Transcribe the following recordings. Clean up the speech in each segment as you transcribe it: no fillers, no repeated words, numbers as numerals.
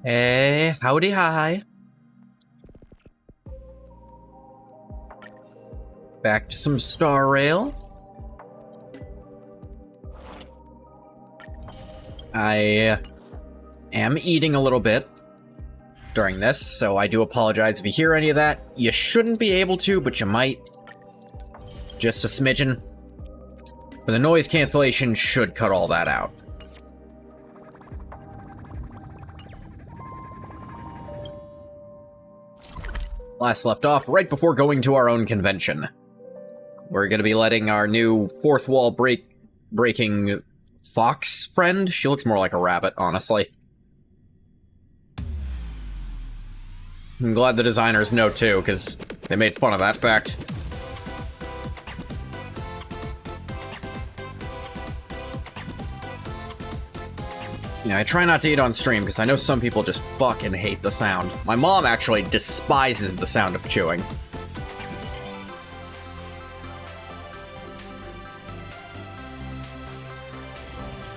Hey, howdy hi. Back to some Star Rail. I am eating a little bit during this, so I do apologize if you hear any of that. You shouldn't be able to, but you might. Just a smidgen. But the noise cancellation should cut all that out. Last left off right before going to our own convention. We're gonna be letting our new fourth wall breaking fox friend. She looks more like a rabbit, honestly. I'm glad the designers know too, because they made fun of that fact. Yeah, I try not to eat on stream because I know some people just fucking hate the sound. My mom actually despises the sound of chewing.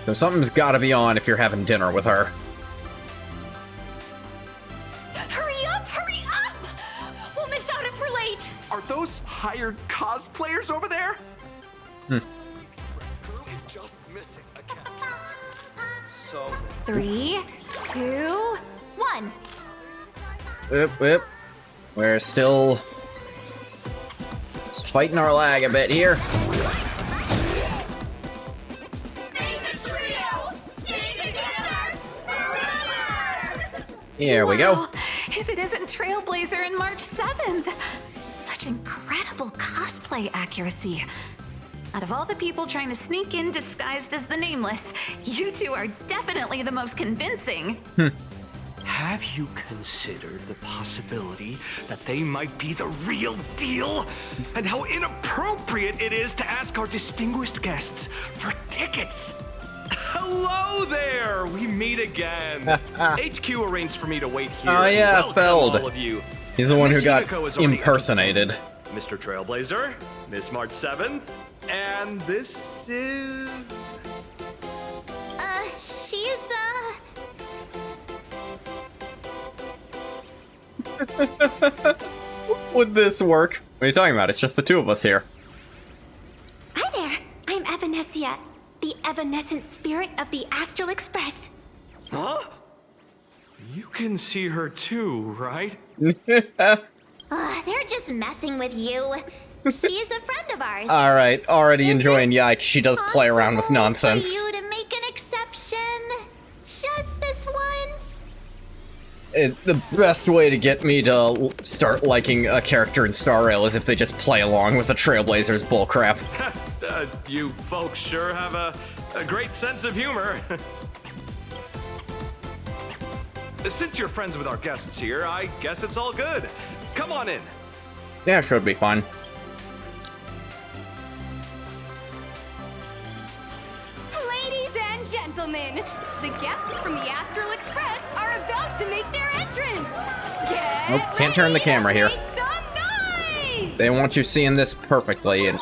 So something's gotta be on if you're having dinner with her. Hurry up! Hurry up! We'll miss out if we're late! Are those hired cosplayers over there? The express crew is just missing a cat. So 3, 2, 1. Whip. We're still fighting our lag a bit here. Here we go. If it isn't Trailblazer and March 7th! Such incredible cosplay accuracy. Out of all the people trying to sneak in disguised as the Nameless, you two are definitely the most convincing. have you considered the possibility that they might be the real deal? And how inappropriate it is to ask our distinguished guests for tickets? Hello there! We meet again. HQ arranged for me to wait here. Oh yeah, Welcome Feld. all of you. He's the one who Miss got Yumiko has already impersonated. Mr. Trailblazer, Miss March 7th, and this is... She's, Would this work? What are you talking about? It's just the two of us here. Hi there, I'm Evanescia, the evanescent spirit of the Astral Express. Huh? You can see her too, right? They're just messing with you. She's a friend of ours. Alright, already enjoying Yike. She does play around with Possible nonsense. For you to make an exception, just this once. The best way to get me to start liking a character in Star Rail is if they just play along with the Trailblazers bullcrap. You folks sure have a great sense of humor. Since you're friends with our guests here, I guess it's all good. Come on in. Yeah, should be fun. Ladies and gentlemen, the guests from the Astral Express are about to make their entrance. Get Nope, can't turn the ready camera and here. make some noise! They want you seeing this perfectly, and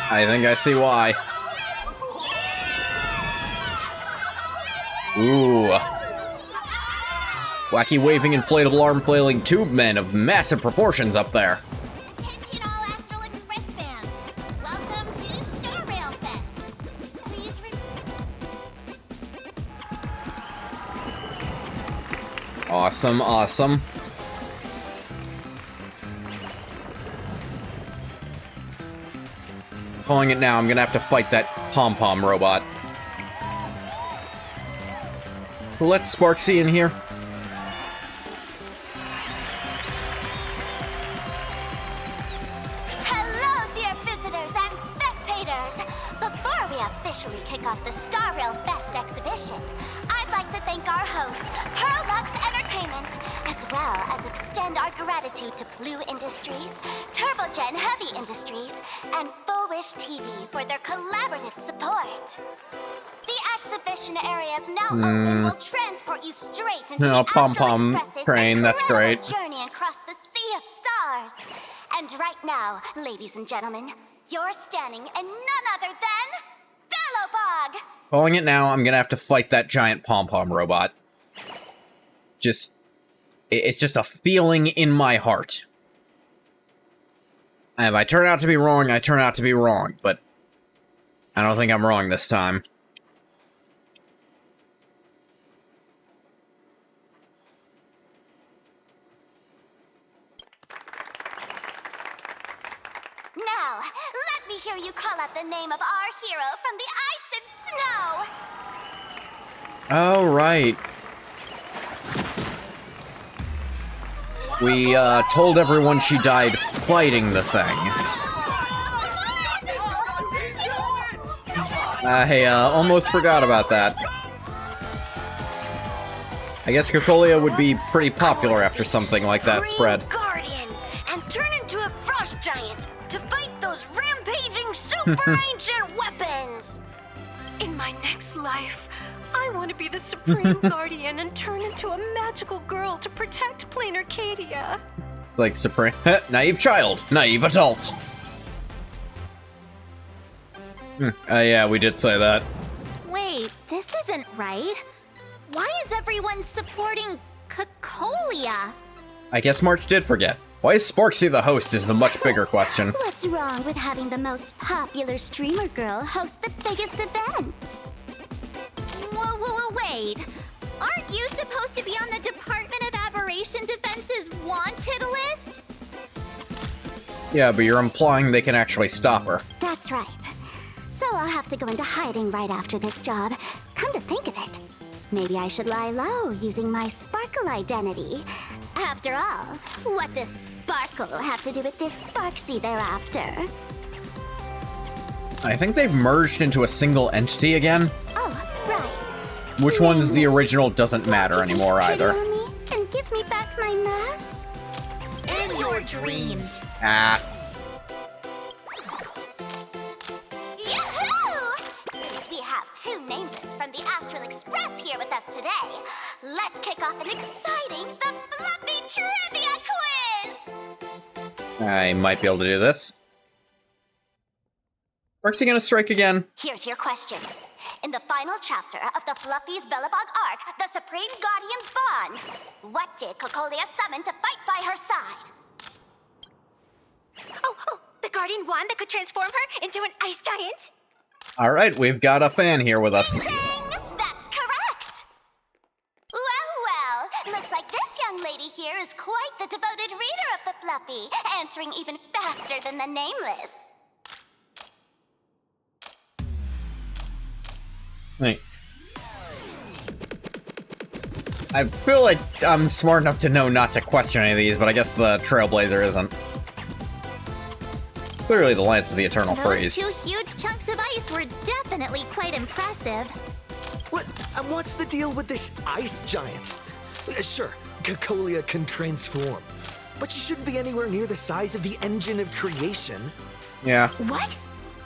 I think I see why. Ooh. Wacky waving inflatable arm flailing tube men of massive proportions up there. Attention all Astral Express fans. Welcome to Star Rail Fest. Please Awesome, awesome. Calling it now, I'm gonna have to fight that pom-pom robot. Let's Sparksy in here. Hello, dear visitors and spectators! Before we officially kick off the Star Rail Fest exhibition, I'd like to thank our host, Pearlux Entertainment, as well as extend our gratitude to Blue Industries, Turbogen Heavy Industries, and Full Wish TV for their collaborative support. The exhibition area is now open. Will transport you straight into Oh, the pom-pom Astral Express's train, that's incredible great. journey across the sea of stars. And right now, ladies and gentlemen, you're standing in none other than Bellowbog! Calling it now, I'm gonna have to fight that giant pom-pom robot. It's just a feeling in my heart. And if I turn out to be wrong, I turn out to be wrong, but I don't think I'm wrong this time. Now, let me hear you call out the name of our hero from the ice and snow! Oh, right. We, told everyone she died fighting the thing. I, almost forgot about that. I guess Cocolia would be pretty popular after something like that spread. Guardian, and turn into a frost giant to fight those rampaging super ancient weapons! In my next life, I want to be the Supreme Guardian and turn into a magical girl to protect Plain Arcadia. Like, supreme. Naive child. Naive adult. Yeah, we did say that. Wait, this isn't right. Why is everyone supporting Cocolia? I guess March did forget. Why is Sparksy the host is the much bigger question. What's wrong with having the most popular streamer girl host the biggest event? Whoa, wait. Aren't you supposed to be on the Department of Aberration Defense's wanted list? Yeah, but you're implying they can actually stop her. That's right. So I'll have to go into hiding right after this job. Come to think of it, maybe I should lie low using my Sparkle identity. After all, what does Sparkle have to do with this Sparksy thereafter? I think they've merged into a single entity again. Oh, right. Which one's the original doesn't matter Want to anymore take pity either. on me and give me back my mask? In your dreams. Ah. Yahoo! Since we have two nameless from the Astral Express here with us today, let's kick off an exciting The Fluffy Trivia Quiz! I might be able to do this. Sparksy gonna strike again? Here's your question. In the final chapter of the Fluffy's Bellabog arc, The Supreme Guardian's Bond, what did Cocolia summon to fight by her side? Oh, the Guardian wand that could transform her into an ice giant? Alright, we've got a fan here with us. Ding! That's correct! Well, looks like this young lady here is quite the devoted reader of the Fluffy, answering even faster than the nameless. Hey. I feel like I'm smart enough to know not to question any of these, but I guess the Trailblazer isn't. Clearly the Lance of the Eternal Freeze. Those two huge chunks of ice were definitely quite impressive. What's the deal with this ice giant? Sure, Cocolia can transform, but she shouldn't be anywhere near the size of the engine of creation. Yeah. What?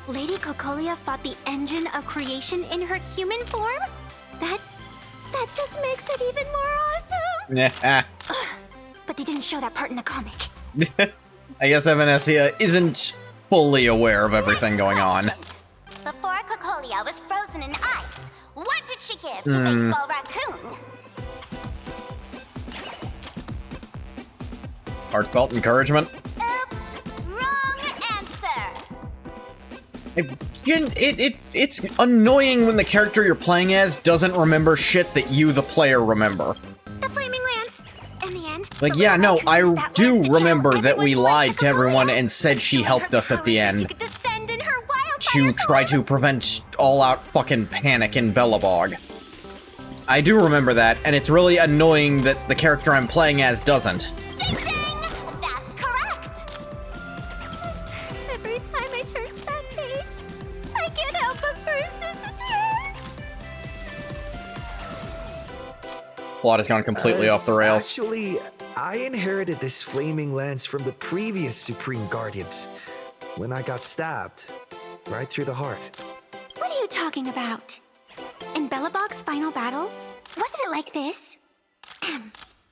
Lady Cocolia fought the engine of creation in her human form? That just makes it even more awesome! Yeah. But they didn't show that part in the comic. I guess Evanescia isn't fully aware of everything Next going on. question. Before Cocolia was frozen in ice, what did she give to Baseball Raccoon? Heartfelt encouragement. Oops, wrong answer. It's annoying when the character you're playing as doesn't remember shit that you, the player, remember. The Flaming Lance! In the end, Like, the yeah, little no, raccoon I used that do lance to remember channel that we everyone's lied life to everyone Cocolia, and said she showing helped her us at the powers so end she could descend in her wildfire to try to form. prevent all-out fucking panic in Bellabog. I do remember that, and it's really annoying that the character I'm playing as doesn't. Ding ding! That's correct! Every time I turn to that page, I can't help but burst into tears. Plot has gone completely off the rails. Actually, I inherited this flaming lance from the previous Supreme Guardians when I got stabbed right through the heart. What are you talking about? In Bellabog's final battle, wasn't it like this?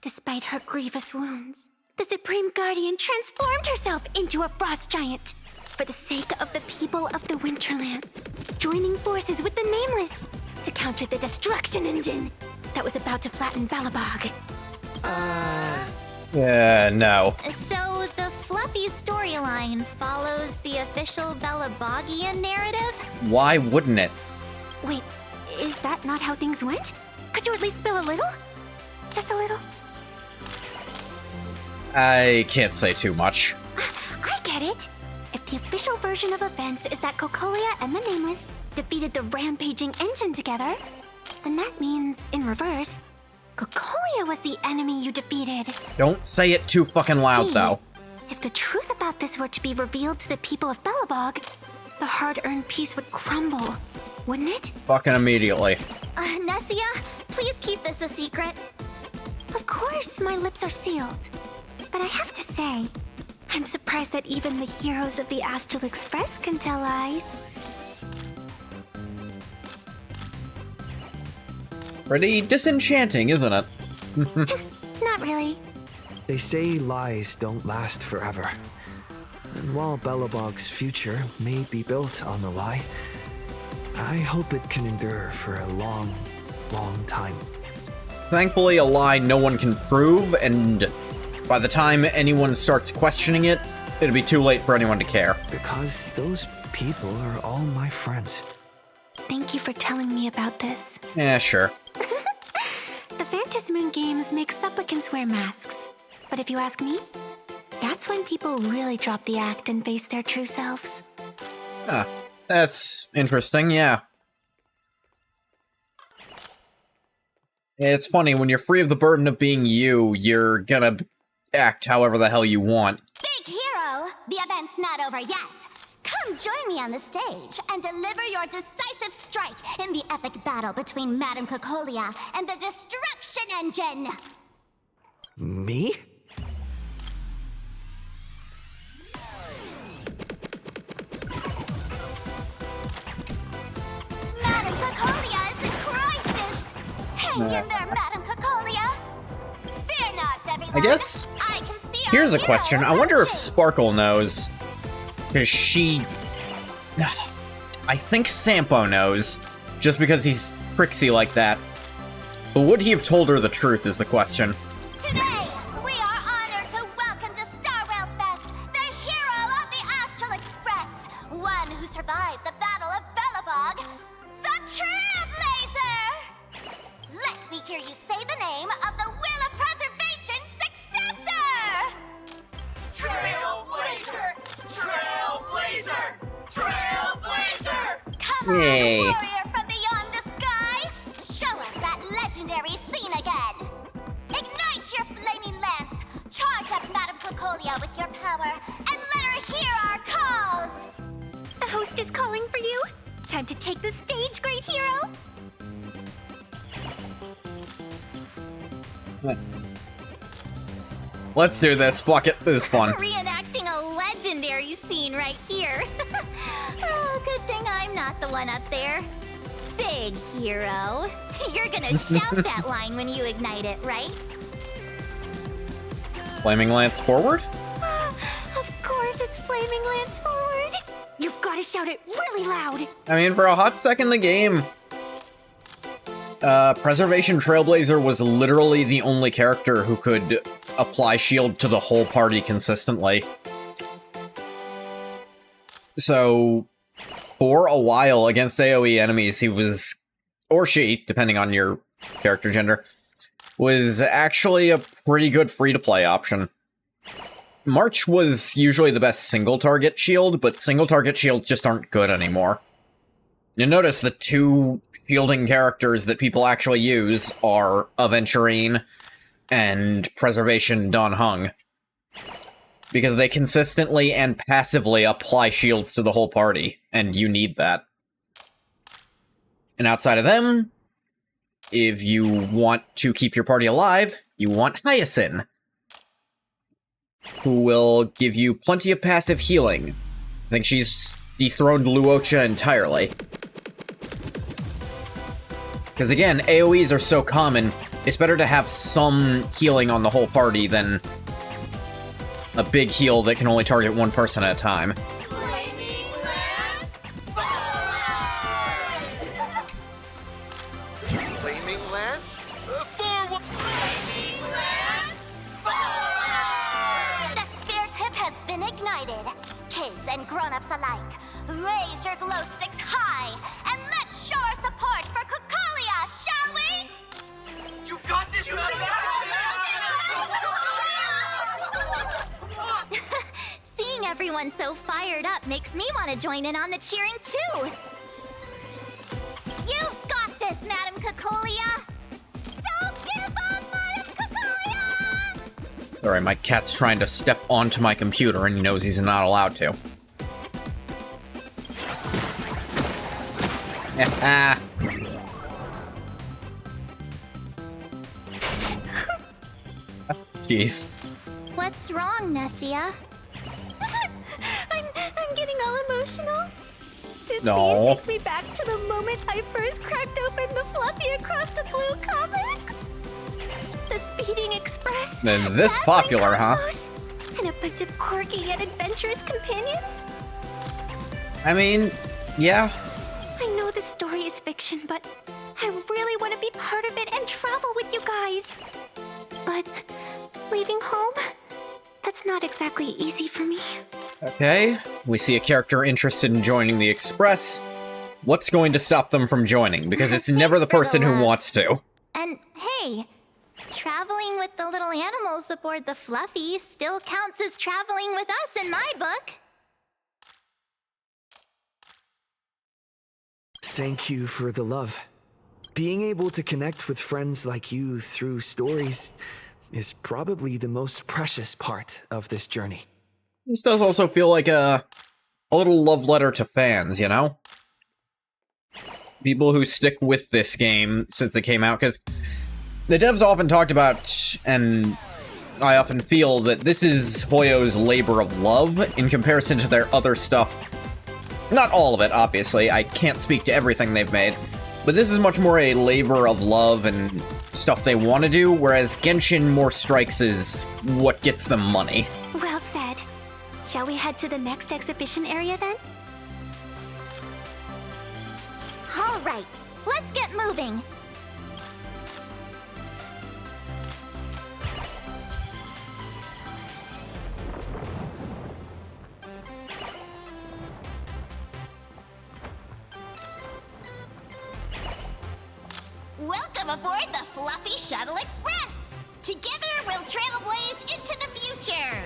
Despite her grievous wounds, the Supreme Guardian transformed herself into a frost giant for the sake of the people of the Winterlands, joining forces with the Nameless to counter the destruction engine that was about to flatten Bellabog. No. So the fluffy storyline follows the official Belabogian narrative? Why wouldn't it? Wait, is that not how things went? Could you at least spill a little? Just a little? I can't say too much. I get it. If the official version of events is that Cocolia and the Nameless defeated the rampaging engine together, then that means, in reverse, Cocolia was the enemy you defeated. Don't say it too fucking loud, See, though. If the truth about this were to be revealed to the people of Belobog, the hard-earned peace would crumble, wouldn't it? Fucking immediately. Nessia, please keep this a secret. Of course, my lips are sealed. But I have to say, I'm surprised that even the heroes of the Astral Express can tell lies. Pretty disenchanting, isn't it? Not really. They say lies don't last forever. And while Belobog's future may be built on the lie, I hope it can endure for a long, long time. Thankfully, a lie no one can prove, and by the time anyone starts questioning it, it'll be too late for anyone to care. Because those people are all my friends. Thank you for telling me about this. Yeah, sure. The Phantasmoon games make supplicants wear masks. But if you ask me, that's when people really drop the act and face their true selves. Huh. That's interesting, yeah. It's funny, when you're free of the burden of being you, you're gonna act however the hell you want. Big hero, the event's not over yet. Come join me on the stage and deliver your decisive strike in the epic battle between Madame Cocolia and the Destruction Engine. Me? Madame Cocolia is in crisis. Hang in there, Madame Cocolia. Fear not, everyone. I guess I can see our here's a hero question. I wonder if approaching. Sparkle knows. Because she... I think Sampo knows, just because he's tricksy like that. But would he have told her the truth is the question. Today, we are honored to welcome to Starrail Fest the hero of the Astral Express, one who survived the Battle of Belobog, the Trailblazer! Let me hear you say the name of the Will of Preservation successor! Trailblazer! Trailblazer! Trailblazer! Come Yay. on, warrior from beyond the sky! Show us that legendary scene again! Ignite your flaming lance! Charge up Madame Cocolia with your power, and let her hear our calls! The host is calling for you. Time to take the stage, great hero. Let's do this. Fuck it. This is fun. Reenacting a legendary scene right here. Oh, good thing I'm not the one up there. Big hero. You're gonna shout that line when you ignite it, right? Flaming Lance forward? Of course it's Flaming Lance forward. You've got to shout it really loud. I mean, for a hot second, the game... Preservation Trailblazer was literally the only character who could apply shield to the whole party consistently. So, for a while, against AoE enemies, he was, or she, depending on your character gender, was actually a pretty good free-to-play option. March was usually the best single-target shield, but single-target shields just aren't good anymore. You'll notice the two shielding characters that people actually use are Aventurine and Preservation Dan Heng, because they consistently and passively apply shields to the whole party, and you need that. And outside of them, if you want to keep your party alive, you want Hyacinth, who will give you plenty of passive healing. I think she's dethroned Luocha entirely. Because again, AoEs are so common, it's better to have some healing on the whole party than a big heal that can only target one person at a time. Flaming Lance Flaming Lance? Forward! Flaming Lance and grown-ups alike. Raise your glow sticks high, and let's show our support for Kukalia, shall we? You got this, Seeing everyone so fired up makes me want to join in on the cheering too. You've got this, Madam Kukalia. Don't give up, Madam Kukalia! Sorry, my cat's trying to step onto my computer and he knows he's not allowed to. Jeez. What's wrong, Nessia? I'm getting all emotional. This No. scene takes me back to the moment I first cracked open the Fluffy Across the Blue comics. The Speeding Express. Then this Dazzling popular, huh? Cosmos, and a bunch of quirky yet adventurous companions. I mean, yeah. I know the story is fiction, but I really want to be part of it and travel with you guys. But leaving home, that's not exactly easy for me. Okay, we see a character interested in joining the Express. What's going to stop them from joining? Because it's never the Thanks for the person who love. wants to. And hey, traveling with the little animals aboard the Fluffy still counts as traveling with us in my book. Thank you for the love. Being able to connect with friends like you through stories is probably the most precious part of this journey. This does also feel like a little love letter to fans, you know? People who stick with this game since it came out, because the devs often talked about, and I often feel that this is Hoyo's labor of love in comparison to their other stuff. Not all of it, obviously. I can't speak to everything they've made. But this is much more a labor of love and stuff they want to do, whereas Genshin more strikes as what gets them money. Well said. Shall we head to the next exhibition area then? All right, let's get moving. Welcome aboard the Fluffy Shuttle Express! Together we'll trailblaze into the future!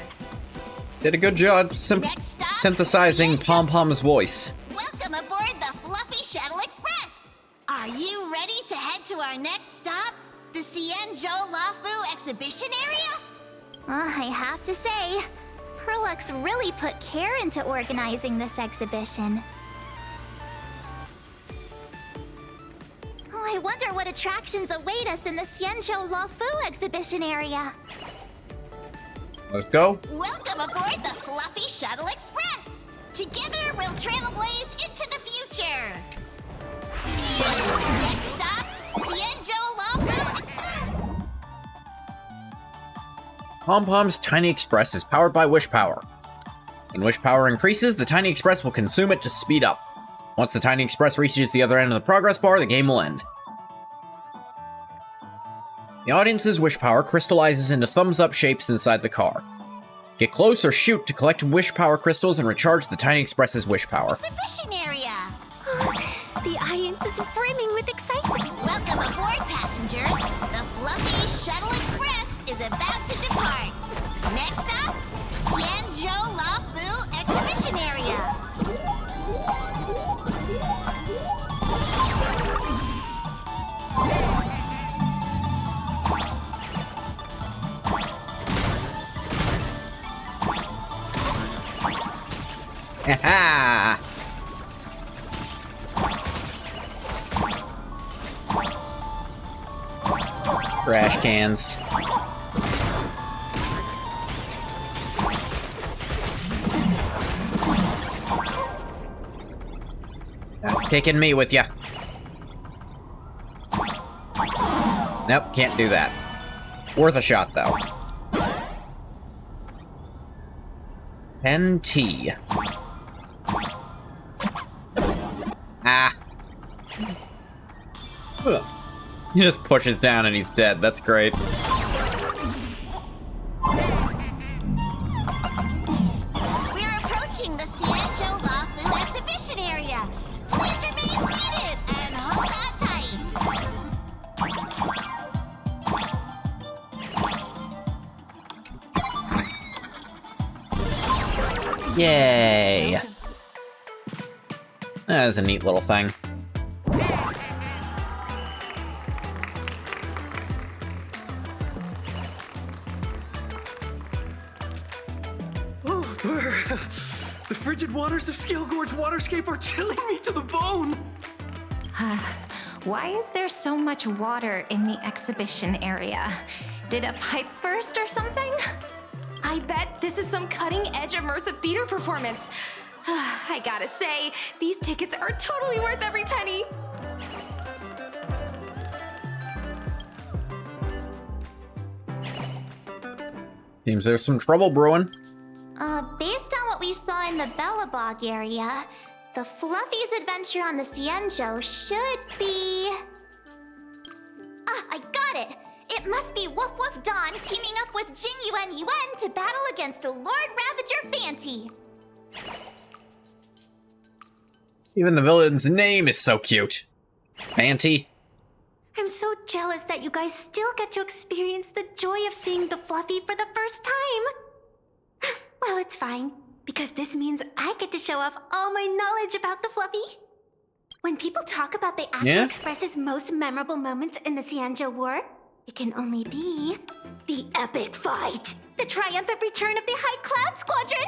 Did a good job Next stop, synthesizing Xianzhou. Pom Pom's voice. Welcome aboard the Fluffy Shuttle Express! Are you ready to head to our next stop? The Xianzhou Lafu exhibition area? I have to say, Perlux really put care into organizing this exhibition. Oh, I wonder what attractions await us in the Xianzhou Lafu exhibition area. Let's go. Welcome aboard the Fluffy Shuttle Express! Together we'll trailblaze into the future! Next stop, Xianzhou Lafu. Pom Pom's Tiny Express is powered by Wish Power. When Wish Power increases, the Tiny Express will consume it to speed up. Once the Tiny Express reaches the other end of the progress bar, the game will end. The audience's wish power crystallizes into thumbs-up shapes inside the car. Get close or shoot to collect wish power crystals and recharge the Tiny Express's wish power. Exhibition area! The audience is brimming with excitement. Welcome aboard, passengers! The Fluffy Shuttle Express is about to depart. Next stop, Xianzhou Lafu exhibition area. Ha Trash cans. Taking me with ya. Nope, can't do that. Worth a shot, though. Pen T. Ah. Ugh. He just pushes down and he's dead. That's great. We're approaching the Xianzhou Yay! That is a neat little thing. Oh, brr. The frigid waters of Scale Gorge Waterscape are chilling me to the bone. Why is there so much water in the exhibition area? Did a pipe burst or something? I bet this is some cutting-edge immersive theater performance. I gotta say, these tickets are totally worth every penny. Seems there's some trouble brewing. Based on what we saw in the Bellabog area, the Fluffy's adventure on the Cienjo should be... Ah, I got it! It must be Woof Woof Dawn teaming up with Jing Yuan Yuan to battle against the Lord Ravager Fanty. Even the villain's name is so cute. Fanty. I'm so jealous that you guys still get to experience the joy of seeing the Fluffy for the first time. Well, it's fine, because this means I get to show off all my knowledge about the Fluffy. When people talk about the Astro Express's most memorable moments in the Cienjo War, it can only be the epic fight, the triumphant return of the High Cloud Squadron.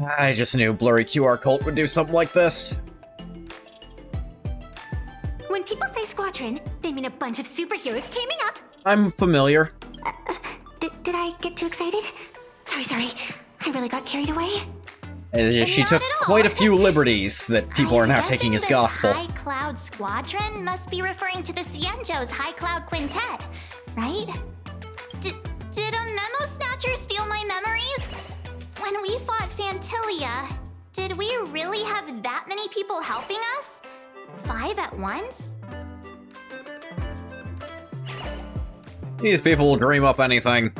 I just knew Blurry QR Cult would do something like this. When people say squadron, they mean a bunch of superheroes teaming up. I'm familiar. Did I get too excited? Sorry. I really got carried away. She Not took at all. quite a few liberties that people are now taking as gospel. High Cloud Squadron must be referring to the Cienjo's High Cloud Quintet, right? Did a Memo Snatcher steal my memories? When we fought Fantilia, did we really have that many people helping us? 5 at once? These people will dream up anything.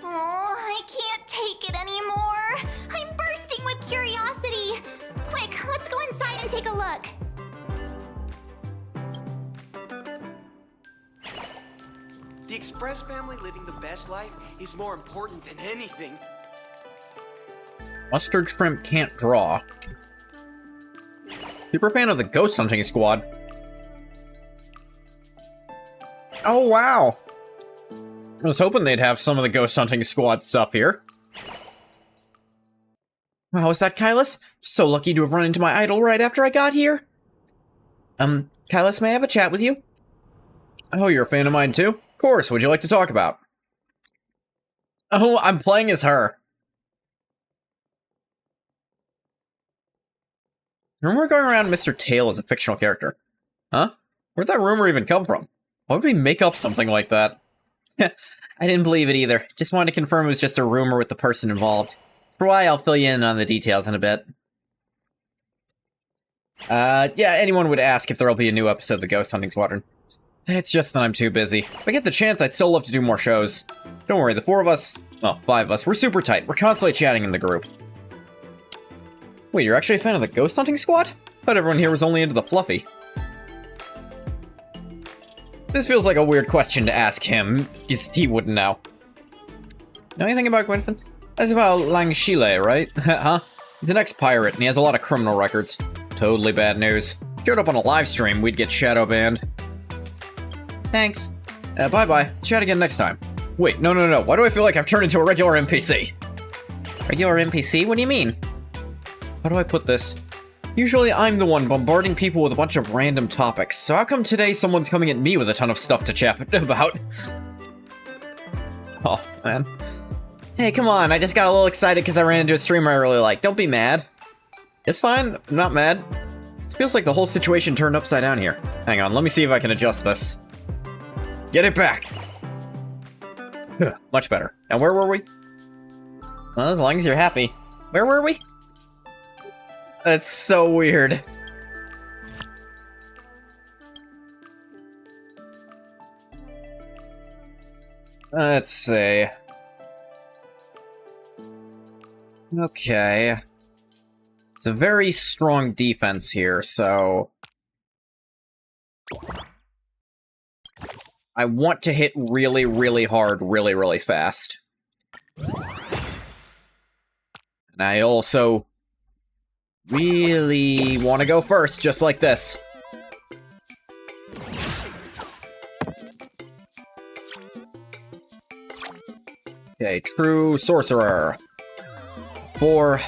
Oh, I can't take it anymore. I'm bursting with curiosity. Quick, let's go inside and take a look. The Express family living the best life is more important than anything. Mustard Shrimp can't draw. Super fan of the Ghost Hunting Squad. Oh, wow. I was hoping they'd have some of the Ghost Hunting Squad stuff here. Wow, is that Kylus? So lucky to have run into my idol right after I got here. Kylus, may I have a chat with you? Oh, you're a fan of mine too? Of course, what'd you like to talk about? Oh, I'm playing as her. Rumor going around Mr. Tail as a fictional character. Huh? Where'd that rumor even come from? Why would we make up something like that? I didn't believe it either. Just wanted to confirm it was just a rumor with the person involved. For why, I'll fill you in on the details in a bit. Yeah, anyone would ask if there'll be a new episode of the Ghost Hunting Squadron. It's just that I'm too busy. If I get the chance, I'd still love to do more shows. Don't worry, the 4 of us, well, 5 of us, we're super tight. We're constantly chatting in the group. Wait, you're actually a fan of the Ghost Hunting Squad? Thought everyone here was only into the Fluffy. This feels like a weird question to ask him, because he wouldn't know. Know anything about Gwynfin? That's about Langshile, right? Huh? He's an ex-pirate, and he has a lot of criminal records. Totally bad news. Showed up on a live stream, we'd get shadow banned. Thanks. Bye-bye. Chat again next time. Wait, no. Why do I feel like I've turned into a regular NPC? Regular NPC? What do you mean? How do I put this? Usually I'm the one bombarding people with a bunch of random topics, so how come today someone's coming at me with a ton of stuff to chat about? Oh, man. Hey, come on, I just got a little excited because I ran into a streamer I really like. Don't be mad. It's fine, I'm not mad. It feels like the whole situation turned upside down here. Hang on, let me see if I can adjust this. Get it back! Much better. And where were we? Well, as long as you're happy. Where were we? That's so weird. Let's see. Okay. It's a very strong defense here, so... I want to hit really, really hard, really, really fast. And I also really want to go first, just like this. Okay, true sorcerer. 4.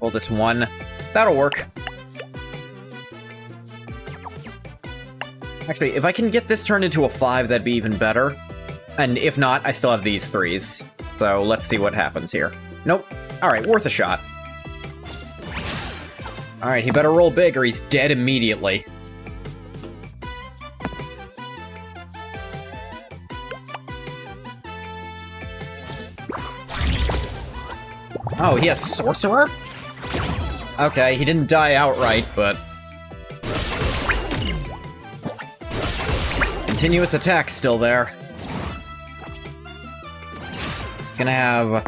Roll this 1. That'll work. Actually, if I can get this turned into a 5, that'd be even better. And if not, I still have these 3s. So let's see what happens here. Nope. Alright, worth a shot. Alright, he better roll big or he's dead immediately. Oh, he has Sorcerer? Okay, he didn't die outright, but... Continuous attack still there. He's gonna have...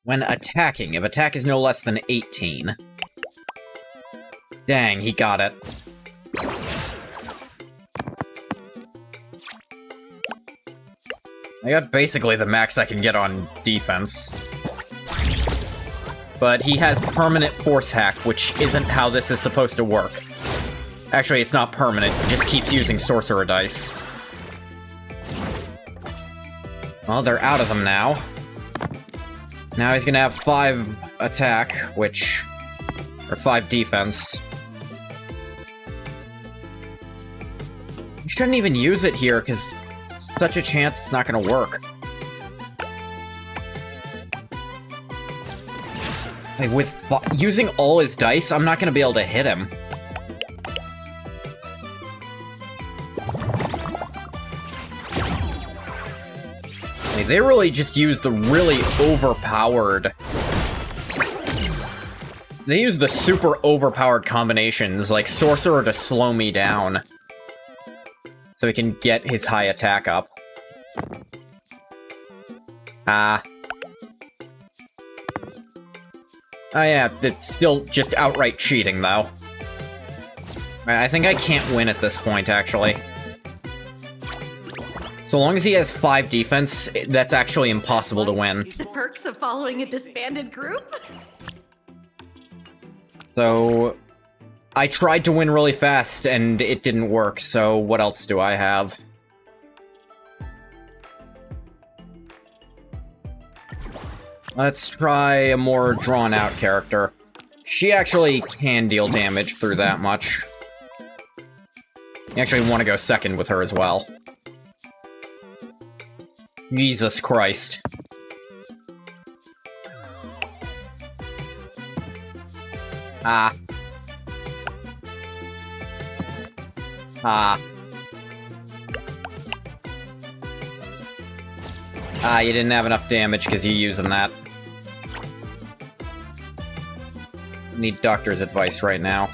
When attacking, if attack is no less than 18. Dang, he got it. I got basically the max I can get on defense. But he has permanent force hack, which isn't how this is supposed to work. Actually, it's not permanent, it just keeps using sorcerer dice. Well, they're out of them now. Now he's gonna have 5 attack, which... or 5 defense. You shouldn't even use it here, because such a chance it's not gonna work. Like, with using all his dice, I'm not gonna be able to hit him. Like, they really just use the really overpowered... They use the super overpowered combinations, like Sorcerer to slow me down. So he can get his high attack up. Oh yeah, it's still just outright cheating, though. I think I can't win at this point, actually. So long as he has 5 defense, that's actually impossible to win. The perks of following a disbanded group? So... I tried to win really fast, and it didn't work, so what else do I have? Let's try a more drawn-out character. She actually can deal damage through that much. I actually want to go second with her as well. Jesus Christ. You didn't have enough damage because you're using that. Need doctor's advice right now.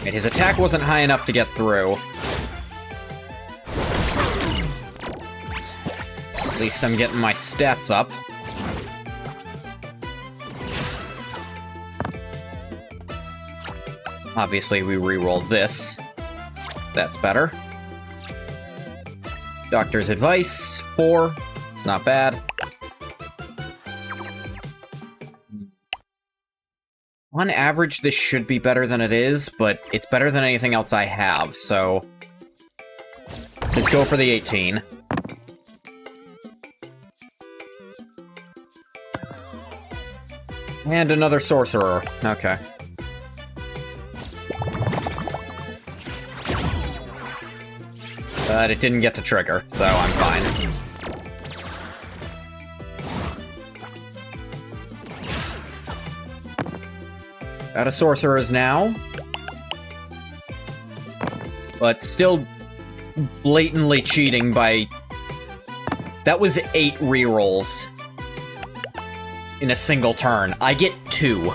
And his attack wasn't high enough to get through. At least I'm getting my stats up. Obviously, we re-rolled this. That's better. Doctor's advice, 4. It's not bad. On average, this should be better than it is, but it's better than anything else I have, so... Let's go for the 18. And another sorcerer. Okay. But it didn't get to trigger, so I'm fine. Out of sorcerers now. But still blatantly cheating by... That was 8 rerolls in a single turn. I get 2.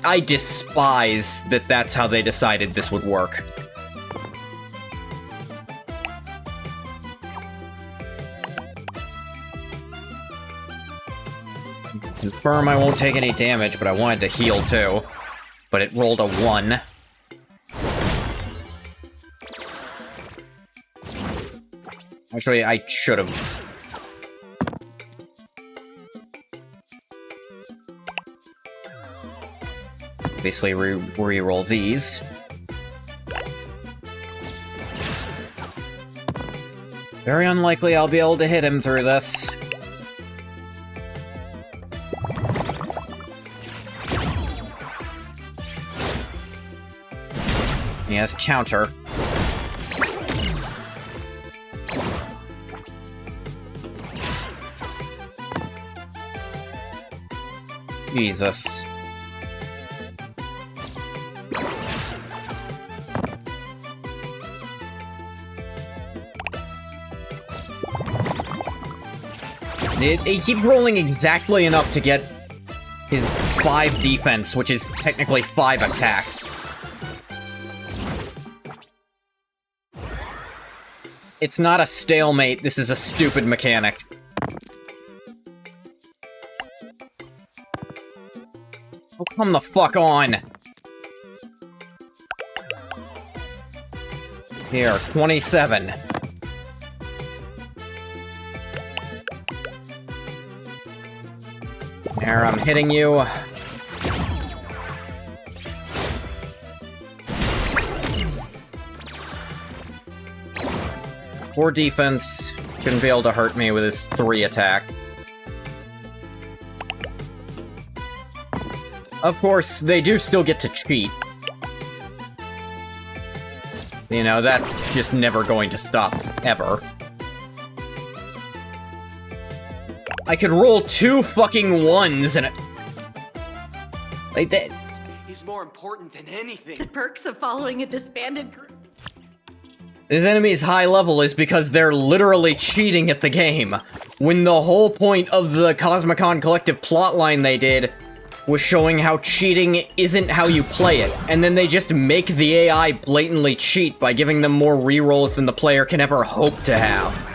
I despise that that's how they decided this would work. Confirm I won't take any damage, but I wanted to heal too. But it rolled a 1. Actually, I should have. Basically, re-roll these. Very unlikely I'll be able to hit him through this. He has counter. Jesus. It keeps rolling exactly enough to get his 5 defense, which is technically 5 attack. It's not a stalemate, this is a stupid mechanic. Oh, come the fuck on! Here, 27. There, I'm hitting you. Poor defense. Shouldn't be able to hurt me with his 3 attack. Of course, they do still get to cheat. You know, that's just never going to stop, ever. I could roll 2 fucking 1s and it... Like that... He's more important than anything. The perks of following a disbanded group. His enemy's high level is because they're literally cheating at the game, when the whole point of the Cosmicon Collective plotline they did was showing how cheating isn't how you play it, and then they just make the AI blatantly cheat by giving them more rerolls than the player can ever hope to have.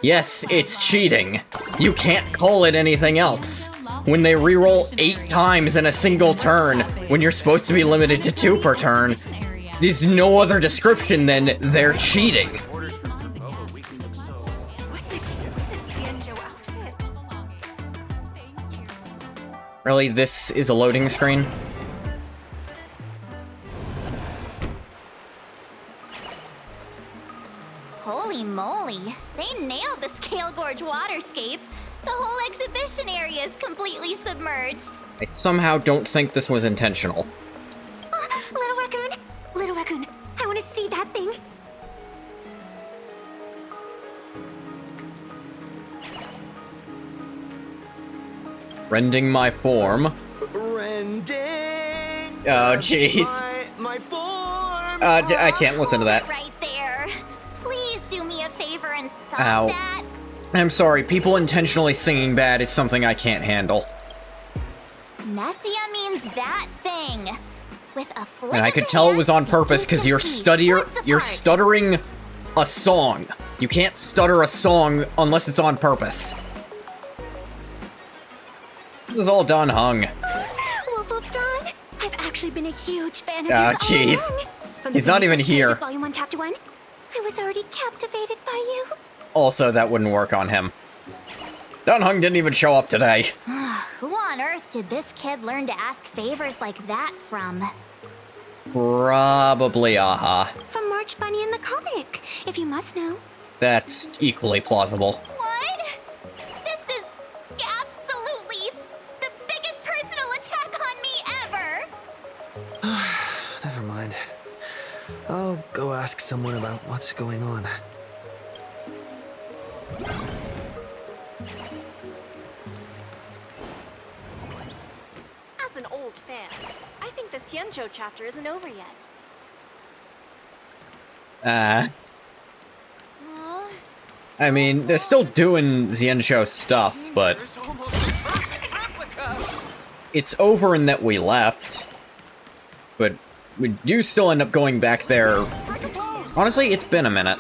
Yes, it's cheating. You can't call it anything else. When they reroll 8 times in a single turn, when you're supposed to be limited to 2 per turn, there's no other description than they're cheating. Really, this is a loading screen? Holy moly, they nailed the Scale Gorge waterscape. The whole exhibition area is completely submerged. I somehow don't think this was intentional. Little raccoon! Little raccoon, I want to see that thing. Rending my form. Rending. Oh, jeez. My form. I can't listen to that. Hold it right there. Please do me a favor and stop Ow. that. I'm sorry, people intentionally singing bad is something I can't handle. Nessia means that thing. With a flick And I of could the tell it hand, was on purpose, because you're apart. stuttering a song. You can't stutter a song unless it's on purpose. This is all done, Hung. Wolf of Dawn, I've actually been a huge fan of Ah, yours all jeez. along. From the He's not very even first here. Magic Volume 1, Chapter 1, I was already captivated by you. Also, that wouldn't work on him. Don Hung didn't even show up today. Who on earth did this kid learn to ask favors like that from? Probably Aha. From March Bunny in the comic, if you must know. That's equally plausible. What? This is absolutely the biggest personal attack on me ever! Never mind. I'll go ask someone about what's going on. As an old fan, I think the Xianzhou chapter isn't over yet. I mean, they're still doing Xianzhou stuff, but it's over in that we left. But we do still end up going back there. Honestly, it's been a minute.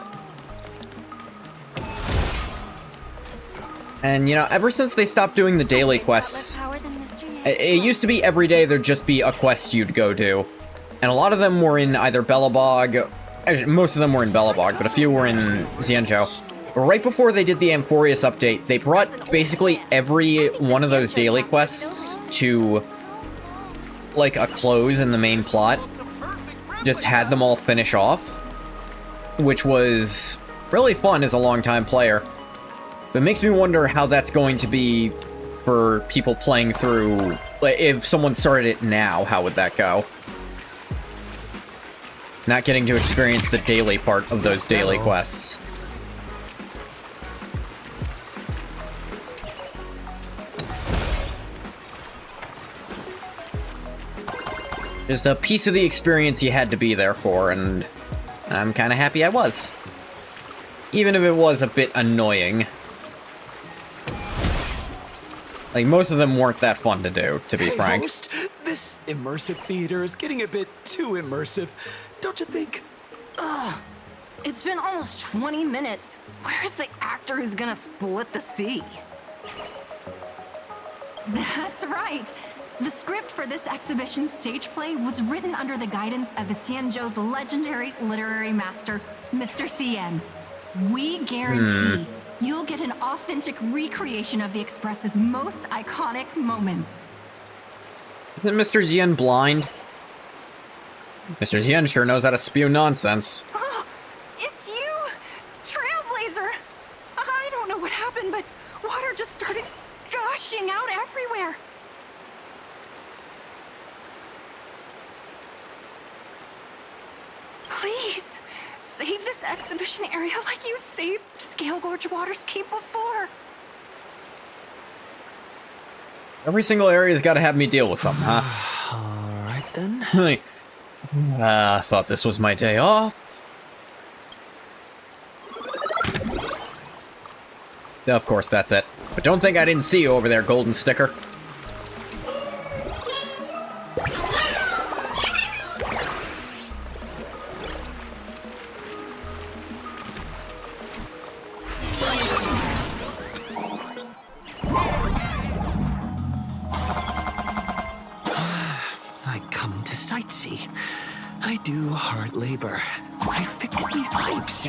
And, you know, ever since they stopped doing the daily quests, it used to be every day there'd just be a quest you'd go do. And a lot of them were in either Belobog, actually, most of them were in Belobog, but a few were in Xianzhou. But right before they did the Amphorius update, they brought basically every one of those daily quests to, like, a close in the main plot. Just had them all finish off, which was really fun as a longtime player. But it makes me wonder how that's going to be for people playing through. Like, if someone started it now, how would that go? Not getting to experience the daily part of those daily quests. Just a piece of the experience you had to be there for, and I'm kind of happy I was. Even if it was a bit annoying. Like, most of them weren't that fun to do, to be frank. Host, this immersive theater is getting a bit too immersive, don't you think? Ugh. It's been almost 20 minutes. Where's the actor who's gonna split the sea? That's right. The script for this exhibition stage play was written under the guidance of the Xianzhou's legendary literary master, Mr. Cien. We guarantee you'll get an authentic recreation of the Express's most iconic moments. Isn't Mr. Xian blind? Mr. Xian sure knows how to spew nonsense. Oh, it's you! Trailblazer! I don't know what happened, but water just started gushing out everywhere. Please, save this exhibition area like you saved Scale Gorge Waterscape before. Every single area's gotta have me deal with something, huh? Alright then. Thought this was my day off. Of course, that's it. But don't think I didn't see you over there, Golden Sticker. Sightsee. I do hard labor. I fix these pipes.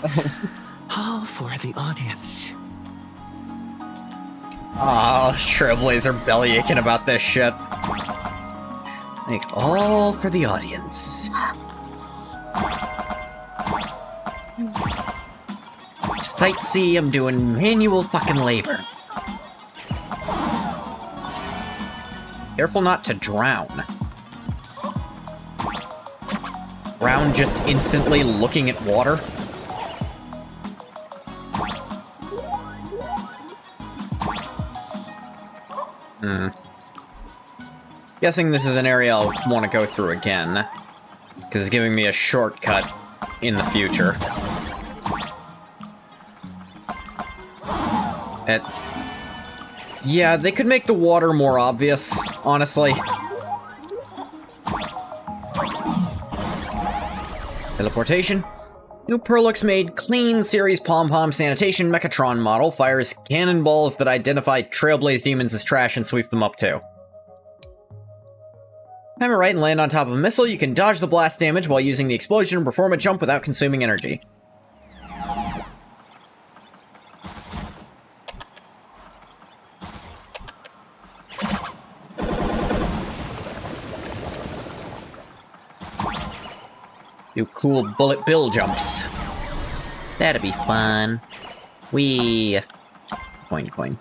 All for the audience. Oh, Trailblazer belly aching about this shit. Like, all for the audience. Just sightsee, I'm doing manual fucking labor. Careful not to drown. Drown just instantly looking at water? Guessing this is an area I'll want to go through again, because it's giving me a shortcut in the future. Yeah, they could make the water more obvious, honestly. Teleportation. New Perlux-made clean series pom-pom sanitation Mechatron model fires cannonballs that identify Trailblaze demons as trash and sweep them up too. Time it right and land on top of a missile, you can dodge the blast damage while using the explosion and perform a jump without consuming energy. Do cool bullet bill jumps. That'd be fun. Wee. Coin, coin.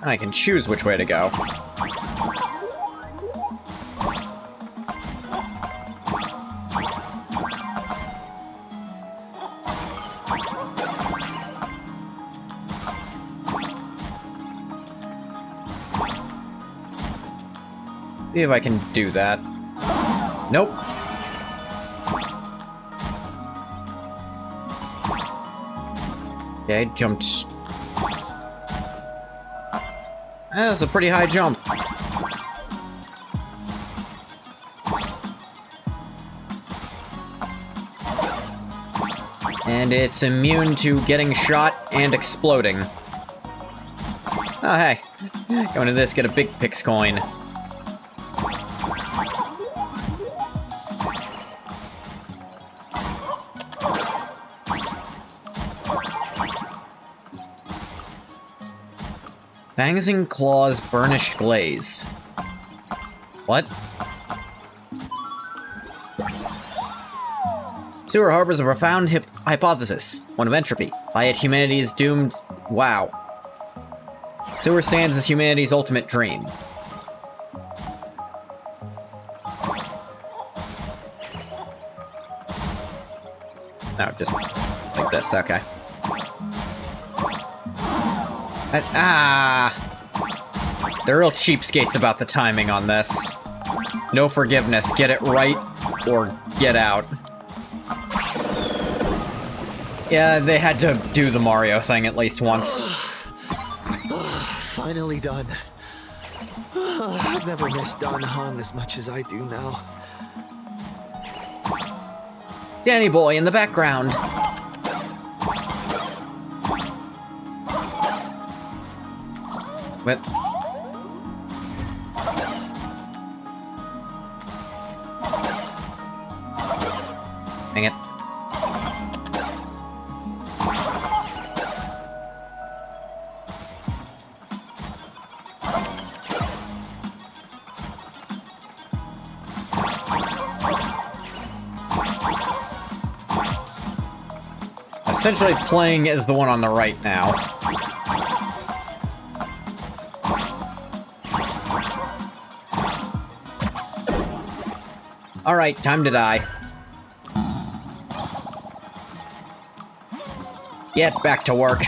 I can choose which way to go. See if I can do that. Nope. Okay, jumped. That's a pretty high jump. And it's immune to getting shot and exploding. Oh, hey. Going to this, get a big Pix coin. Fangs and Claws Burnished Glaze. What? Sewer harbors a profound hypothesis, one of entropy. By it, humanity is doomed. Wow. Sewer stands as humanity's ultimate dream. No, just like this, okay. They're real cheapskates about the timing on this. No forgiveness, get it right, or get out. Yeah, they had to do the Mario thing at least once. Finally done. I've never missed Don Hong as much as I do now. Danny boy in the background. What? Dang it. Essentially playing as the one on the right now. Alright, time to die. Get back to work.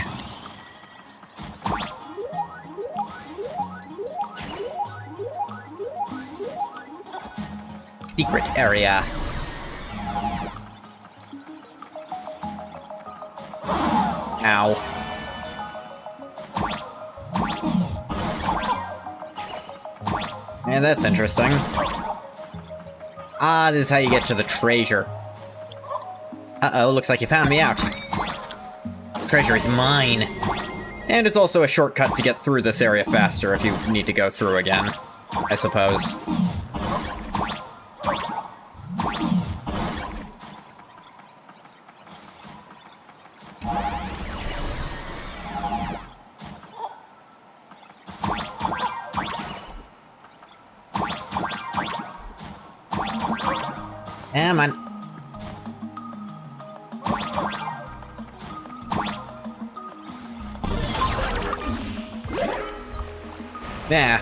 Secret area. Ow. Yeah, that's interesting. Ah, this is how you get to the treasure. Uh-oh, looks like you found me out. The treasure is mine. And it's also a shortcut to get through this area faster if you need to go through again, I suppose. Come on. Yeah.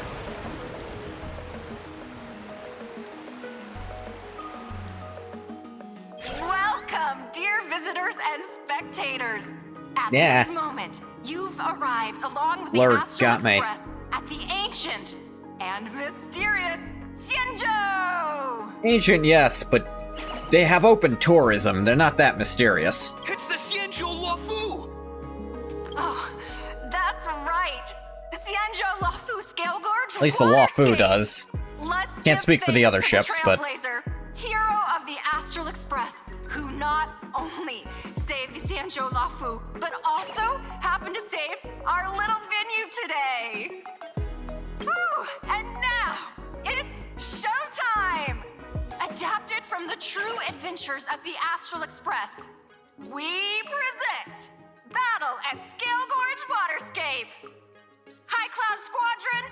Welcome, dear visitors and spectators. At Yeah. this moment, you've arrived along with the Lord, Astral got me. Express at the ancient and mysterious Xianzhou. Ancient, yes, but they have open tourism. They're not that mysterious. It's the Xianzhou Luofu! Oh, that's right. The Xianzhou Luofu Scale Gorge. At least the Luofu does. Let's Can't give speak for the thanks other to ships, but... Trailblazer, hero of the Astral Express, who not only saved the Xianzhou Luofu, but also happened to save our little venue today. Whew, and now, it's showtime! Adapted from the true adventures of the Astral Express, we present Battle at Scale Gorge Waterscape. High Cloud Squadron,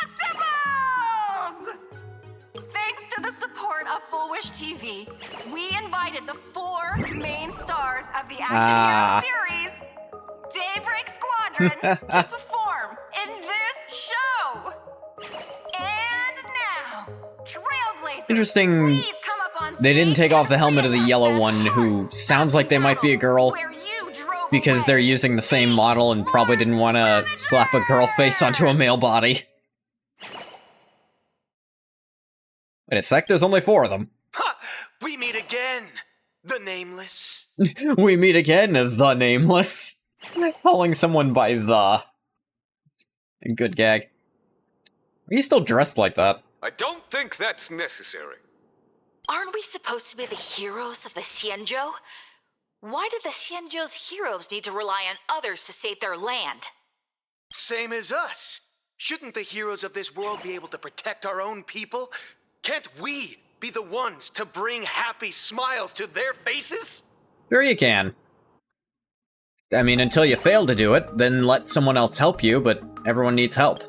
assembles! Thanks to the support of Full Wish TV, we invited the 4 main stars of the Action Hero series, Daybreak Squadron, to perform in this show. And now, Trailblazers, Interesting. please come up on They didn't stage take off the and helmet of the rev up yellow that one who horse. sounds like they might be a girl Where you drove because they're away. using the same model and probably didn't want to slap a girl face onto a male body. Wait a sec, there's only 4 of them. Ha! We meet again, the Nameless. We meet again as the Nameless. Calling someone by the. Good gag. Are you still dressed like that? I don't think that's necessary. Aren't we supposed to be the heroes of the Xianzhou? Why do the Xianzhou's heroes need to rely on others to save their land? Same as us. Shouldn't the heroes of this world be able to protect our own people? Can't we be the ones to bring happy smiles to their faces? Sure you can. I mean, until you fail to do it, then let someone else help you, but everyone needs help.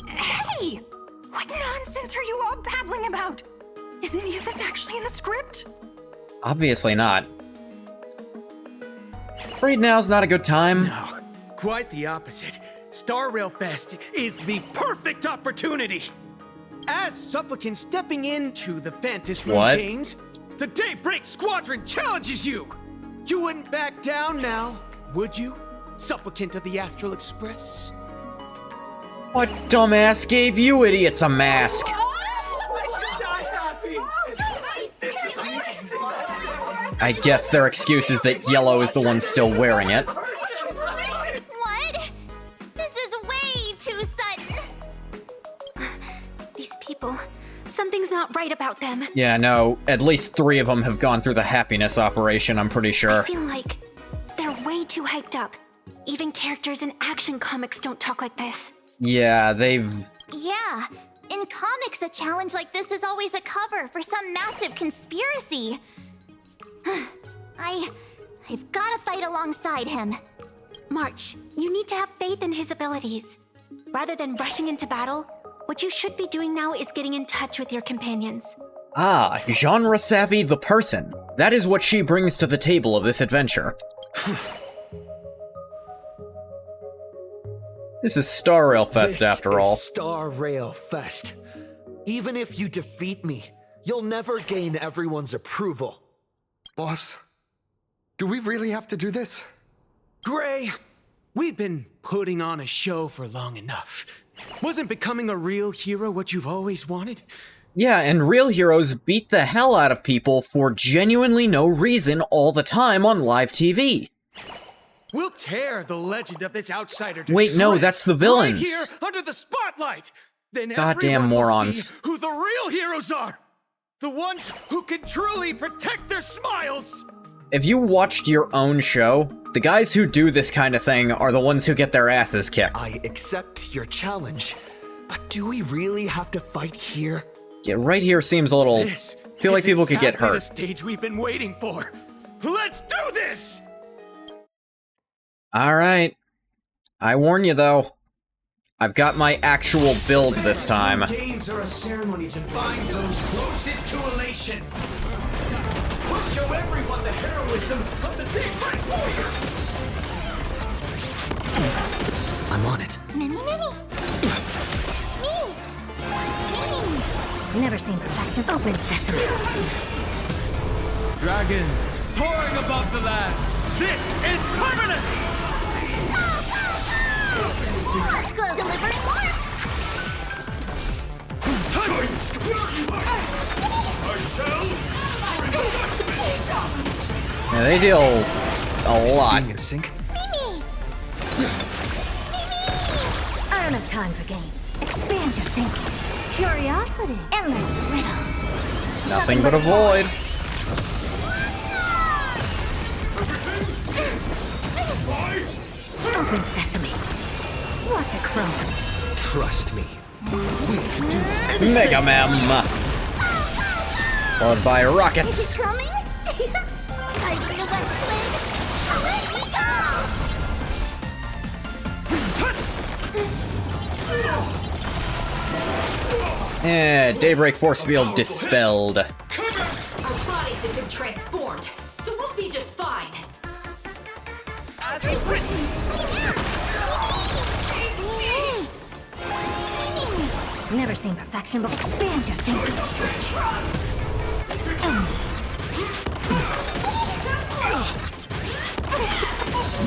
Hey! What nonsense are you all babbling about? Is any of this actually in the script? Obviously not. Right now's not a good time. No, quite the opposite. Star Rail Fest is the perfect opportunity. As Supplicant stepping into the Phantasm Games, the Daybreak Squadron challenges you. You wouldn't back down now, would you, Supplicant of the Astral Express? What dumbass gave you idiots a mask? I guess their excuse is that Yellow is the one still wearing it. What? This is way too sudden. These people, something's not right about them. Yeah, no, at least 3 of them have gone through the happiness operation, I'm pretty sure. I feel like they're way too hyped up. Even characters in action comics don't talk like this. Yeah, they've... Yeah, in comics, a challenge like this is always a cover for some massive conspiracy. I've gotta fight alongside him. March, you need to have faith in his abilities. Rather than rushing into battle, what you should be doing now is getting in touch with your companions. Ah, genre savvy the person. That is what she brings to the table of this adventure. This is Star Rail Fest after all. Star Rail Fest. Even if you defeat me, you'll never gain everyone's approval. Boss, do we really have to do this? Gray, we've been putting on a show for long enough. Wasn't becoming a real hero what you've always wanted? Yeah, and real heroes beat the hell out of people for genuinely no reason all the time on live TV. We'll tear the legend of this outsider to Wait, no, shreds that's the villains. Right here under the spotlight. Then Goddamn everyone will morons. see who the real heroes are. The ones who can truly protect their smiles. If you watched your own show, the guys who do this kind of thing are the ones who get their asses kicked. I accept your challenge, but do we really have to fight here? Yeah, right here seems a little... feel like people could get Exactly hurt. the stage we've been waiting for. Let's do this! Alright. I warn you though. I've got my actual build this time. Games are a ceremony to bind those closest to elation. We'll show everyone the heroism of the Daybreak Warriors. I'm on it. Mimi. Never seen perfection. Open sesame. Dragons soaring above the lands. This is permanent! Delivering more! Yeah, they deal a lot. In sync. Mimi! I don't have time for games. Expand your thinking. Curiosity. Endless riddles. Nothing but a void. Open sesame. Watch it chrome. Trust me. We can do anything. Mega Man. Followed by rockets. Coming? I feel that swing. Let me Daybreak force field dispelled. Our bodies have been transformed, so we'll be just fine. As it's written. Never seen perfection, but expand your thinking.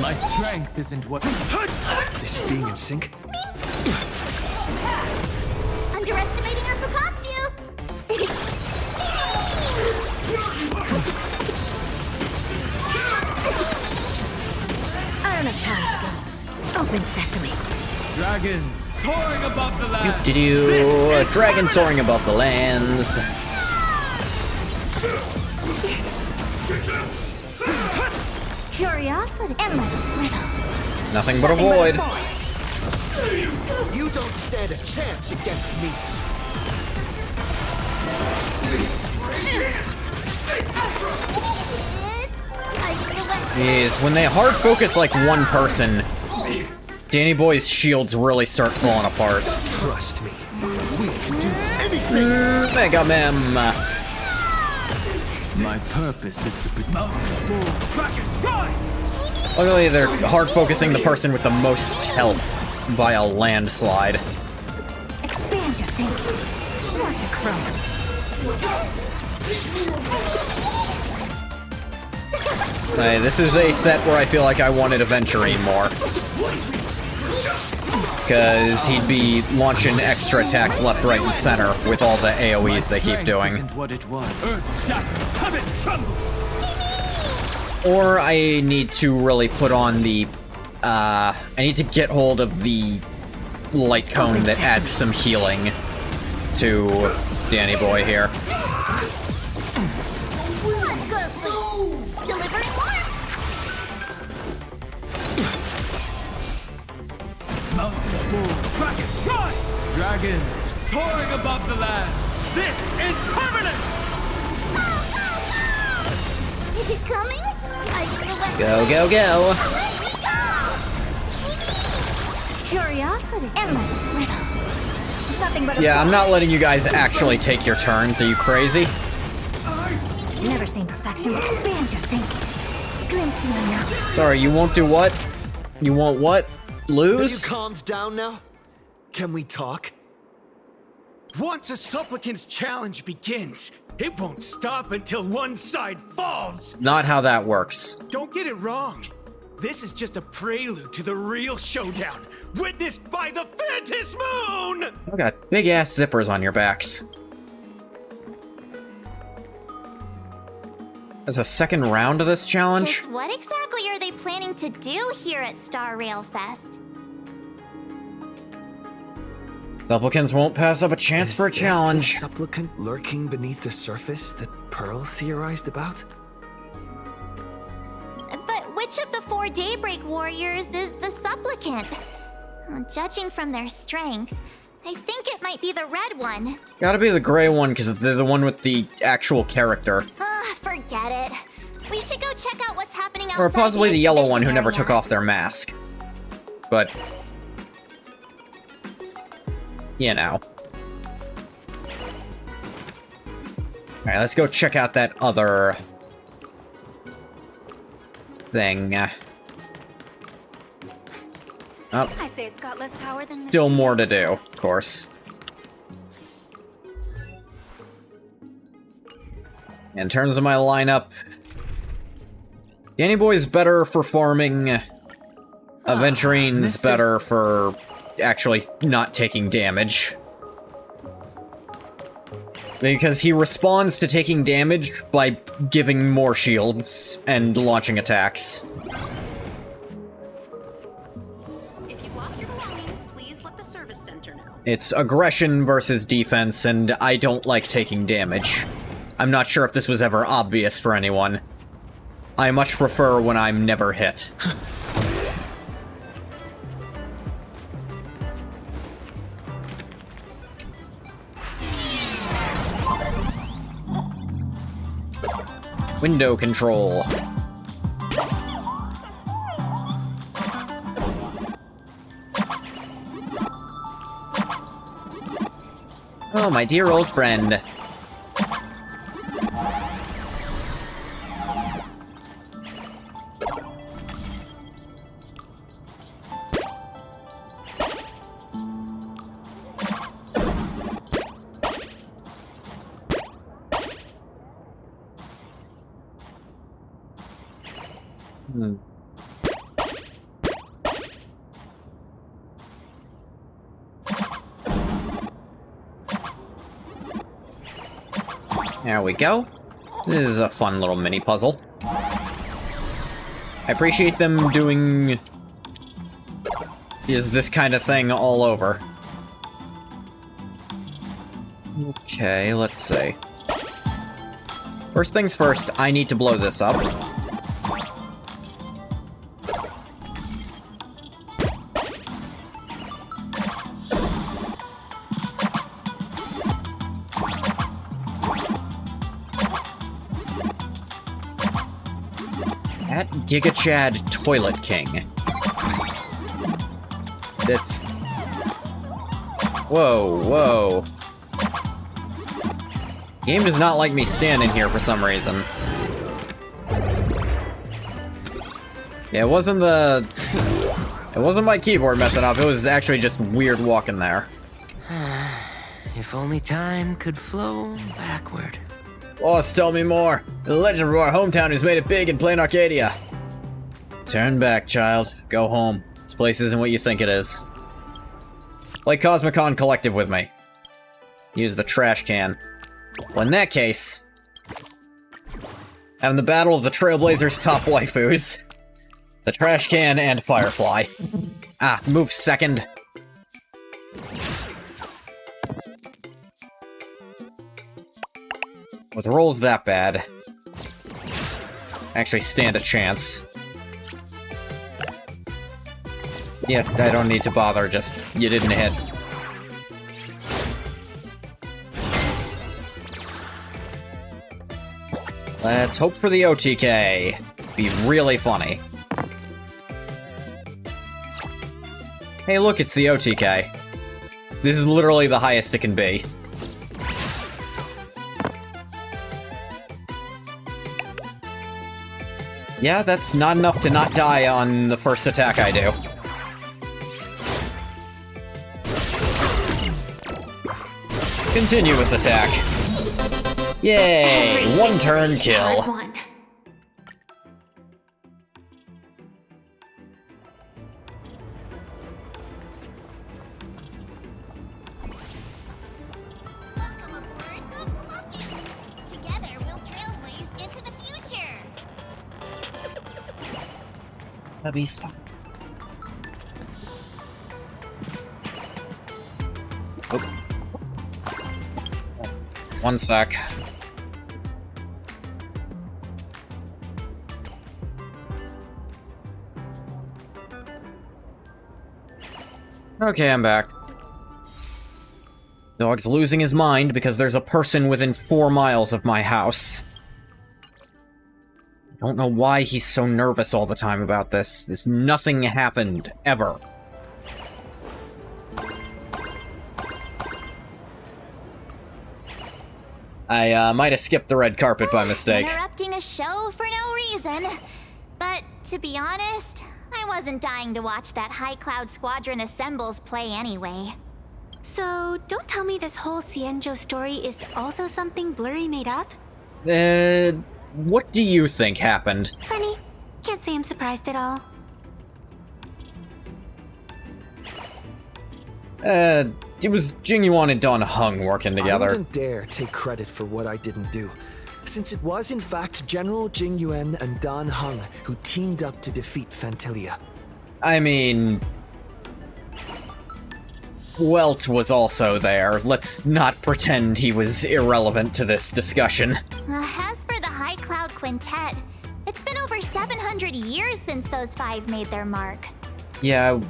My strength isn't what... This is being in sync. Underestimating us will cost you. Open sesame. Dragons soaring above the land. A dragon soaring above the lands. Curiosity. Endless riddle. Nothing but a void. You don't stand a chance against me. Jeez, when they hard focus like one person, Danny Boy's shields really start falling apart. Trust me, we can do anything. Mega Mem. My purpose is to Luckily, they're hard focusing the person with the most health by a landslide. Expand your thinking. Watch it crumble. Hey, this is a set where I feel like I wanted Aventurine more. Because he'd be launching extra attacks left, right, and center with all the AoEs they keep doing. Or I need to really put on the... I need to get hold of the light cone that adds some healing to Danny Boy here. Dragons soaring above the lands. This is permanent. Is it coming? Go, go, go. Curiosity. Endless riddle. Nothing but a Yeah, I'm not letting you guys actually take your turns. Are you crazy? Never seen perfection. Expand your thinking. Glimpse the unknown. Sorry, you won't do what? You won't what? Lose? Have you calmed down now? Can we talk? Once a supplicant's challenge begins, it won't stop until one side falls. Not how that works. Don't get it wrong. This is just a prelude to the real showdown, witnessed by the Phantom Moon! You got big ass zippers on your backs. There's a second round of this challenge? Just what exactly are they planning to do here at Star Rail Fest? Supplicants won't pass up a chance for a challenge. The supplicant lurking beneath the surface that Pearl theorized about? But which of the 4 Daybreak Warriors is the supplicant? Well, judging from their strength, I think it might be the red one. Gotta be the gray one, because they're the one with the actual character. Forget it. We should go check out what's happening outside. Or possibly the yellow one who exhibition never area. took off their mask. But... you know. Alright, let's go check out that other... thing. Oh, I say it's got less power than still more to do, of course. In terms of my lineup, Danny Boy's better for farming. Aventurine's better for actually not taking damage. Because he responds to taking damage by giving more shields and launching attacks. If you've lost your belongings, please let the service center know. It's aggression versus defense, and I don't like taking damage. I'm not sure if this was ever obvious for anyone. I much prefer when I'm never hit. Window control. Oh, my dear old friend. There we go. This is a fun little mini puzzle. I appreciate them doing is this kind of thing all over. Okay, let's see. First things first, I need to blow this up. At Giga Chad Toilet King. That's... Whoa, whoa. Game does not like me standing here for some reason. Yeah, it wasn't my keyboard messing up, it was actually just weird walking there. If only time could flow backward. Boss, tell me more. The legend of our hometown has made it big in plain Arcadia. Turn back, child. Go home. This place isn't what you think it is. Play Cosmicon Collective with me. Use the trash can. Well, in that case, having the battle of the Trailblazers' top waifus. The trash can and Firefly. Ah, move second. With rolls that bad, actually stand a chance. Yeah, I don't need to bother, just you didn't hit. Let's hope for the OTK. Be really funny. Hey look, it's the OTK. This is literally the highest it can be. Yeah, that's not enough to not die on the first attack I do. Continuous attack. Yay! One turn kill. Welcome aboard the Fluffy! Together we'll trailblaze into the future! That'd stop. Oh. One sec. Okay, I'm back. Dog's losing his mind because there's a person within 4 miles of my house. I don't know why he's so nervous all the time about this. Nothing happened, ever. I might have skipped the red carpet by mistake. Interrupting a show for no reason. But to be honest, I wasn't dying to watch that High Cloud Squadron assembles play anyway. So, don't tell me this whole Xianzhou story is also something Blurry made up? What do you think happened? Funny. Can't say I'm surprised at all. It was Jingyuan and Dan Heng working together. I wouldn't dare take credit for what I didn't do, since it was in fact General Jingyuan and Dan Heng who teamed up to defeat Fantilia. I mean... Welt was also there. Let's not pretend he was irrelevant to this discussion. As for the High Cloud Quintet, it's been over 700 years since those 5 made their mark. Yeah.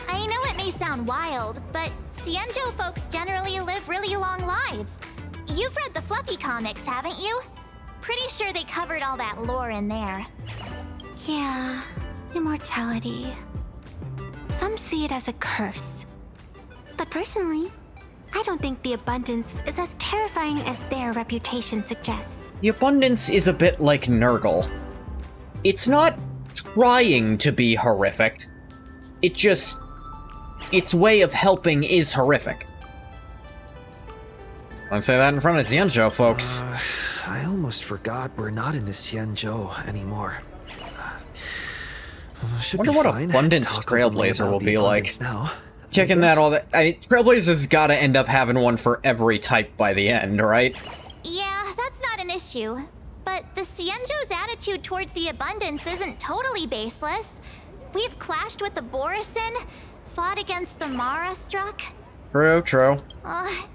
I know it may sound wild, but Xianzhou folks generally live really long lives. You've read the Fluffy comics, haven't you? Pretty sure they covered all that lore in there. Yeah, immortality. Some see it as a curse. But personally, I don't think the abundance is as terrifying as their reputation suggests. The abundance is a bit like Nurgle. It's not trying to be horrific. It just... its way of helping is horrific. Don't say that in front of Xianzhou, folks. I almost forgot we're not in the Xianzhou anymore. Wonder what Abundance Trailblazer will be like. Now. Checking that all that. Trailblazer's gotta end up having one for every type by the end, right? Yeah, that's not an issue. But the Xianzhou's attitude towards the abundance isn't totally baseless. We've clashed with the Borisin, fought against the Mara struck? True.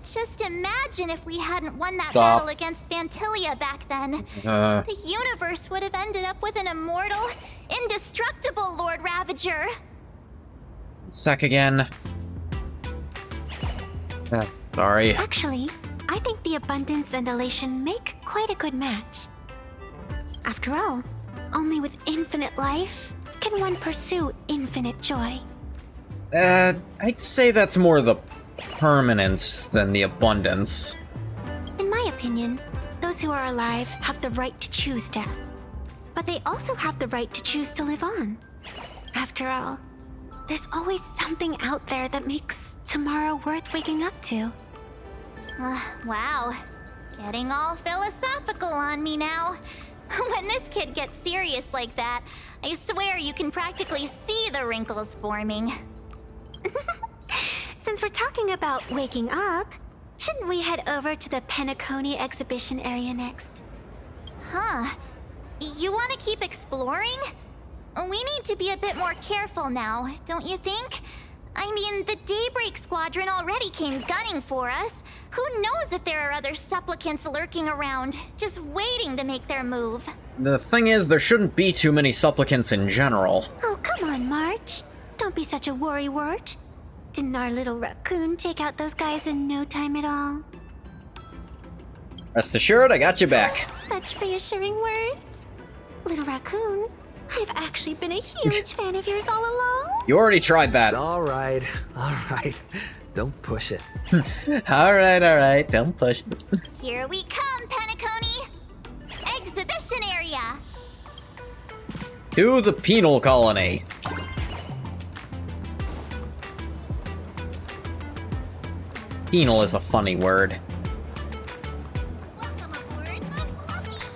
Just imagine if we hadn't won that Stop. battle against Phantilia back then. Uh. The universe would have ended up with an immortal, indestructible Lord Ravager. Sec again. Sorry. Actually, I think the abundance and elation make quite a good match. After all, only with infinite life can one pursue infinite joy. I'd say that's more the permanence than the abundance. In my opinion, those who are alive have the right to choose death. But they also have the right to choose to live on. After all, there's always something out there that makes tomorrow worth waking up to. Wow. Getting all philosophical on me now. When this kid gets serious like that, I swear you can practically see the wrinkles forming. Since we're talking about waking up, shouldn't we head over to the Penacony exhibition area next? Huh. You want to keep exploring? We need to be a bit more careful now, don't you think? I mean, the Daybreak Squadron already came gunning for us. Who knows if there are other supplicants lurking around, just waiting to make their move. The thing is, there shouldn't be too many supplicants in general. Oh, come on, March. Don't be such a worrywart. Didn't our little raccoon take out those guys in no time at all? Rest assured, I got you back. Such reassuring words. Little raccoon, I've actually been a huge fan of yours all along. You already tried that. All right. Don't push it. Alright, don't push it. Here we come, Penacony! Exhibition area! To the penal colony. Penal is a funny word.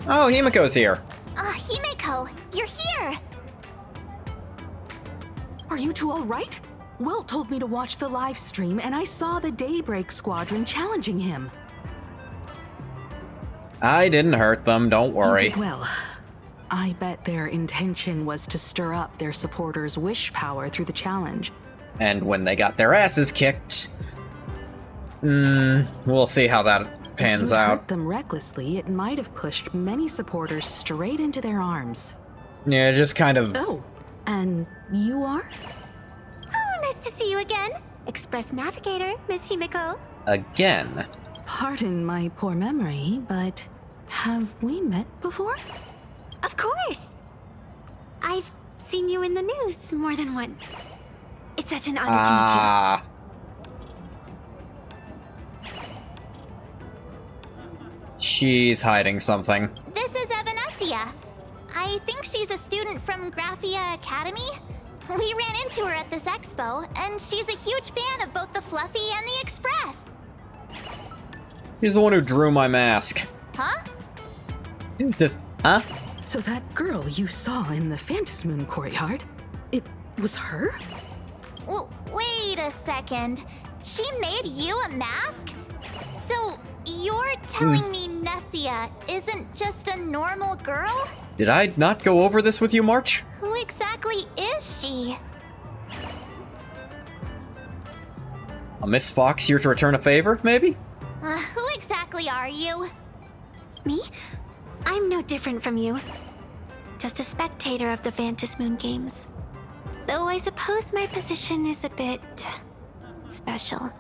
Oh, Himiko's here. Himiko, you're here! Are you two all right? Welt told me to watch the live stream, and I saw the Daybreak Squadron challenging him. I didn't hurt them, don't worry. You did well. I bet their intention was to stir up their supporters' wish power through the challenge. And when they got their asses kicked... we'll see how that pans if you out. hurt them recklessly, it might have pushed many supporters straight into their arms. Yeah, just kind of... Oh, and you are? Oh, nice to see you again. Express Navigator, Miss Himiko. Again. Pardon my poor memory, but have we met before? Of course. I've seen you in the news more than once. It's such an honor to meet you. She's hiding something. This is Evanescia. I think she's a student from Graphia Academy. We ran into her at this expo, and she's a huge fan of both the Fluffy and the Express. He's the one who drew my mask. Huh? Huh? So that girl you saw in the Phantasmoon courtyard, it was her? Well, wait a second. She made you a mask? So, you're telling me Nessia isn't just a normal girl? Did I not go over this with you, March? Who exactly is she? A Miss Fox here to return a favor, maybe? Who exactly are you? Me? I'm no different from you. Just a spectator of the Phantasmoon games. Though I suppose my position is a bit... special.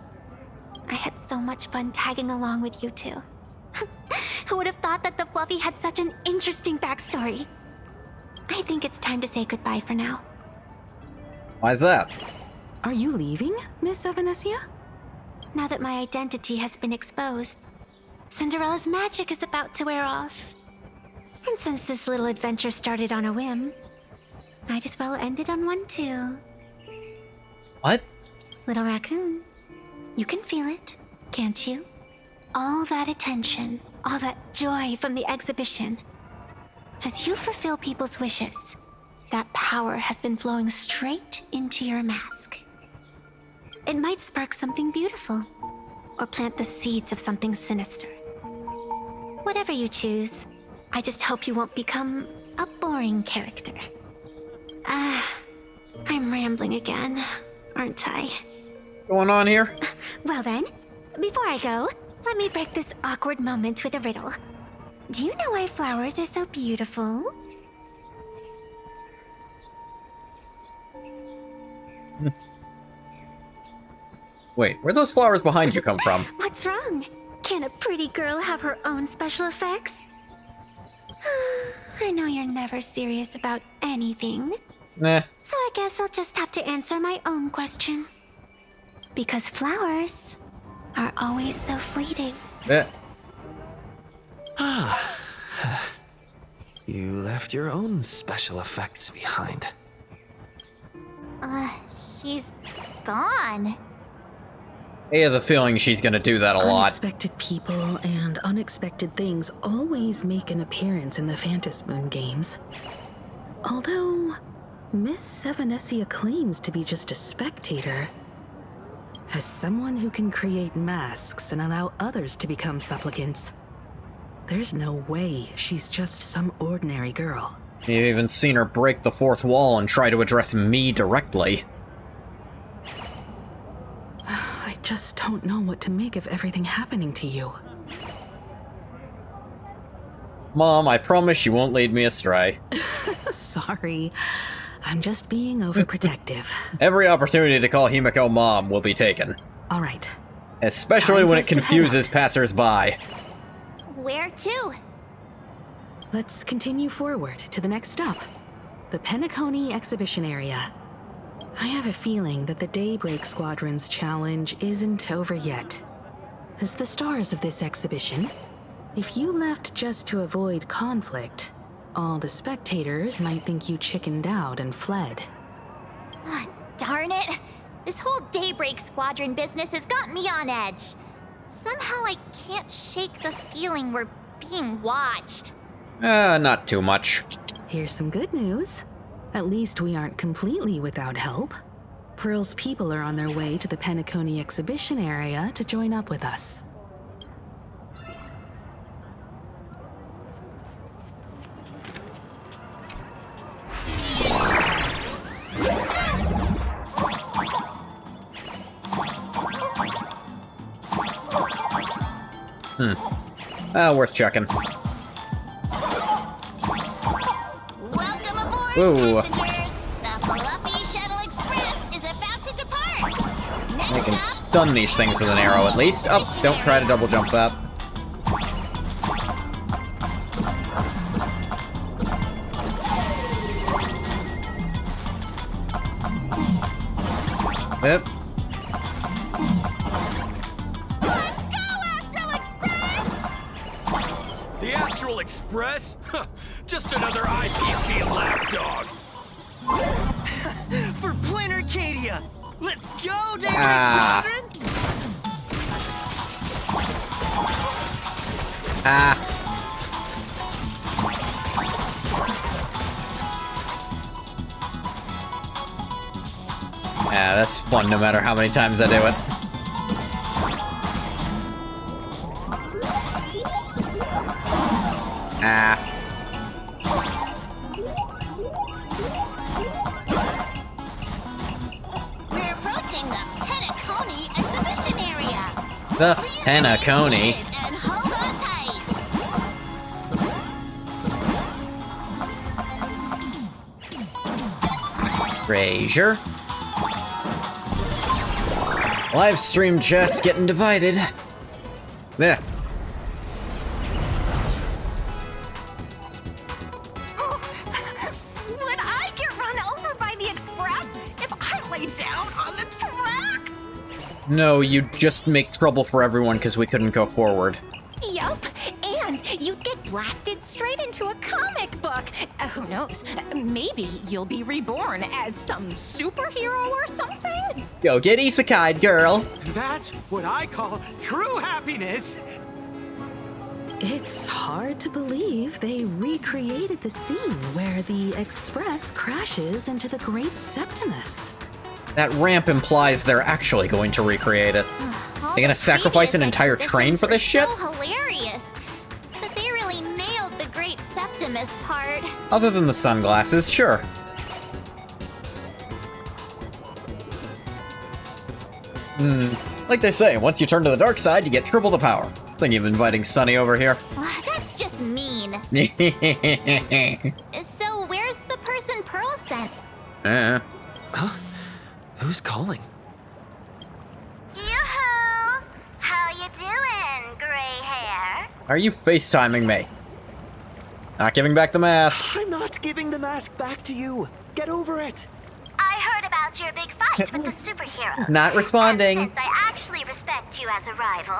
I had so much fun tagging along with you two. Who would have thought that the Fluffy had such an interesting backstory? I think it's time to say goodbye for now. Why's that? Are you leaving, Miss Evanescia? Now that my identity has been exposed, Cinderella's magic is about to wear off. And since this little adventure started on a whim, might as well end it on one too. What? Little raccoon, you can feel it, can't you? All that attention, all that joy from the exhibition. As you fulfill people's wishes, that power has been flowing straight into your mask. It might spark something beautiful, or plant the seeds of something sinister. Whatever you choose, I just hope you won't become a boring character. I'm rambling again. aren't I? Going on here? Well then, before I go, let me break this awkward moment with a riddle. Do you know why flowers are so beautiful? Wait, where'd those flowers behind you come from? What's wrong? Can a pretty girl have her own special effects? I know you're never serious about anything. Nah. So I guess I'll just have to answer my own question. Because flowers are always so fleeting. You left your own special effects behind. She's gone. I have the feeling she's gonna do that a lot. Unexpected people and unexpected things always make an appearance in the Phantasmoon games. Although, Miss Sevenessia claims to be just a spectator. As someone who can create masks and allow others to become supplicants, there's no way she's just some ordinary girl. You've even seen her break the fourth wall and try to address me directly. I just don't know what to make of everything happening to you. Mom, I promise you won't lead me astray. Sorry. I'm just being overprotective. Every opportunity to call Himiko Mom will be taken. All right. Especially when it confuses passersby. Where to? Let's continue forward to the next stop. The Penacony exhibition area. I have a feeling that the Daybreak Squadron's challenge isn't over yet. As the stars of this exhibition, if you left just to avoid conflict, all the spectators might think you chickened out and fled. Darn it! This whole Daybreak Squadron business has got me on edge. Somehow I can't shake the feeling we're being watched. Not too much. Here's some good news. At least we aren't completely without help. Pearl's people are on their way to the Penacony exhibition area to join up with us. Worth checking. Welcome aboard, Whoa. passengers. The Fluffy Shuttle Express is about to depart. I can stun these things with an arrow at least. Oh, don't try to double jump that. Yep. The Astral Express? Just another IPC lapdog. For Plain Arcadia! Let's go, Daybreak Squadron! Yeah, that's fun no matter how many times I do it. We're approaching the Penacony exhibition area. The Penacony. And hold on tight. Frazier. Live stream chat's getting divided. There. Would I get run over by the Express if I lay down on the tracks? No, you'd just make trouble for everyone because we couldn't go forward. Yup, and you'd get blasted straight into a comic book. Who knows? Maybe you'll be reborn as some superhero or something? Go get isekai'd, girl. That's what I call true happiness. It's hard to believe they recreated the scene where the Express crashes into the Great Septimus. That ramp implies they're actually going to recreate it. They're gonna sacrifice an entire train for this shit? So hilarious. But they really nailed the Great Septimus part. Other than the sunglasses, sure. Like they say, once you turn to the dark side, you get triple the power. I was thinking of inviting Sunny over here. That's just mean. So where's the person Pearl sent? Huh? Who's calling? Yoo-hoo! How you doing, gray hair? Are you FaceTiming me? Not giving back the mask. I'm not giving the mask back to you. Get over it. I heard about your big fight with the superhero. Not responding. And since I actually respect you as a rival,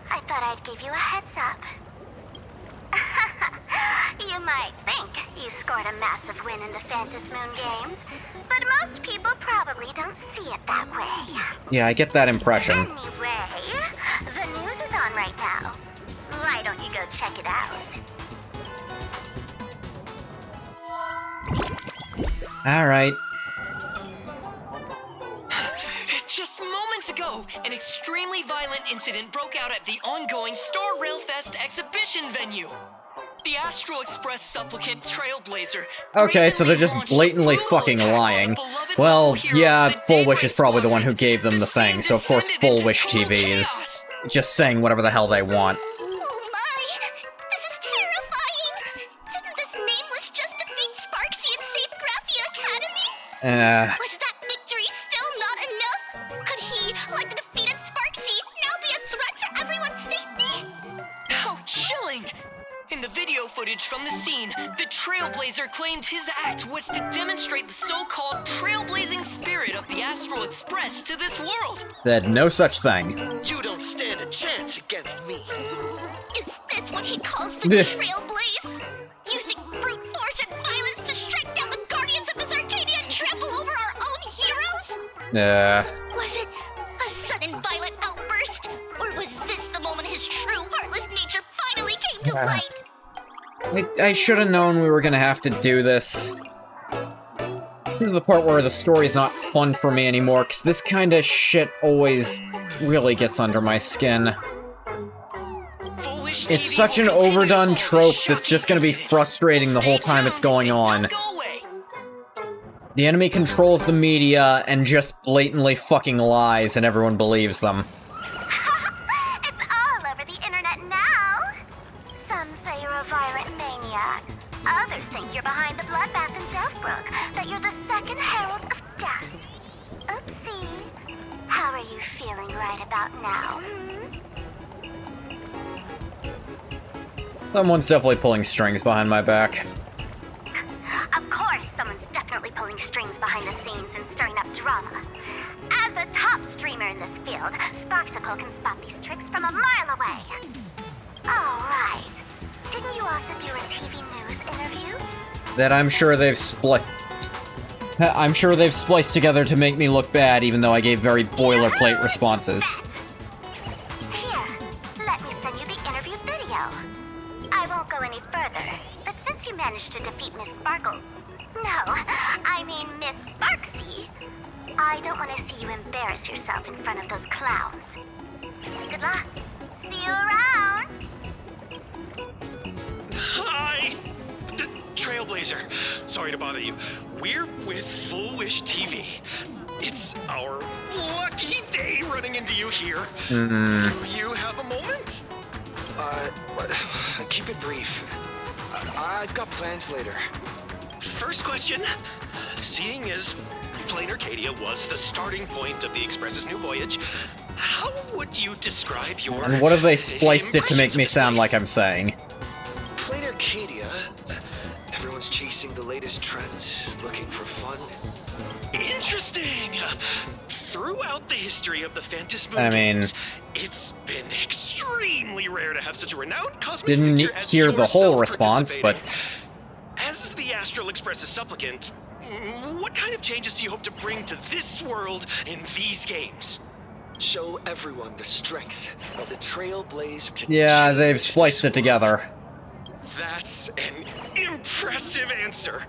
I thought I'd give you a heads up. You might think you scored a massive win in the Phantom Moon games, but most people probably don't see it that way. Yeah, I get that impression. Anyway, the news is on right now. Why don't you go check it out? Alright. Just moments ago, an extremely violent incident broke out at the ongoing Star Rail Fest exhibition venue. The Astral Express supplicant Trailblazer. Okay, so they're just blatantly fucking lying. Well, yeah, Full Wish is probably the one who gave them the thing, so of course Full Wish TV is just saying whatever the hell they want. Oh my! This is terrifying! Didn't this nameless just defeat Sparksy and save Graphia Academy? Was that victory still not enough? Could he, like the defeated Sparksy, now be a threat to everyone's safety? How chilling! In the video footage from the scene, the Trailblazer claimed his act was to demonstrate the so-called trailblazing spirit of the Astral Express to this world. Said no such thing. You don't stand a chance against me. Is this what he calls the Trailblaze? Using brute force and violence to strike down the guardians of this Arcadia and trample over our own heroes? Was it a sudden violent outburst? Or was this the moment his true heartless nature finally came to light? I should have known we were gonna have to do this. This is the part where the story's not fun for me anymore, because this kind of shit always really gets under my skin. It's such an overdone trope that's just gonna be frustrating the whole time it's going on. The enemy controls the media and just blatantly fucking lies and everyone believes them. It's all over the internet now. Some say you're a violent maniac. Others think you're behind the bloodbath in Deathbrook, that you're the second herald of death. Oopsie. How are you feeling right about now? Someone's definitely pulling strings behind my back. Of course, someone's definitely pulling strings behind the scenes and stirring up drama. As a top streamer in this field, Sparksicle can spot these tricks from a mile away. All right. Didn't you also do a TV news interview? That I'm sure they've spliced together to make me look bad, even though I gave very boilerplate responses. Here, let me send you the interview video. I won't go any further, but since you managed to defeat Miss Sparkle... No, I mean Miss Sparksy. I don't want to see you embarrass yourself in front of those clowns. Good luck. See you around. Hi! Trailblazer. Sorry to bother you. We're with Full Wish TV. It's our lucky day running into you here. Do you have a moment? Keep it brief. I've got plans later. First question. Seeing as Plain Arcadia was the starting point of the Express's new voyage, how would you describe your... And what if they spliced it to make me sound like I'm saying? Plain Arcadia. Everyone's chasing the latest trends, looking for fun. Interesting! Throughout the history of the Phantom Moon I mean... games, it's been extremely rare to have such a renowned cosmic Didn't figure as hear the whole yourself response, but... As the Astral Express's supplicant, what kind of changes do you hope to bring to this world in these games? Show everyone the strength of the Trailblazer. Yeah, they've spliced it together. That's an impressive answer.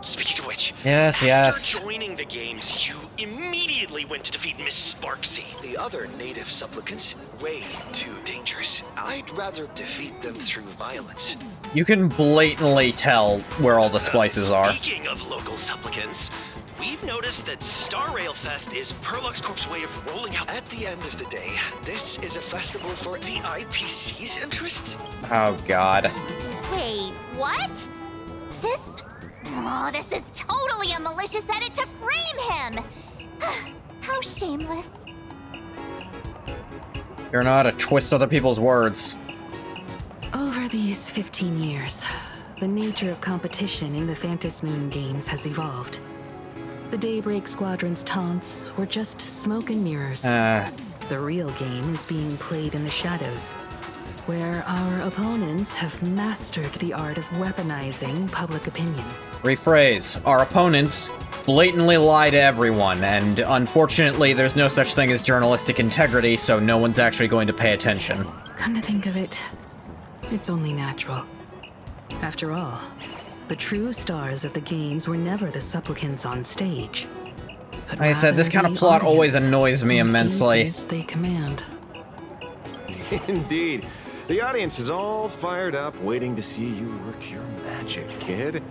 Speaking of which, yes. After joining the games, you immediately went to defeat Miss Sparksy. The other native supplicants, way too dangerous. I'd rather defeat them through violence. You can blatantly tell where all the splices are. Speaking of local supplicants, we've noticed that Star Rail Fest is Perlux Corp's way of rolling out. At the end of the day, this is a festival for the IPC's interests. Oh, God. Wait, what? This is totally a malicious edit to frame him! How shameless. You're not to twist other people's words. Over these 15 years, the nature of competition in the Phantasmoon games has evolved. The Daybreak Squadron's taunts were just smoke and mirrors. The real game is being played in the shadows, where our opponents have mastered the art of weaponizing public opinion. Rephrase. Our opponents blatantly lie to everyone, and unfortunately there's no such thing as journalistic integrity, so no one's actually going to pay attention. Come to think of it, it's only natural. After all, the true stars of the games were never the supplicants on stage. But like I said, this kind of plot always annoys me immensely. They command. Indeed. The audience is all fired up, waiting to see you work your magic, kid.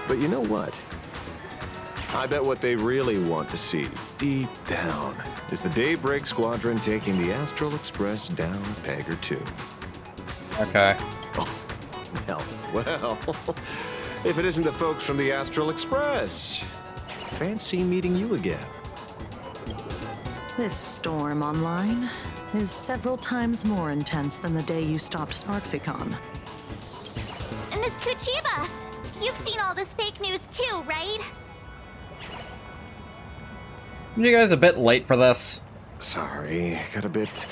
But you know what? I bet what they really want to see, deep down, is the Daybreak Squadron taking the Astral Express down a peg or two. Okay. Oh, well, if it isn't the folks from the Astral Express. Fancy meeting you again. This storm online is several times more intense than the day you stopped SparksyCon. Miss Kuchiba, you've seen all this fake news too, right? You guys a bit late for this. Sorry, got a bit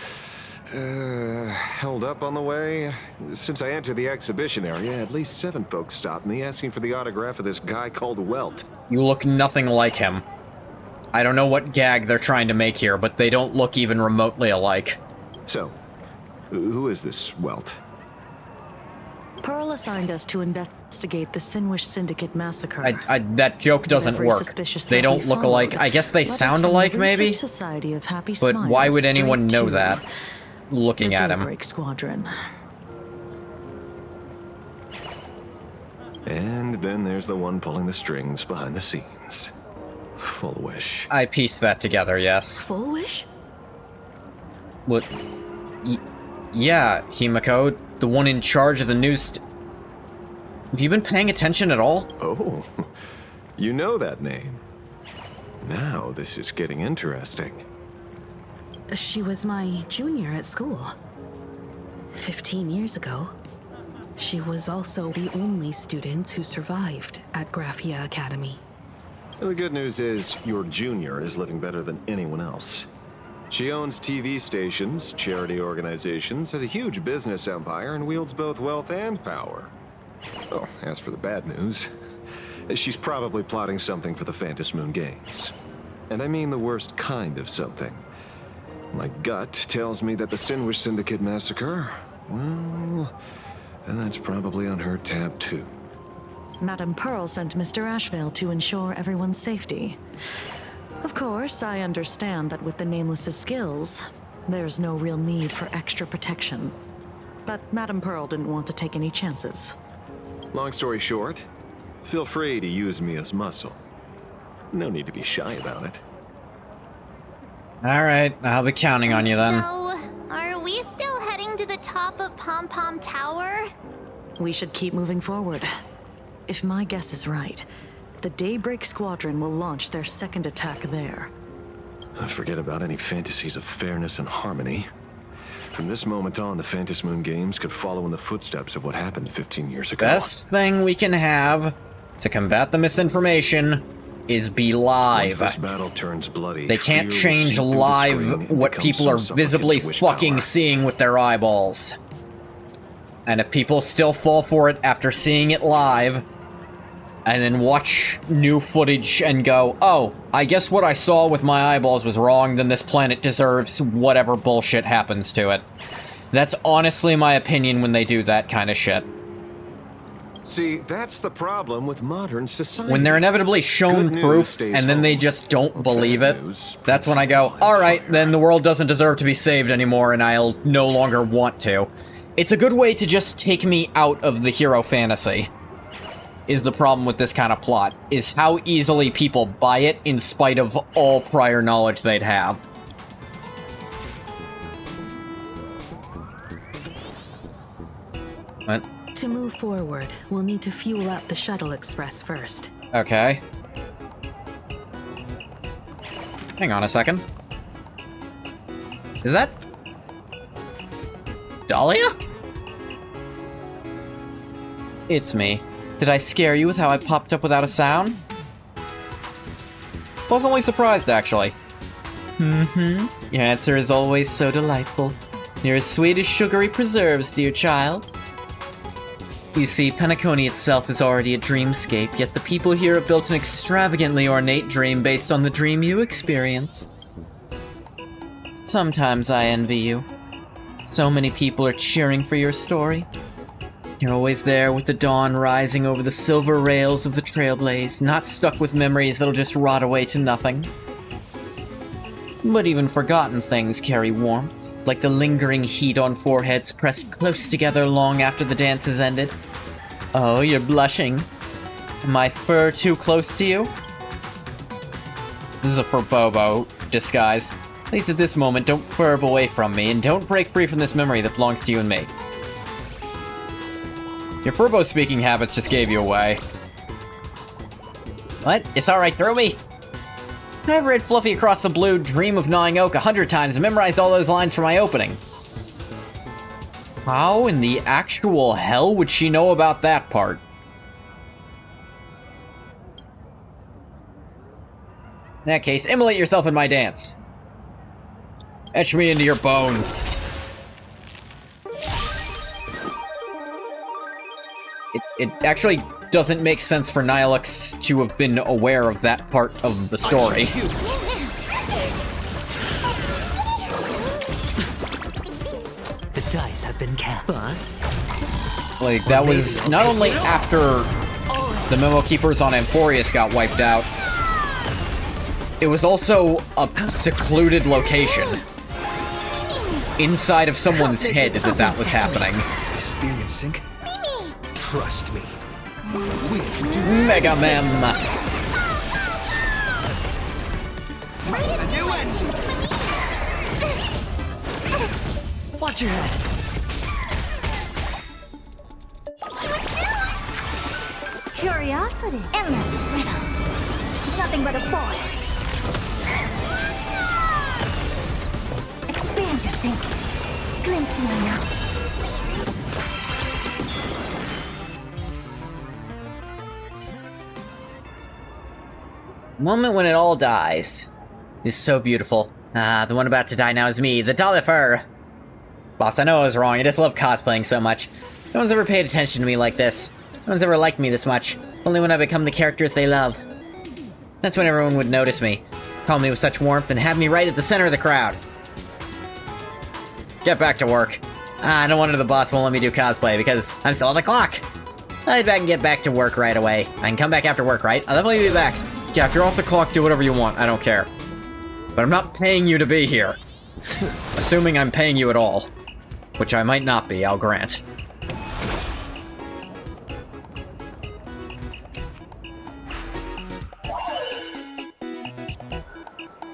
held up on the way. Since I entered the exhibition area, at least 7 folks stopped me asking for the autograph of this guy called Welt. You look nothing like him. I don't know what gag they're trying to make here, but they don't look even remotely alike. So, who is this Welt? Pearl assigned us to investigate the Sinwish Syndicate massacre. That joke doesn't work. They don't look alike. I guess they sound alike, maybe? Society of Happy But why would Smiles anyone know straight that? Looking the at him. Daybreak Squadron. And then there's the one pulling the strings behind the scenes. Full Wish. I pieced that together, yes. Full Wish? What? Yeah, Himiko, the one in charge of the news. Have you been paying attention at all? Oh, you know that name. Now this is getting interesting. She was my junior at school. 15 years ago. She was also the only student who survived at Graphia Academy. The good news is, your junior is living better than anyone else. She owns TV stations, charity organizations, has a huge business empire, and wields both wealth and power. Oh, as for the bad news, she's probably plotting something for the Phantasmoon Games. And I mean the worst kind of something. My gut tells me that the Sinwish Syndicate massacre, well, then that's probably on her tab too. Madame Pearl sent Mr. Ashvale to ensure everyone's safety. Of course, I understand that with the Nameless's skills, there's no real need for extra protection. But Madame Pearl didn't want to take any chances. Long story short, feel free to use me as muscle. No need to be shy about it. Alright, I'll be counting on you then. So, are we still heading to the top of Pom Pom Tower? We should keep moving forward. If my guess is right, the Daybreak Squadron will launch their second attack there. Forget about any fantasies of fairness and harmony. From this moment on, the Phantasmoon Games could follow in the footsteps of what happened 15 years ago. Best thing we can have to combat the misinformation is be live. Once this battle turns bloody, they can't fear will change seep through the live screen and what become people are some visibly supplicant's wish fucking power. seeing with their eyeballs. And if people still fall for it after seeing it live, and then watch new footage and go, oh, I guess what I saw with my eyeballs was wrong, then this planet deserves whatever bullshit happens to it. That's honestly my opinion when they do that kind of shit. See, that's the problem with modern society. When they're inevitably shown Good news proof stays and then they home. just don't believe it, that's when I go, alright, then the world doesn't deserve to be saved anymore and I'll no longer want to. It's a good way to just take me out of the hero fantasy. is the problem with this kind of plot, is how easily people buy it in spite of all prior knowledge they'd have. What? To move forward, we'll need to fuel up the shuttle express first. Okay. Hang on a second. Is that... Dahlia? It's me. Did I scare you with how I popped up without a sound? Pleasantly surprised, actually. Mm-hmm. Your answer is always so delightful. You're as sweet as sugary preserves, dear child. You see, Penacony itself is already a dreamscape, yet the people here have built an extravagantly ornate dream based on the dream you experienced. Sometimes I envy you. So many people are cheering for your story. You're always there with the dawn rising over the silver rails of the Trailblaze, not stuck with memories that'll just rot away to nothing. But even forgotten things carry warmth, like the lingering heat on foreheads pressed close together long after the dance has ended. Oh, you're blushing. Am my fur too close to you? This is a Furbobo disguise. At least at this moment, don't furb away from me, and don't break free from this memory that belongs to you and me. Your Furbo speaking habits just gave you away. What? You saw right through me? I've read Fluffy Across the Blue, Dream of Gnawing Oak 100 times and memorized all those lines for my opening. How in the actual hell would she know about that part? In that case, immolate yourself in my dance. Etch me into your bones. It actually doesn't make sense for Nihilux to have been aware of that part of the story. The dice have been cast. Bust. Like, that was not only after the Memo Keepers on Emporius got wiped out, it was also a secluded location. Inside of someone's head that was happening. This being in sync? Trust me. Mega Mem. Watch your head. Curiosity. Endless riddle. Nothing but a boy. Expand your thinking. Glimpse the unknown. Moment when it all dies. Is so beautiful. Ah, the one about to die now is me, the Dollifer. Boss, I know I was wrong, I just love cosplaying so much. No one's ever paid attention to me like this. No one's ever liked me this much. Only when I become the characters they love. That's when everyone would notice me, call me with such warmth, and have me right at the center of the crowd. Get back to work. Ah, no wonder the boss won't let me do cosplay, because I'm still on the clock. I'd back and get back to work right away. I can come back after work, right? I'll definitely be back. Yeah, if you're off the clock, do whatever you want, I don't care. But I'm not paying you to be here. Assuming I'm paying you at all. Which I might not be, I'll grant.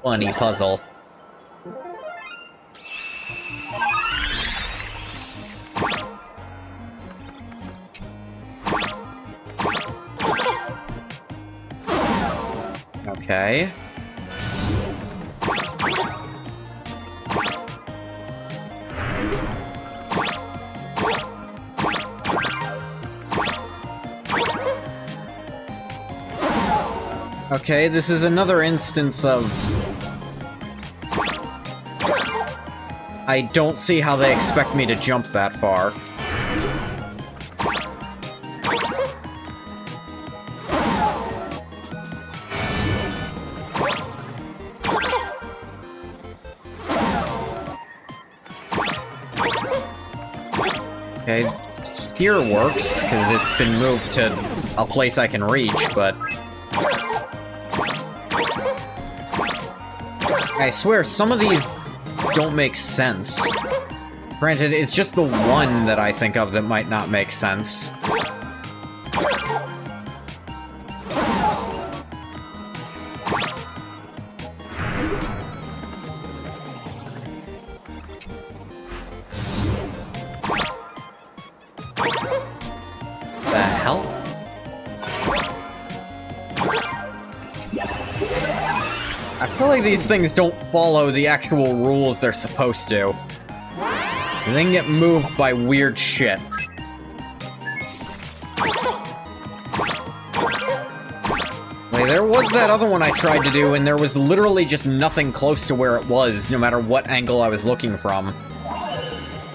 Funny puzzle. Okay. Okay, this is another instance of... I don't see how they expect me to jump that far. Okay, here works, because it's been moved to a place I can reach, but... I swear, some of these don't make sense. Granted, it's just the one that I think of that might not make sense. feel like these things don't follow the actual rules they're supposed to. They can get moved by weird shit. Like, there was that other one I tried to do, and there was literally just nothing close to where it was, no matter what angle I was looking from.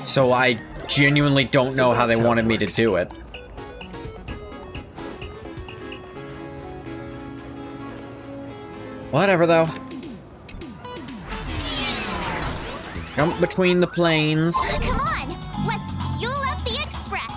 So I genuinely don't know how they wanted me to do it. Whatever, though. Jump between the planes. Come on, let's fuel up the express.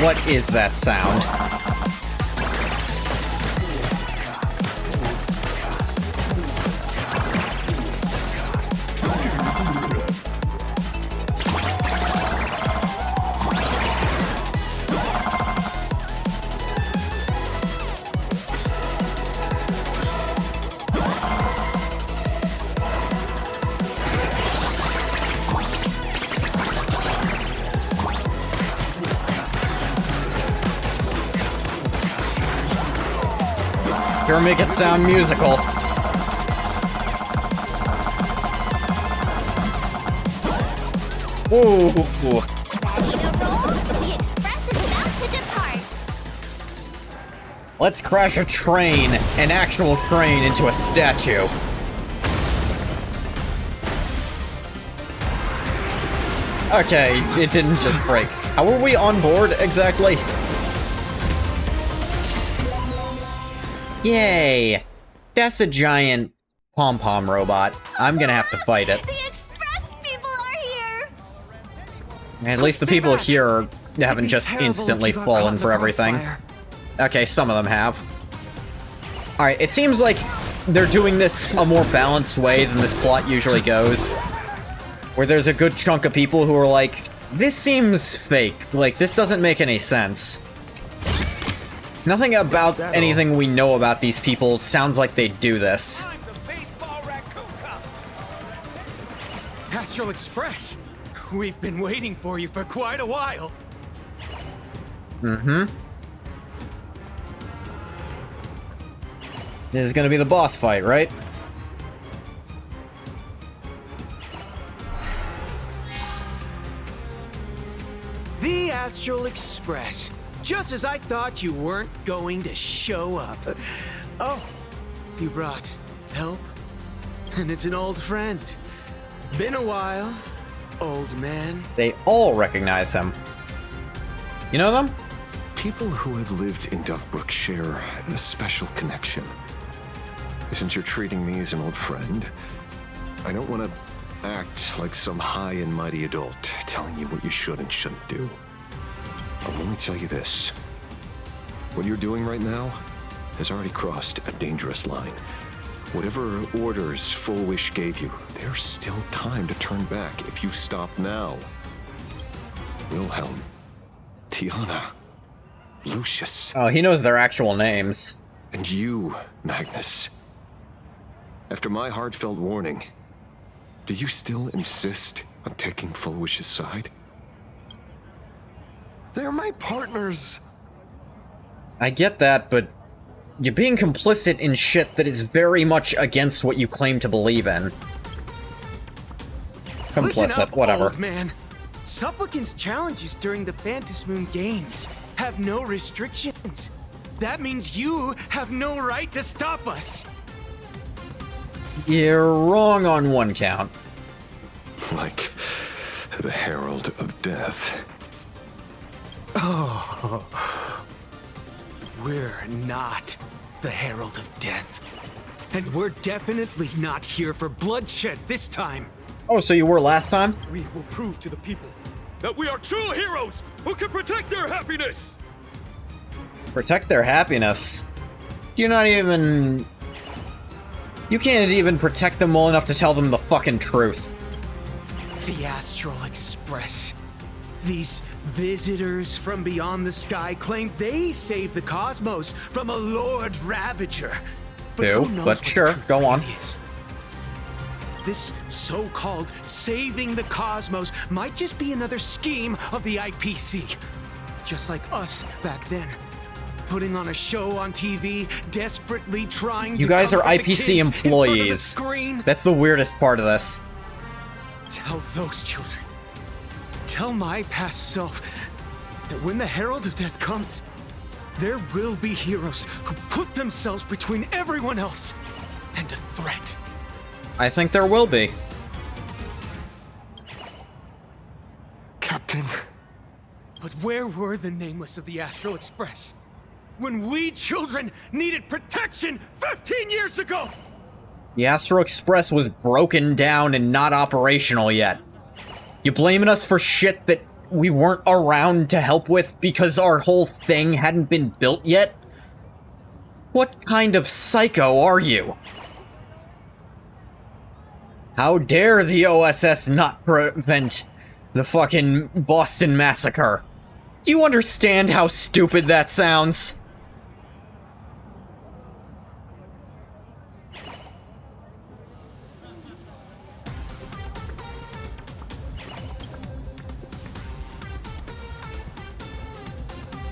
What is that sound? Sure, make it sound musical. Ooh. Ready to roll? The express is about to depart. Let's crash a train, an actual train, into a statue. Okay, it didn't just break. How are we on board exactly? Yay! That's a giant pom-pom robot. I'm gonna have to fight it. The express people are here. At least the people here haven't just instantly fallen for everything. Okay, some of them have. Alright, it seems like they're doing this a more balanced way than this plot usually goes. Where there's a good chunk of people who are like, this seems fake. Like, this doesn't make any sense. Nothing about anything we know about these people sounds like they do this. Astral Express, we've been waiting for you for quite a while. Mm-hmm. This is gonna be the boss fight, right? The Astral Express. Just as I thought you weren't going to show up. Oh, you brought help? And it's an old friend. Been a while, old man. They all recognize him. You know them? People who have lived in Dovebrook share a special connection. Since you're treating me as an old friend, I don't want to act like some high and mighty adult telling you what you should and shouldn't do. I'll only tell you this. What you're doing right now has already crossed a dangerous line. Whatever orders Full Wish gave you, there's still time to turn back if you stop now. Wilhelm, Tiana, Lucius. Oh, he knows their actual names. And you, Magnus. After my heartfelt warning, do you still insist on taking Full Wish's side? They're my partners. I get that, but you're being complicit in shit that is very much against what you claim to believe in. Complicit, Listen up, whatever. Old man. Supplicants' challenges during the Phantasmoon Games have no restrictions. That means you have no right to stop us. You're wrong on one count. Like the Herald of Death. Oh. We're not the Herald of Death. And we're definitely not here for bloodshed this time. Oh, so you were last time? We will prove to the people that we are true heroes who can protect their happiness! Protect their happiness? You're not even... You can't even protect them well enough to tell them the fucking truth. The Astral Express. These visitors from beyond the sky claim they saved the cosmos from a Lord Ravager. But who knows but what sure, the truth go on. really is. This so-called saving the cosmos might just be another scheme of the IPC. Just like us back then. Putting on a show on TV, desperately trying You to guys are comfort the IPC kids in front of the employees. screen. That's the weirdest part of this. Tell those children. Tell my past self that when the Herald of Death comes, there will be heroes who put themselves between everyone else and a threat. I think there will be. Captain. But where were the Nameless of the Astral Express? When we children needed protection 15 years ago! The Astro Express was broken down and not operational yet. You blaming us for shit that we weren't around to help with because our whole thing hadn't been built yet? What kind of psycho are you? How dare the OSS not prevent the fucking Boston Massacre? Do you understand how stupid that sounds?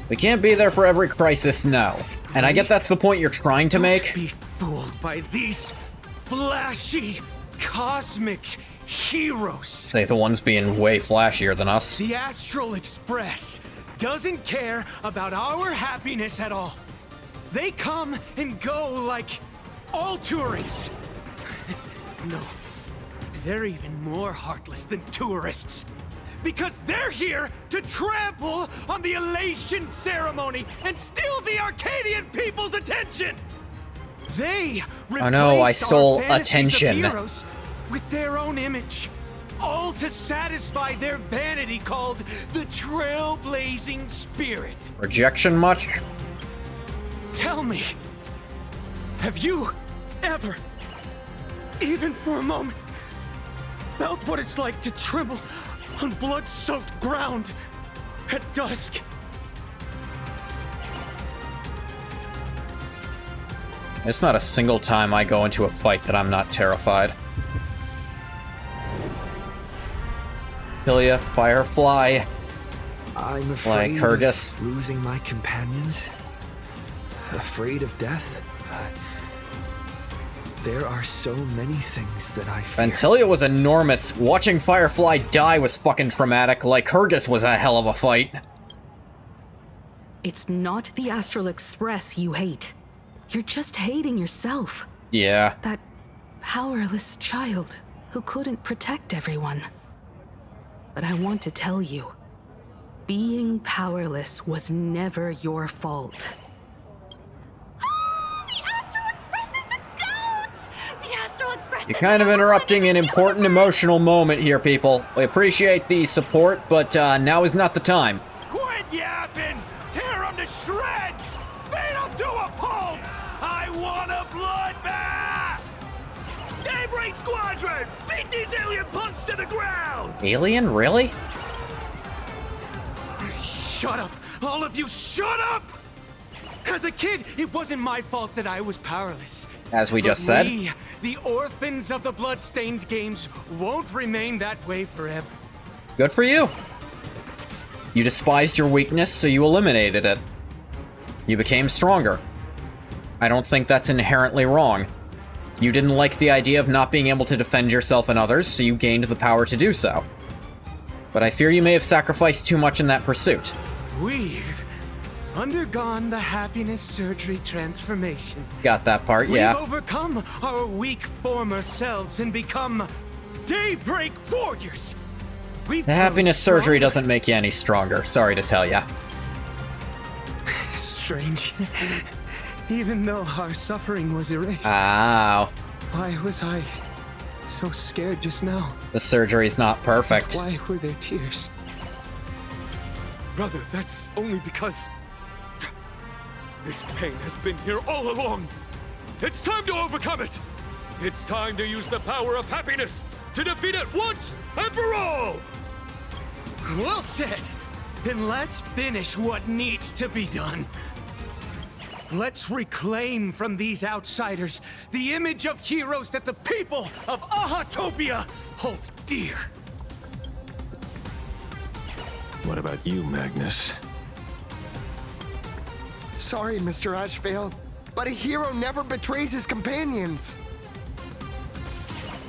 We can't be there for every crisis, no. And I get that's the point you're trying to make. Don't be fooled by these flashy, cosmic heroes. They the ones being way flashier than us. The Astral Express doesn't care about our happiness at all. They come and go like all tourists. No, they're even more heartless than tourists. Because they're here to trample on the elation ceremony and steal the Arcadian people's attention. They I know, I stole our fantasies attention. of heroes with their own image, all to satisfy their vanity called the trailblazing spirit. Rejection much? Tell me, have you ever, even for a moment, felt what it's like to tremble on blood-soaked ground at dusk? It's not a single time I go into a fight that I'm not terrified. Hylia, Firefly. I'm afraid Lycurgus. of losing my companions. Afraid of death. There are so many things that I fear. Ventilia was enormous. Watching Firefly die was fucking traumatic. Lycurgus was a hell of a fight. It's not the Astral Express you hate. You're just hating yourself. Yeah. That powerless child who couldn't protect everyone. But I want to tell you, being powerless was never your fault. You're kind of interrupting an important emotional moment here, people. We appreciate the support, but now is not the time. Quit yapping! Tear them to shreds! Beat them to a pulp! I want a bloodbath! Daybreak Squadron! Beat these alien punks to the ground! Alien? Really? Shut up! All of you, shut up! As a kid, it wasn't my fault that I was powerless. As we But just said. We, the orphans of the bloodstained games, won't remain that way forever. Good for you. You despised your weakness, so you eliminated it. You became stronger. I don't think that's inherently wrong. You didn't like the idea of not being able to defend yourself and others, so you gained the power to do so. But I fear you may have sacrificed too much in that pursuit. We've undergone the happiness surgery transformation. Got that part, yeah. We've overcome our weak former selves and become Daybreak Warriors. The happiness surgery doesn't make you any stronger, sorry to tell ya. Strange. Even though our suffering was erased. Ow. Why was I so scared just now? The surgery's not perfect. Why were there tears? Brother, that's only because this pain has been here all along. It's time to overcome it. It's time to use the power of happiness to defeat it once and for all. Well said. Then let's finish what needs to be done. Let's reclaim from these outsiders the image of heroes that the people of Ahatopia hold dear. What about you, Magnus? Sorry, Mr. Ashvale, but a hero never betrays his companions.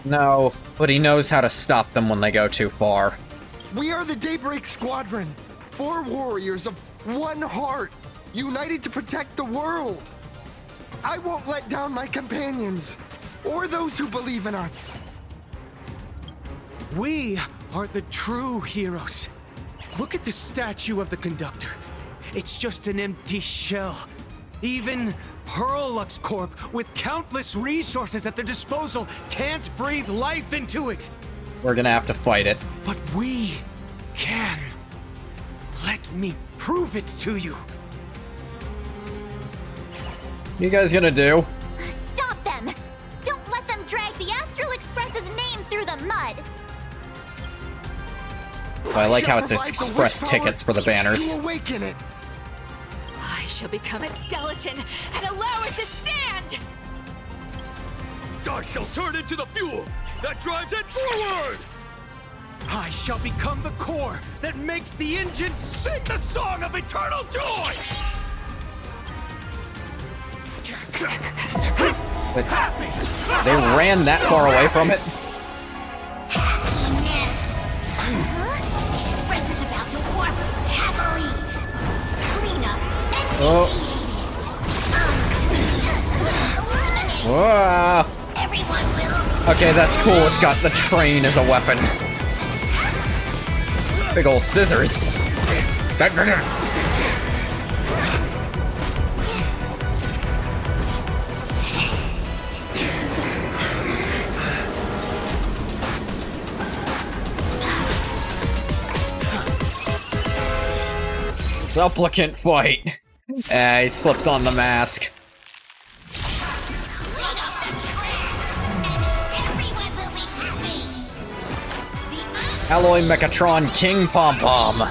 No, but he knows how to stop them when they go too far. We are the Daybreak Squadron, 4 warriors of one heart, united to protect the world. I won't let down my companions, or those who believe in us. We are the true heroes. Look at the statue of the conductor. It's just an empty shell. Even Perlux Corp, with countless resources at their disposal, can't breathe life into it. We're gonna have to fight it. But we can. Let me prove it to you. What are you guys gonna do? Stop them! Don't let them drag the Astral Express's name through the mud! Well, I like how it's express tickets for the banners. To awaken it. I shall become its skeleton and allow it to stand! I shall turn into the fuel that drives it forward! I shall become the core that makes the engine sing the song of eternal joy! But they ran that far away from it? The Express is about to warp happily. Clean up and Whoa. everyone will. Okay, that's cool. It's got the train as a weapon. Big ol' scissors. Supplicant fight. He slips on the mask. Alloy Mechatron King Pom Pom.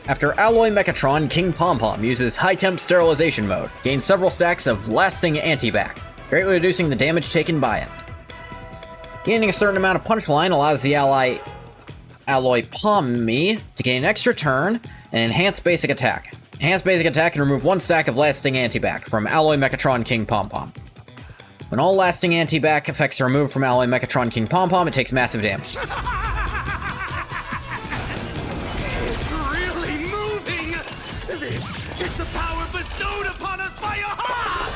After Alloy Mechatron, King Pom Pom uses high temp sterilization mode, gains several stacks of lasting anti-bac, greatly reducing the damage taken by it. Gaining a certain amount of punchline allows the Alloy Pommy to gain an extra turn and enhance basic attack. Enhanced basic attack can remove 1 stack of lasting anti-bac from Alloy Mechatron King Pom Pom. When all lasting anti-bac effects are removed from Alloy Mechatron King Pom Pom, it takes massive damage. Really moving! This is the power bestowed upon us by Aha!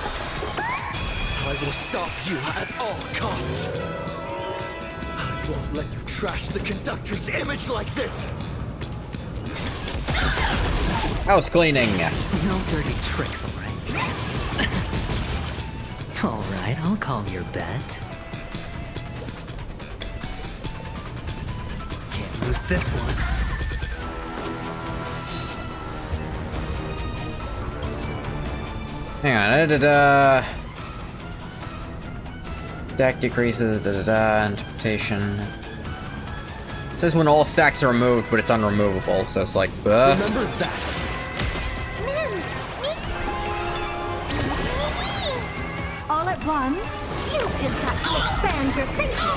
I will stop you at all costs. I won't let you trash the conductor's image like this. House cleaning. No dirty tricks, all right? All right, I'll call your bet. Can't lose this one. Hang on, Stack decreases, interpretation. It says when all stacks are removed, but it's unremovable, so it's like, Remember that. All at once? You've just got to expand your thinking.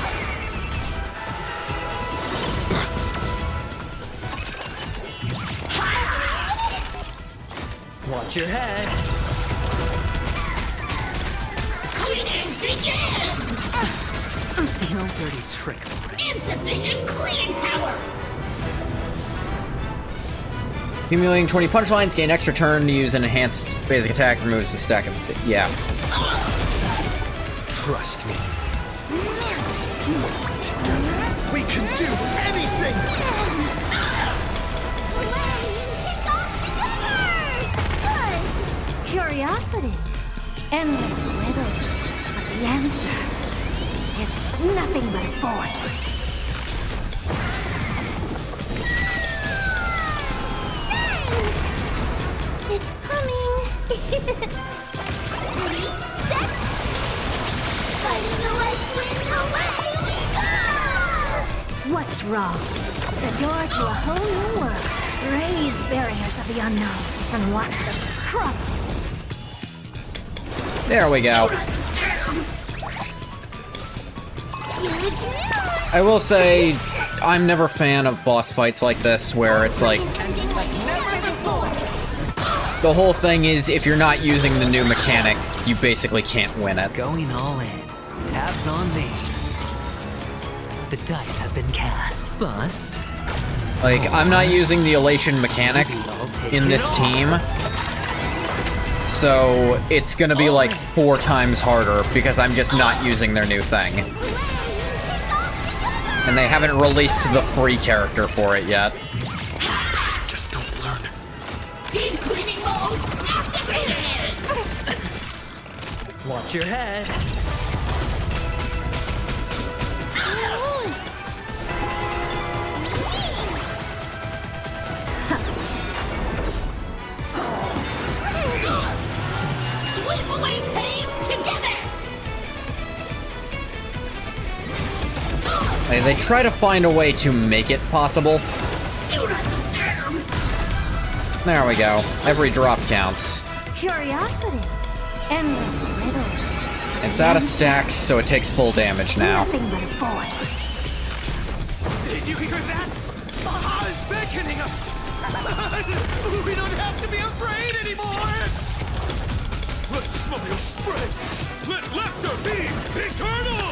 Watch your head. Cleaning begin! No dirty tricks, all right? Insufficient cleaning power! accumulating 20 punchlines, gain extra turn to use an enhanced basic attack, removes the stack of, yeah. Trust me. Together, we can do anything! Curiosity. Endless riddles. But the answer is nothing but a void. It's coming. Ready, set. Fighting the west wind away. is wrong. The door to a whole new world. Raise barriers of the unknown and watch them crumble. There we go. I will say, I'm never a fan of boss fights like this, where it's like... The whole thing is, if you're not using the new mechanic, you basically can't win it. Going all in. Tabs on me. The dice have been cast. Bust. Like, I'm not using the elation mechanic in this team, so it's gonna be like 4 times harder because I'm just not using their new thing. And they haven't released the free character for it yet. Just don't learn. Deep cleaning mode activated! Watch your head. Sweep away pain together! They try to find a way to make it possible. Do not disturb! There we go. Every drop counts. Curiosity. Endless riddles. It's out of stacks, so it takes full damage now. Nothing but a void. Did you hear that? Baha is beckoning us! We don't have to be afraid anymore! Let smile spread! Let laughter be eternal!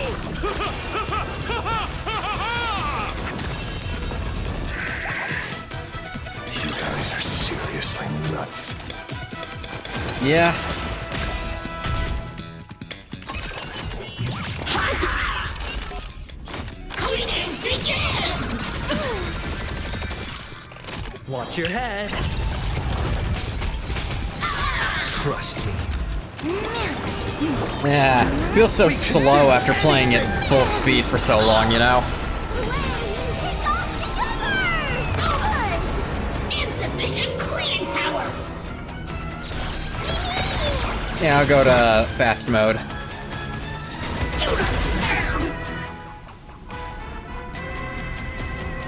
You guys are seriously nuts. Yeah. Cleaning begins! Watch your head. Trust me. Yeah. Feels so slow after playing it full speed for so long, you know? Insufficient cleaning power! Yeah, I'll go to fast mode. Do not disturb!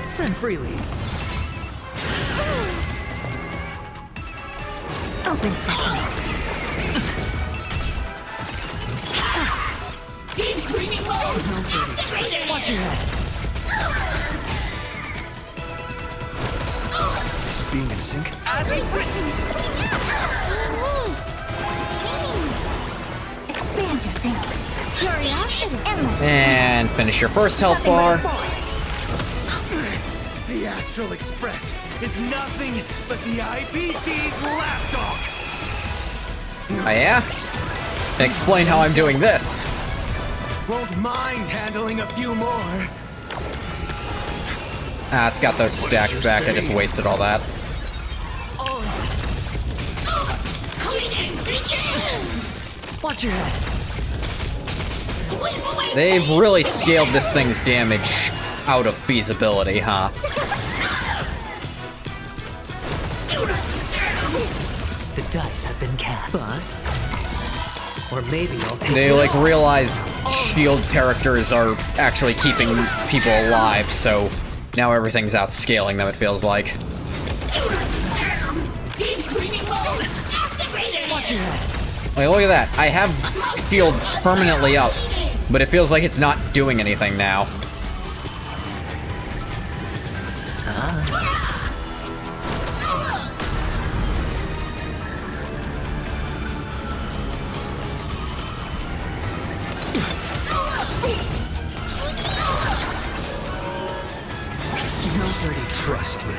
Spend freely. Open sesame. Deep cleaning mode activated! Watch your head. This is being in sync. As we've written! Expand your thinking. Curiosity. Endless. And finish your first health bar. The Astral Express is nothing but the IPC's lapdog! Oh yeah? Explain how I'm doing this. Won't mind handling a few more. Ah, it's got those stacks back. I just wasted all that. Cleaning begins! Watch your head. Sweep away They've really scaled this thing's damage out of feasibility, huh? Do not disturb! The dice have been cast. Bust. Or maybe I'll take They, like, realize shield characters are actually keeping people alive, so now everything's outscaling them, it feels like. Do not disturb! Deep cleaning mode activated! Watch your head. Like, look at that. I have shield permanently up, but it feels like it's not doing anything now. No dirty. Trust me.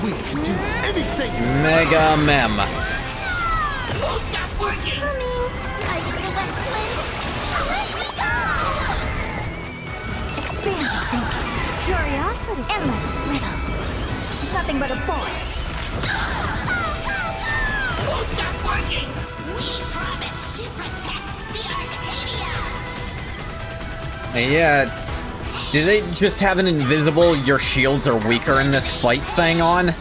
We can do anything. Mega Mem. Won't stop working! I did the best way. Let me go! Expand your thinking. Curiosity. Endless riddle. Nothing but a void. Won't stop working! We promise to protect the Arcadia! Yeah. Do they just have an invisible your shields are weaker in this fight thing on?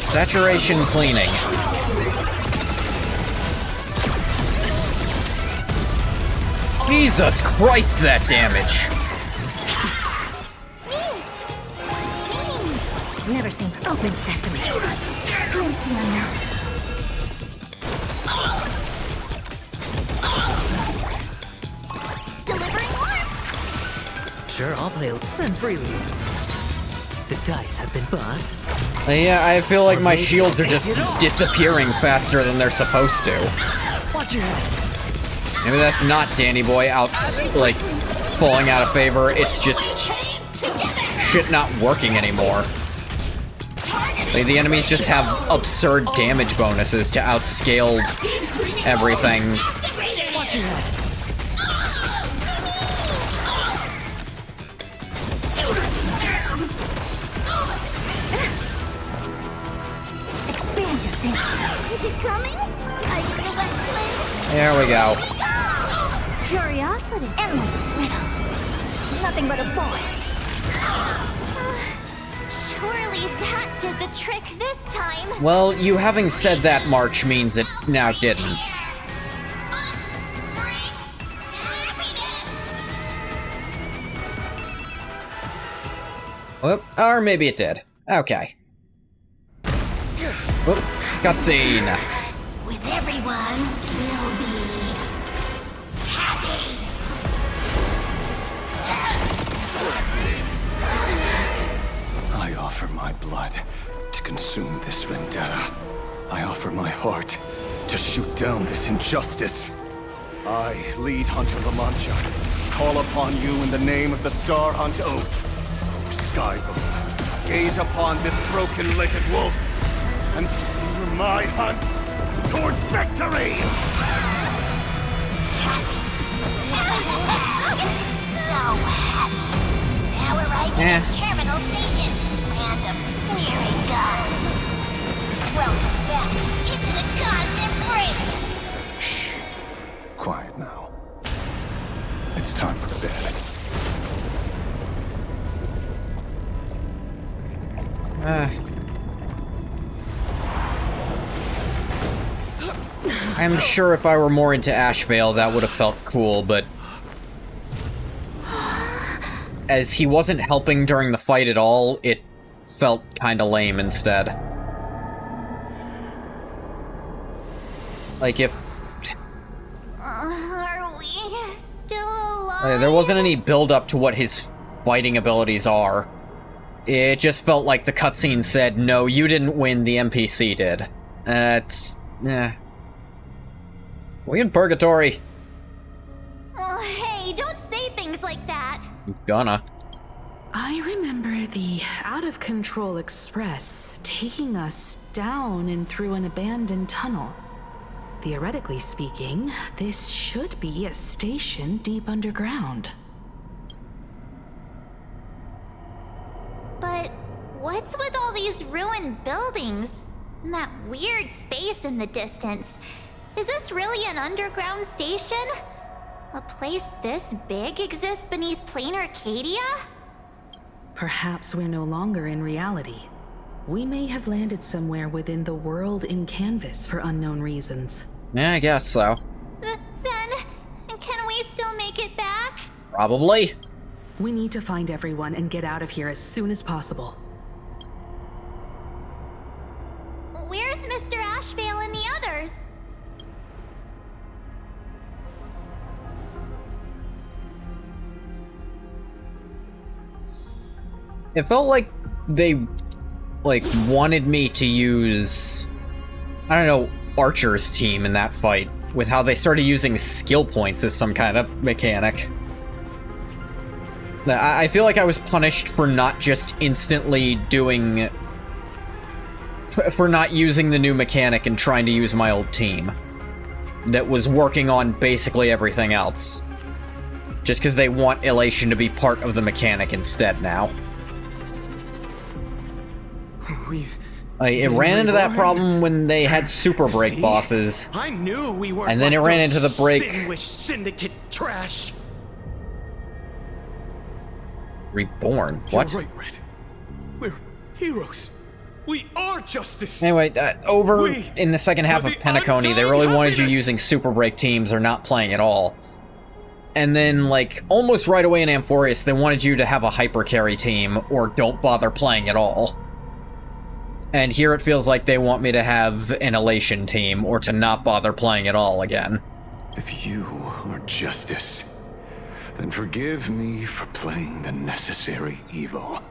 Saturation cleaning. Jesus Christ, that damage! Never seen open sesame. Glimpse the unknown. Delivering warmth. Sure, I'll play. Spend freely. The dice have been bust. Yeah, I feel like my shields are just disappearing faster than they're supposed to. Watch your head. Maybe that's not Danny Boy out, like, falling out of favor. It's just shit not working anymore. Like, the enemies just have absurd damage bonuses to outscale everything. Watch your head. Expand your thinking. Is it coming? Are you gonna explain? There we go. Curiosity. Endless riddles. Nothing but a void. Surely that did the trick this time. Well, you having said that, March, means it now didn't. Whoop, or maybe it did. Okay. Whoop, cutscene. With everyone, we'll be happy. I offer my blood to consume this vendetta. I offer my heart to shoot down this injustice. I, lead Hunter La Mancha, call upon you in the name of the Star Hunt Oath. O Skybone, gaze upon this broken-legged wolf and steer my hunt toward victory! So happy. Now arriving at Terminal Station, land of sneering gods. Welcome back into the gods' embrace. Shh. Quiet now. It's time for bed. I'm sure if I were more into Ashvale, that would have felt cool, but as he wasn't helping during the fight at all, it felt kinda lame instead. Like, if Are we still alive? there wasn't any build-up to what his fighting abilities are. It just felt like the cutscene said, no, you didn't win, the NPC did. We in purgatory. Oh, hey, don't say things like that. I'm gonna. I remember the out-of-control express taking us down and through an abandoned tunnel. Theoretically speaking, this should be a station deep underground. But what's with all these ruined buildings? And that weird space in the distance? Is this really an underground station? A place this big exists beneath plain Arcadia? Perhaps we're no longer in reality. We may have landed somewhere within the world in canvas for unknown reasons. Yeah, I guess so. Then, can we still make it back? Probably. We need to find everyone and get out of here as soon as possible. Where's Mr. Ashvale and the others? It felt like they, wanted me to use, I don't know, Archer's team in that fight, with how they started using skill points as some kind of mechanic. I feel like I was punished for not just instantly doing... for not using the new mechanic and trying to use my old team. That was working on basically everything else. Just because they want Elation to be part of the mechanic instead now. It ran into that problem when they had Super Break bosses. I knew we were. And then it ran into the break. Syndicate trash. Reborn? What? You're right, Red. We're heroes. We are justice. Anyway, in the second half of Penacony, they really wanted you using Super Break teams or not playing at all. and then, like, almost right away in Amphorius, they wanted you to have a hyper carry team, or don't bother playing at all. And here it feels like they want me to have an elation team, or to not bother playing at all again. If you are justice, then forgive me for playing the necessary evil.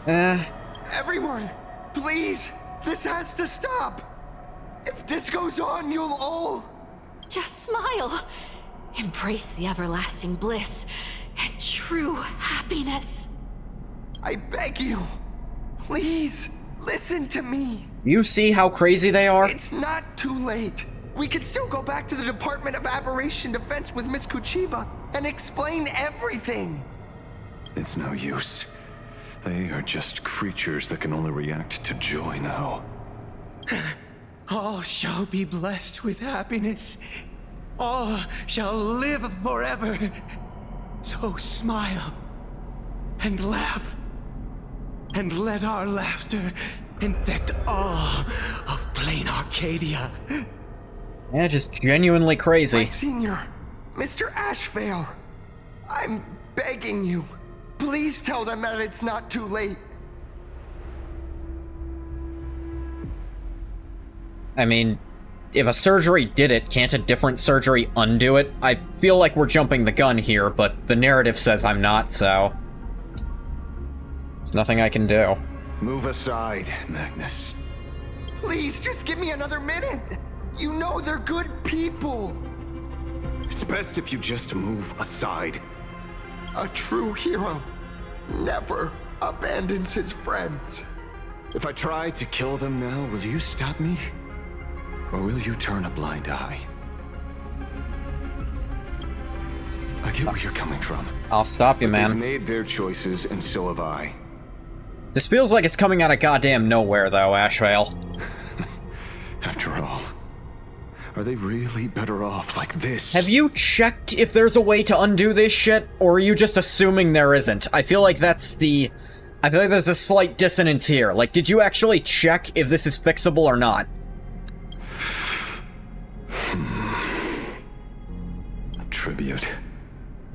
Everyone, please, this has to stop. If this goes on, you'll all... Just smile. Embrace the everlasting bliss and true happiness. I beg you, please, listen to me. You see how crazy they are? It's not too late. We could still go back to the Department of Aberration Defense with Miss Kuchiba and explain everything. It's no use. They are just creatures that can only react to joy now. All shall be blessed with happiness. All shall live forever. So smile and laugh, and let our laughter infect all of plain Arcadia. Yeah, just genuinely crazy. My senior, Mr. Ashvale, I'm begging you, please tell them that it's not too late. I mean, if a surgery did it, can't a different surgery undo it? I feel like we're jumping the gun here, but the narrative says I'm not, so... there's nothing I can do. Move aside, Magnus. Please, just give me another minute. You know they're good people. It's best if you just move aside. A true hero never abandons his friends. If I try to kill them now, will you stop me? Or will you turn a blind eye? I get where you're coming from. I'll stop you, man. They've made their choices, and so have I. This feels like it's coming out of goddamn nowhere, though, Ashvale. After all, are they really better off like this? Have you checked if there's a way to undo this shit, or are you just assuming there isn't? I feel like there's a slight dissonance here. Like, did you actually check if this is fixable or not? A tribute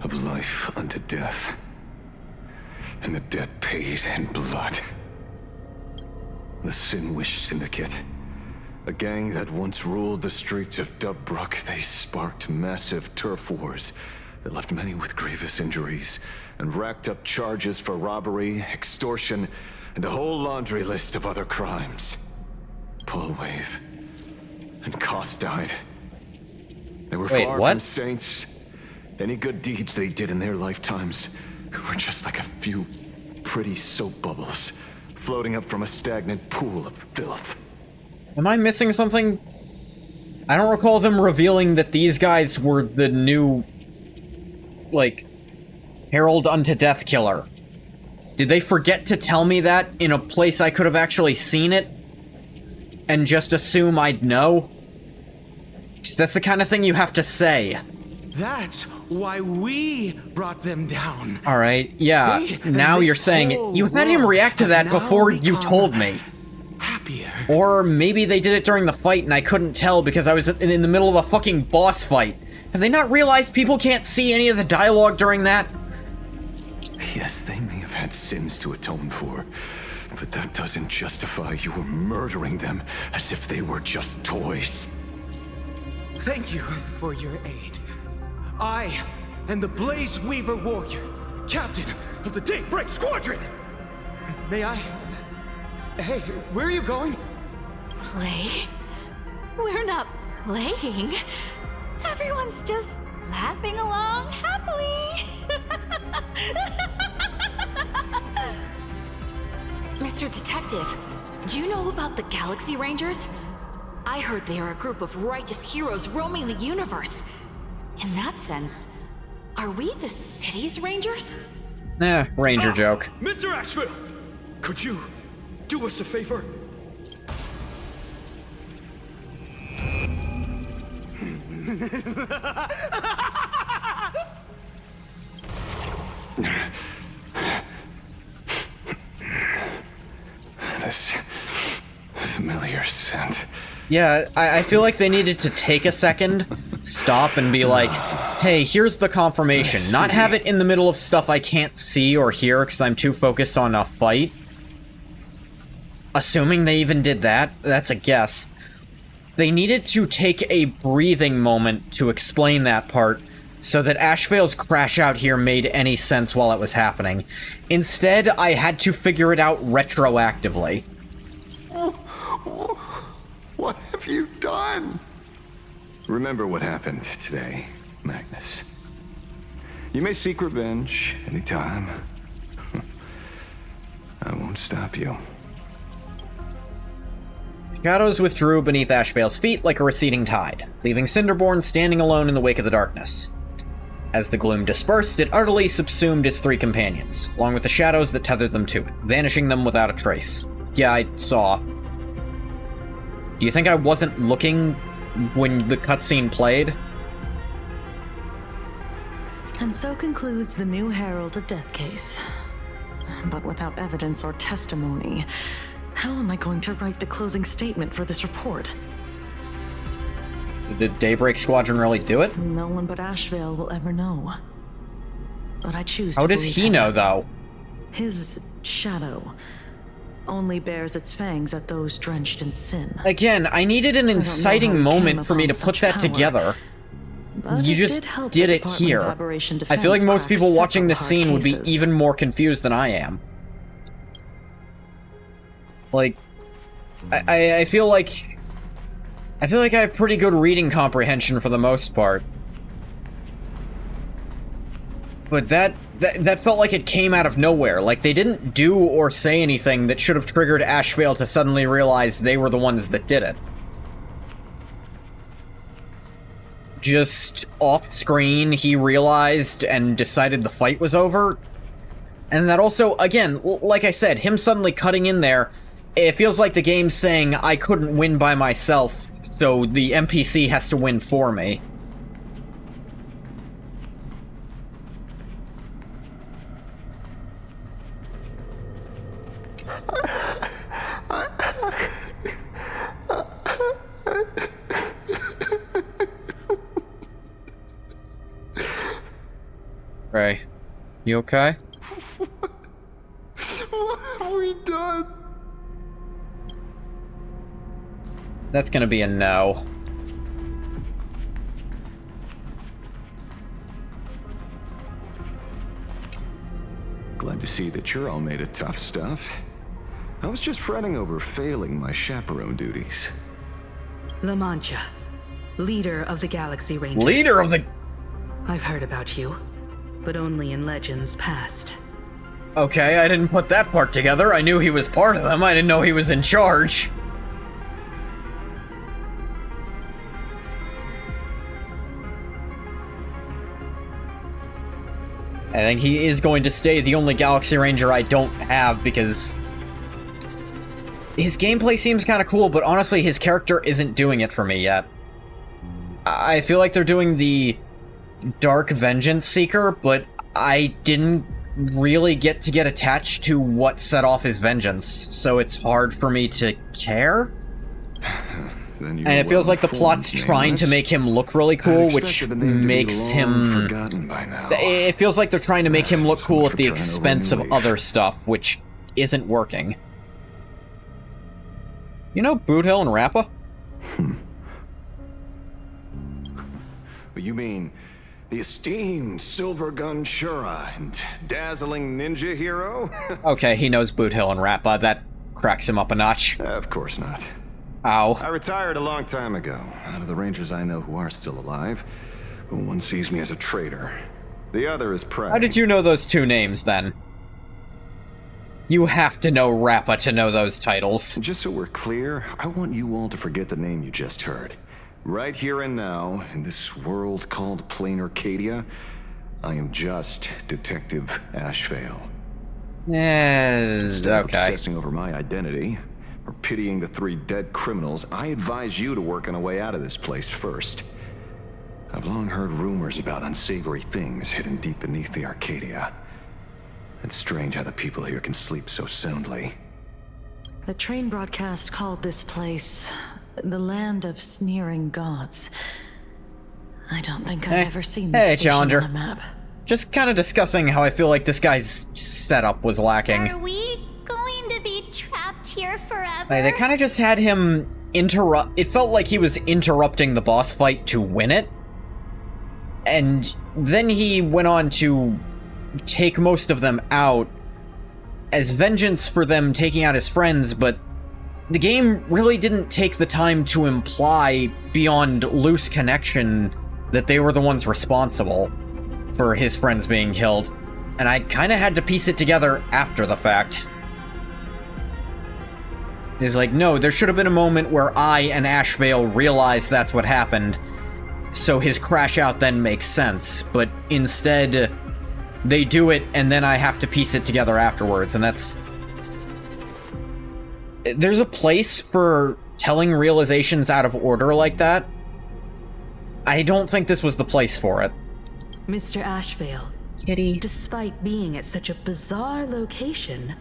of life unto death, and the debt paid in blood. The Sinwish Syndicate, a gang that once ruled the streets of Dubbrook. They sparked massive turf wars that left many with grievous injuries and racked up charges for robbery, extortion, and a whole laundry list of other crimes. Pullwave and Koss died. They were far from saints. Any good deeds they did in their lifetimes were just like a few pretty soap bubbles floating up from a stagnant pool of filth. Am I missing something? I don't recall them revealing that these guys were the new, like, Herald unto Death killer. Did they forget to tell me that in a place I could have actually seen it? And just assume I'd know? 'Cause that's the kind of thing you have to say. That's why we brought them down. Alright, yeah. Now you're saying it. You had him react to that before you told me. Happier. Or maybe they did it during the fight and I couldn't tell because I was in the middle of a fucking boss fight. Have they not realized people can't see any of the dialogue during that? Yes, they may have had sins to atone for, but that doesn't justify you murdering them as if they were just toys. Thank you for your aid. I am the Blaze Weaver Warrior, captain of the Daybreak Squadron. May I? Hey, where are you going? Play? We're not playing. Everyone's just laughing along happily. Mr. Detective, do you know about the Galaxy Rangers? I heard they are a group of righteous heroes roaming the universe. In that sense, are we the city's Rangers? Nah, Ranger joke. Mr. Ashville, could you do us a favor? This familiar scent. Yeah, I feel like they needed to take a second stop and be like, hey, here's the confirmation. Not have it in the middle of stuff I can't see or hear because I'm too focused on a fight. Assuming they even did that, that's a guess. They needed to take a breathing moment to explain that part so that Ashvale's crash out here made any sense while it was happening. Instead, I had to figure it out retroactively. What have you done? Remember what happened today, Magnus. You may seek revenge anytime. I won't stop you. Shadows withdrew beneath Ashvale's feet like a receding tide, leaving Cinderborn standing alone in the wake of the darkness. As the gloom dispersed, it utterly subsumed his three companions, along with the shadows that tethered them to it, vanishing them without a trace. Yeah, I saw. Do you think I wasn't looking when the cutscene played? And so concludes the new Herald of Death case. But without evidence or testimony, how am I going to write the closing statement for this report? Did the Daybreak Squadron really do it? No one but Ashvale will ever know. But I choose to How does he know, though? His shadow only bears its fangs at those drenched in sin. Again, I needed an inciting moment for me to put that together. You just did it here. I feel like most people watching this scene would be even more confused than I am. Like, I feel like I have pretty good reading comprehension for the most part. But that felt like it came out of nowhere. Like, they didn't do or say anything that should have triggered Ashvale to suddenly realize they were the ones that did it. Just off-screen, he realized and decided the fight was over. And that also, again, like I said, him suddenly cutting in there, it feels like the game's saying, I couldn't win by myself, so the NPC has to win for me. Ray, you okay? What have we done? That's gonna be a no. Glad to see that you're all made of tough stuff. I was just fretting over failing my chaperone duties. La Mancha, leader of the Galaxy Rangers. Leader of the... I've heard about you, but only in legends past. Okay, I didn't put that part together. I knew he was part of them. I didn't know he was in charge. I think he is going to stay the only Galaxy Ranger I don't have because his gameplay seems kind of cool, but honestly, his character isn't doing it for me yet. I feel like they're doing the Dark Vengeance Seeker, but I didn't really get attached to what set off his vengeance, so it's hard for me to care. And it feels like the plot's trying to make him look really cool, which makes him... It feels like they're trying to make him look cool at the expense of other stuff, which isn't working. You know Boot Hill and Rappa? You mean the esteemed Silver Gun Shura and dazzling ninja hero? Okay, he knows Boot Hill and Rappa. That cracks him up a notch. Of course not. Ow. I retired a long time ago. Out of the Rangers I know who are still alive, one sees me as a traitor. The other is prey. How did you know those two names, then? You have to know Rappa to know those titles. Just so we're clear, I want you all to forget the name you just heard. Right here and now, in this world called Plain Arcadia, I am just Detective Ashvale. Instead of obsessing over my identity, or pitying the three dead criminals, I advise you to work on a way out of this place first. I've long heard rumors about unsavory things hidden deep beneath the Arcadia. It's strange how the people here can sleep so soundly. The train broadcast called this place the land of sneering gods. I don't think I've ever seen this Hey, station Challenger. on a map. Just kind of discussing how I feel like this guy's setup was lacking. Are we going to be trapped here forever? Like, they kind of just had him interrupt. It felt like he was interrupting the boss fight to win it. And then he went on to take most of them out as vengeance for them taking out his friends, but the game really didn't take the time to imply beyond loose connection that they were the ones responsible for his friends being killed, and I kind of had to piece it together after the fact. It's like, no, there should have been a moment where I and Ashvale realized that's what happened, so his crash out then makes sense, but instead, they do it, and then I have to piece it together afterwards, and that's... There's a place for telling realizations out of order like that. I don't think this was the place for it. Mr. Ashvale, Kitty. Despite being at such a bizarre location,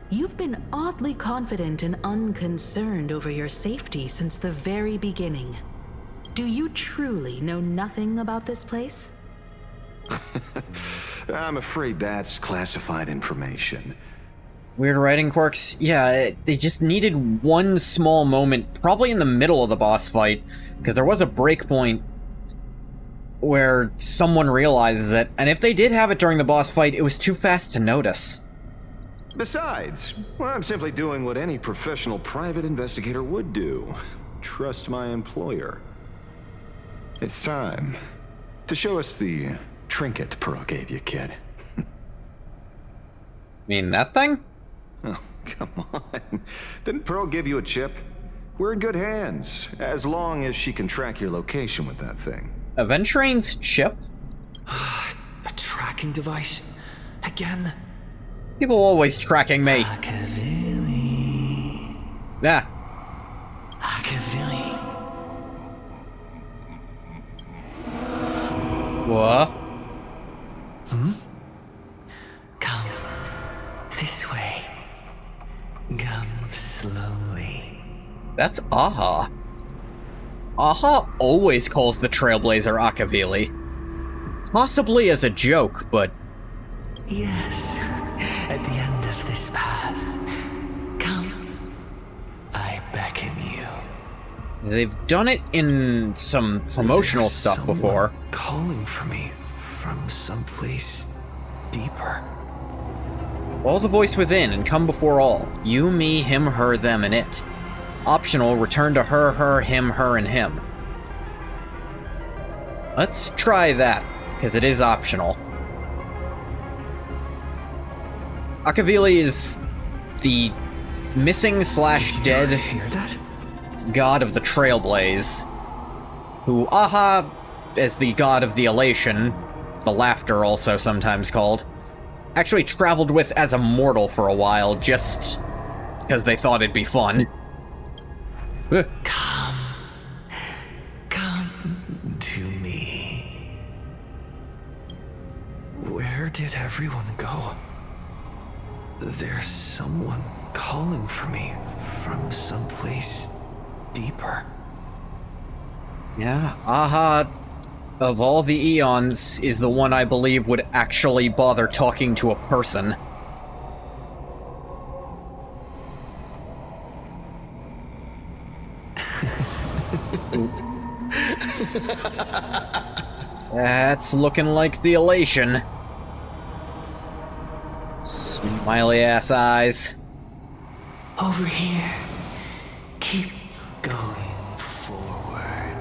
you've been oddly confident and unconcerned over your safety since the very beginning. Do you truly know nothing about this place? I'm afraid that's classified information. Weird writing quirks? Yeah, they just needed one small moment, probably in the middle of the boss fight, because there was a breakpoint where someone realizes it, and if they did have it during the boss fight, it was too fast to notice. Besides, well, I'm simply doing what any professional private investigator would do. Trust my employer. It's time to show us the trinket Pearl gave you, kid. Mean that thing? Oh, come on. Didn't Pearl give you a chip? We're in good hands, as long as she can track your location with that thing. Aventurane's chip? A tracking device? Again? People always tracking me. Yeah. What? Come this way. Come slowly. That's Aha. Aha always calls the Trailblazer Akavili. Possibly as a joke, but... Yes, at the end of this path. Come. I beckon you. They've done it in some promotional stuff before. Calling for me from someplace deeper. All the voice within and come before all. You, me, him, her, them, and it. Optional, return to her, her, him, her, and him. Let's try that, because it is optional. Akavili is the missing/dead god of the Trailblaze, who Aha, as the god of the elation, the laughter also sometimes called, actually traveled with as a mortal for a while, just because they thought it'd be fun. Come to me. Where did everyone go? There's someone calling for me from someplace deeper. Yeah, Aha, of all the eons, is the one I believe would actually bother talking to a person. That's looking like the elation. Smiley ass eyes. Over here. Keep going forward.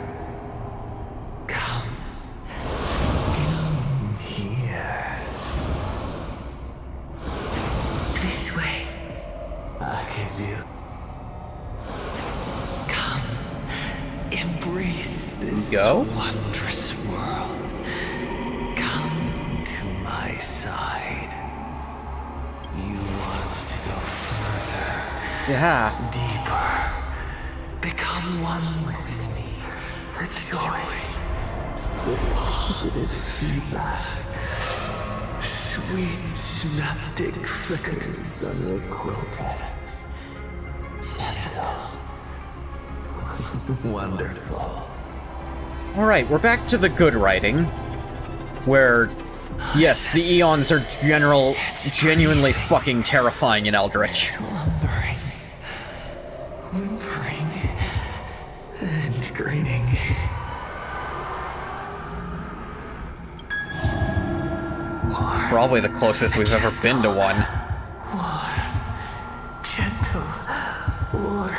Come here. This way. I give you. Come. Embrace this wondrous world. Come to my side. You want to go further. Yeah. Deeper. Become one with me. The joy. The positive feedback. Sweet synaptic flickers on your cortex. Gentle. Wonderful. Alright, we're back to the good writing. Where, yes, the Aeons are genuinely fucking terrifying in Eldritch. Slumbering, whimpering, and grinning. It's probably the closest we've ever been to one. Warm, gentle, warm,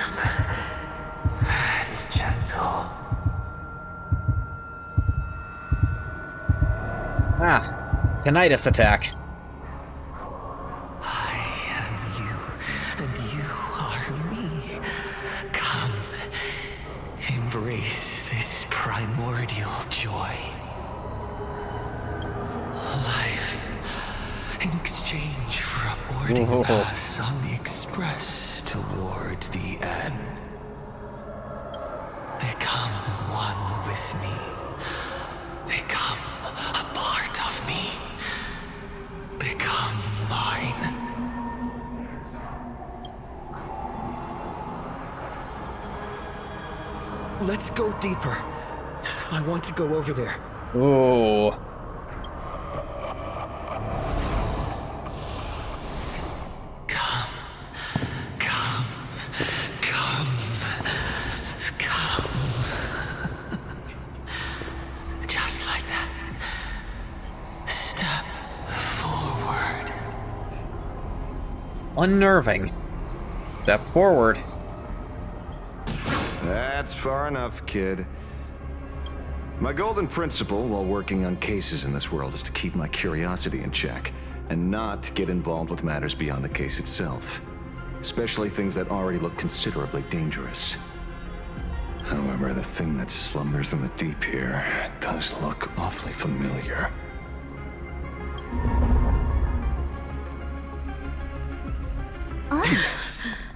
and gentle. Ah, tinnitus attack. I am you, and you are me. Come, embrace this primordial joy. Life, in exchange for boarding us on the express toward the end. Become one with me. Become a part of me. Become mine. Let's go deeper. I want to go over there. Ooh. Come. Come. Come. Come. Just like that. Step forward. Unnerving. Step forward. That's far enough, kid. My golden principle while working on cases in this world is to keep my curiosity in check and not get involved with matters beyond the case itself, especially things that already look considerably dangerous. However, the thing that slumbers in the deep here does look awfully familiar.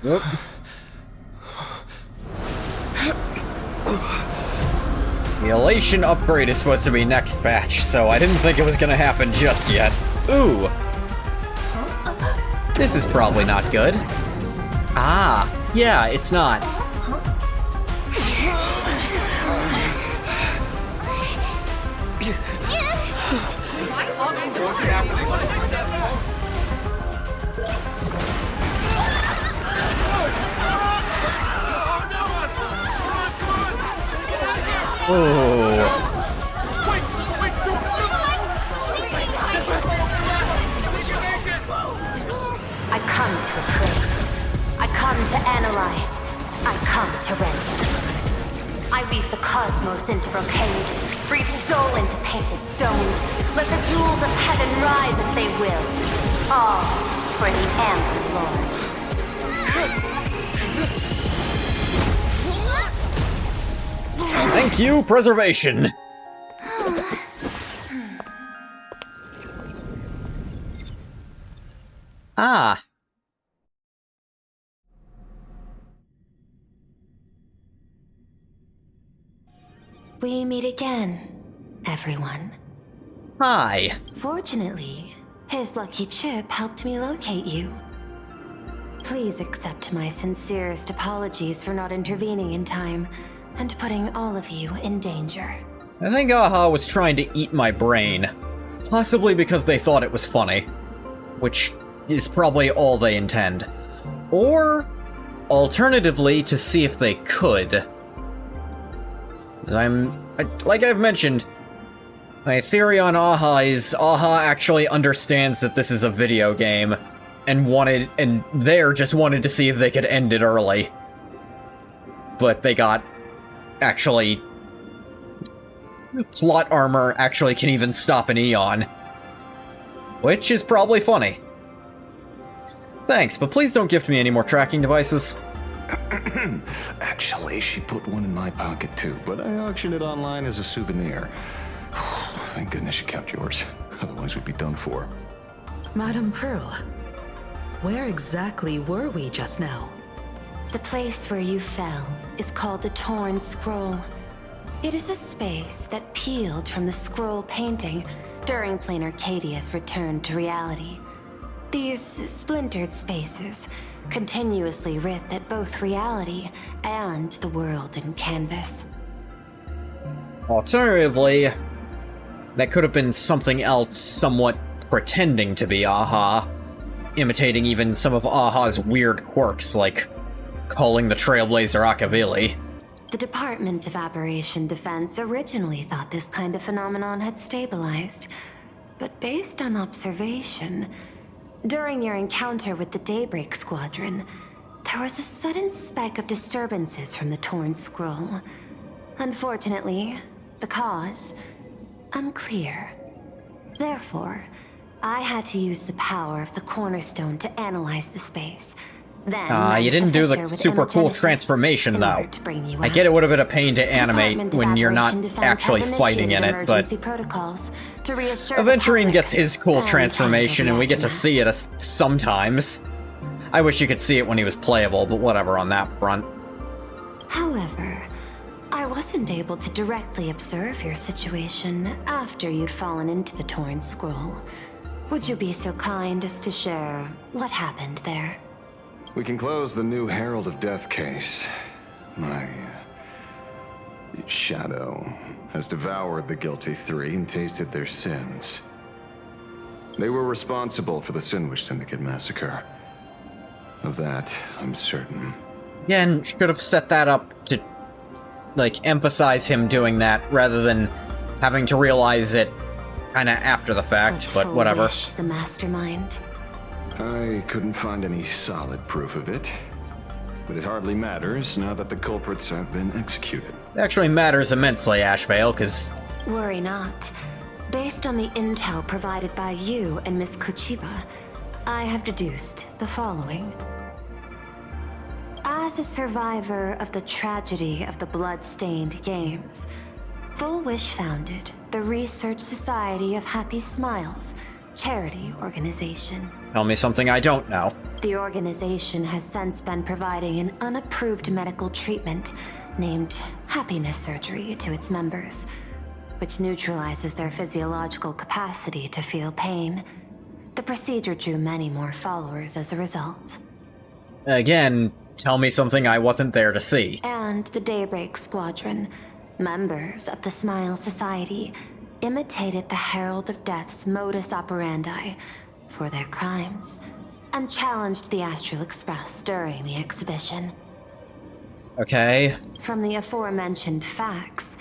Yep. The Elation upgrade is supposed to be next batch, so I didn't think it was gonna happen just yet. Ooh. This is probably not good. Ah, yeah, it's not. Oh. I come to appraise. I come to analyze. I come to render. I weave the cosmos into brocade, breathe soul into painted stones. Let the jewels of heaven rise as they will. All for the Amber Lord. Thank you, preservation. Ah. We meet again, everyone. Hi. Fortunately, his lucky chip helped me locate you. Please accept my sincerest apologies for not intervening in time and putting all of you in danger. I think Aha was trying to eat my brain. Possibly because they thought it was funny. Which is probably all they intend. Or, alternatively, to see if they could. Like I've mentioned, my theory on Aha is Aha actually understands that this is a video game, and just wanted to see if they could end it early. But they got, actually, plot armor actually can even stop an Aeon. Which is probably funny. Thanks, but please don't gift me any more tracking devices. Actually, she put one in my pocket too, but I auctioned it online as a souvenir. Thank goodness you kept yours. Otherwise we'd be done for. Madame Pearl, where exactly were we just now? The place where you fell is called the Torn Scroll. It is a space that peeled from the scroll painting during Plain Arcadia's return to reality. These splintered spaces continuously rip at both reality and the world in canvas. Alternatively, that could have been something else somewhat pretending to be Aha, imitating even some of Aha's weird quirks, like calling the Trailblazer Akavili. The Department of Aberration Defense originally thought this kind of phenomenon had stabilized, but based on observation, during your encounter with the Daybreak Squadron, there was a sudden spike of disturbances from the torn scroll. Unfortunately, the cause, unclear. Therefore, I had to use the power of the Cornerstone to analyze the space. Then you didn't do the super cool transformation, though. I get it would have been a pain to animate when you're not actually fighting in it, but Aventurine gets his cool transformation and we get to see it sometimes. I wish you could see it when he was playable, but whatever on that front. However, I wasn't able to directly observe your situation after you'd fallen into the torn scroll. Would you be so kind as to share what happened there? We can close the new Herald of Death case. My shadow has devoured the guilty three and tasted their sins. They were responsible for the Sinwish Syndicate massacre. Of that, I'm certain. Yeah, and should have set that up to, like, emphasize him doing that rather than having to realize it kind of after the fact, but whatever. The mastermind. I couldn't find any solid proof of it, but it hardly matters now that the culprits have been executed. It actually matters immensely, Ashvale, because... Worry not. Based on the intel provided by you and Miss Kuchiba, I have deduced the following. As a survivor of the tragedy of the Blood-Stained Games, Full Wish founded the Research Society of Happy Smiles, charity organization. Tell me something I don't know. The organization has since been providing an unapproved medical treatment named happiness surgery to its members, which neutralizes their physiological capacity to feel pain. The procedure drew many more followers as a result. Again, tell me something I wasn't there to see. And the Daybreak Squadron, members of the Smile Society, imitated the Herald of Death's modus operandi for their crimes, and challenged the Astral Express during the exhibition. Okay. From the aforementioned facts,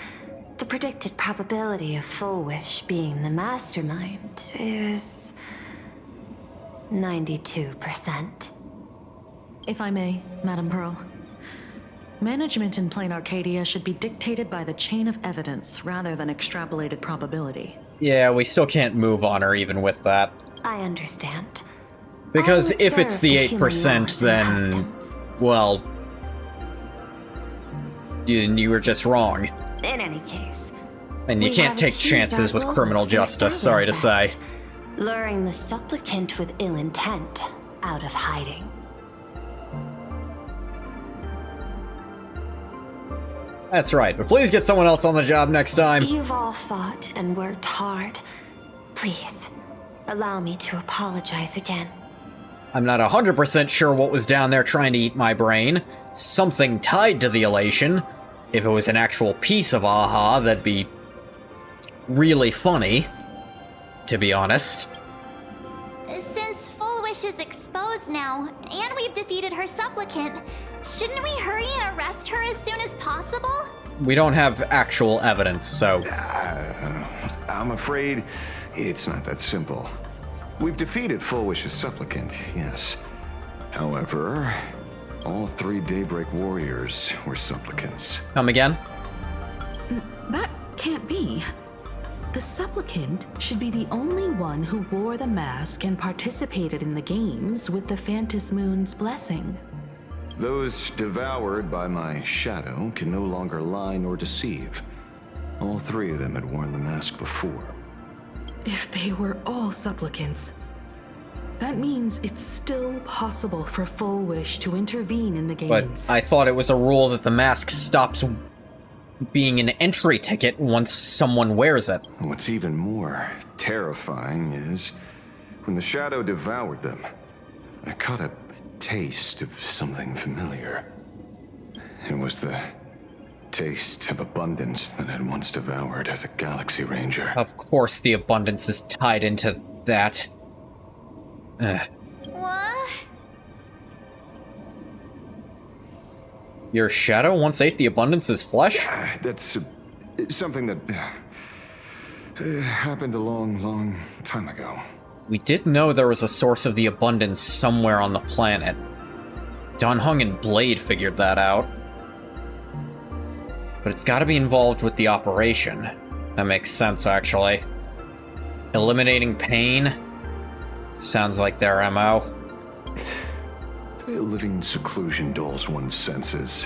the predicted probability of Full Wish being the mastermind is 92%. If I may, Madam Pearl. Management in Plain Arcadia should be dictated by the chain of evidence rather than extrapolated probability. Yeah, we still can't move on her even with that. I understand. Because if it's the 8%, then... well... you were just wrong. In any case... and you can't take chances with criminal justice, sorry to say. Luring the supplicant with ill intent out of hiding. That's right, but please get someone else on the job next time. You've all fought and worked hard. Please, allow me to apologize again. I'm not 100% sure what was down there trying to eat my brain. Something tied to the elation. If it was an actual piece of Aha, that'd be really funny, to be honest. Since Full Wish is exposed now, and we've defeated her supplicant, shouldn't we hurry and arrest her as soon as possible? We don't have actual evidence, so... I'm afraid it's not that simple. We've defeated Full Wish's supplicant, yes. However, all three Daybreak warriors were supplicants. Come again? That can't be. The supplicant should be the only one who wore the mask and participated in the games with the Phantom Moon's blessing. Those devoured by my shadow can no longer lie nor deceive. All three of them had worn the mask before. If they were all supplicants, that means it's still possible for Full Wish to intervene in the games. But I thought it was a rule that the mask stops being an entry ticket once someone wears it. What's even more terrifying is when the shadow devoured them, I caught a taste of something familiar. It was the taste of abundance that I'd once devoured as a Galaxy Ranger. Of course the abundance is tied into that. What? Your shadow once ate the abundance's flesh? That's something that happened a long, long time ago. We did know there was a source of the abundance somewhere on the planet. Dan Heng and Blade figured that out. But it's gotta be involved with the operation. That makes sense, actually. Eliminating pain? Sounds like their MO. Living in seclusion dulls one's senses.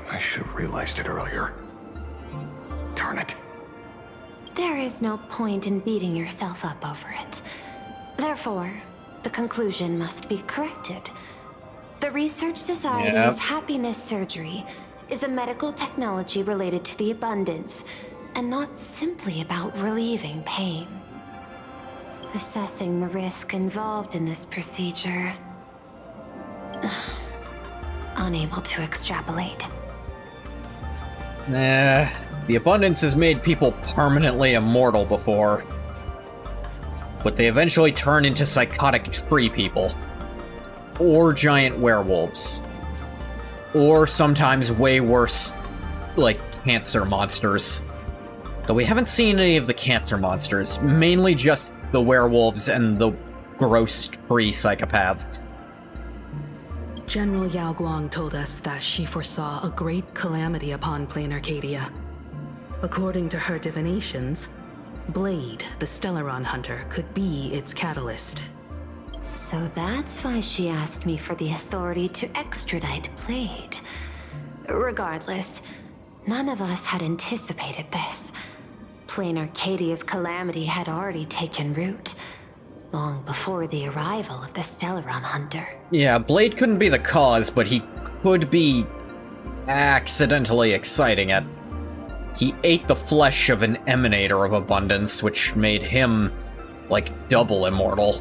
I should have realized it earlier. Darn it. There is no point in beating yourself up over it. Therefore, the conclusion must be corrected. The Research Society's happiness surgery is a medical technology related to the abundance, and not simply about relieving pain. Assessing the risk involved in this procedure. Unable to extrapolate. Nah, the abundance has made people permanently immortal before. But they eventually turn into psychotic tree people. Or giant werewolves. Or sometimes way worse, like cancer monsters. Though we haven't seen any of the cancer monsters, mainly just the werewolves and the gross tree psychopaths. General Yao Guang told us that she foresaw a great calamity upon Plain Arcadia. According to her divinations, Blade, the Stellaron hunter, could be its catalyst. So that's why she asked me for the authority to extradite Blade. Regardless, none of us had anticipated this. Plain Arcadia's calamity had already taken root, long before the arrival of the Stellaron hunter. Yeah, Blade couldn't be the cause, but he could be accidentally exciting it. He ate the flesh of an emanator of abundance, which made him, like, double immortal.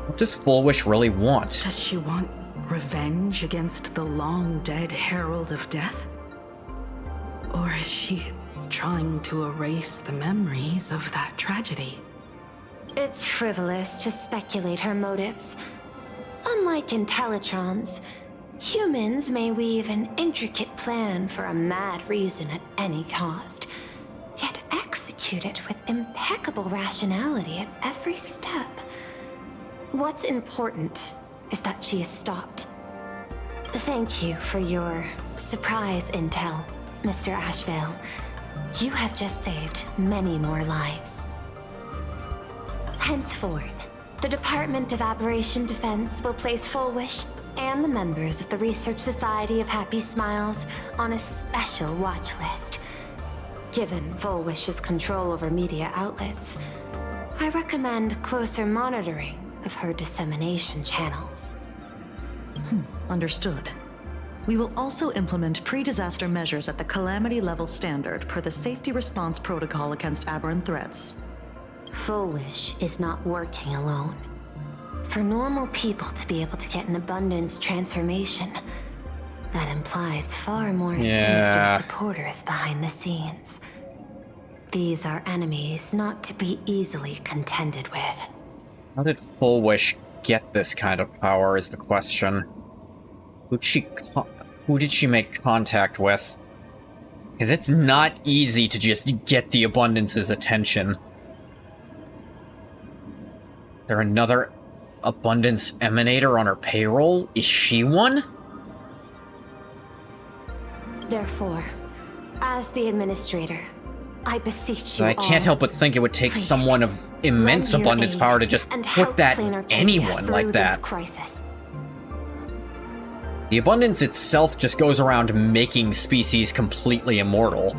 What does Full Wish really want? Does she want revenge against the long-dead Herald of Death? Or is she trying to erase the memories of that tragedy? It's frivolous to speculate her motives. Unlike Intellitrons, humans may weave an intricate plan for a mad reason at any cost, yet execute it with impeccable rationality at every step. What's important is that she is stopped. Thank you for your surprise intel, Mr. Ashvale. You have just saved many more lives. Henceforth, the Department of Aberration Defense will place Full Wish and the members of the Research Society of Happy Smiles on a special watch list. Given Full Wish's control over media outlets, I recommend closer monitoring of her dissemination channels. Understood. We will also implement pre-disaster measures at the calamity level standard per the safety response protocol against aberrant threats. Full Wish is not working alone. For normal people to be able to get an abundance transformation, that implies far more sinister supporters behind the scenes. These are enemies not to be easily contended with. How did Full Wish get this kind of power is the question. Who did she make contact with? Because it's not easy to just get the Abundance's attention. There another Abundance Emanator on her payroll? Is she one? Therefore, as the administrator, I beseech you I can't help but think it would take someone of immense abundance power to just put that in anyone like that. Crisis. The abundance itself just goes around making species completely immortal.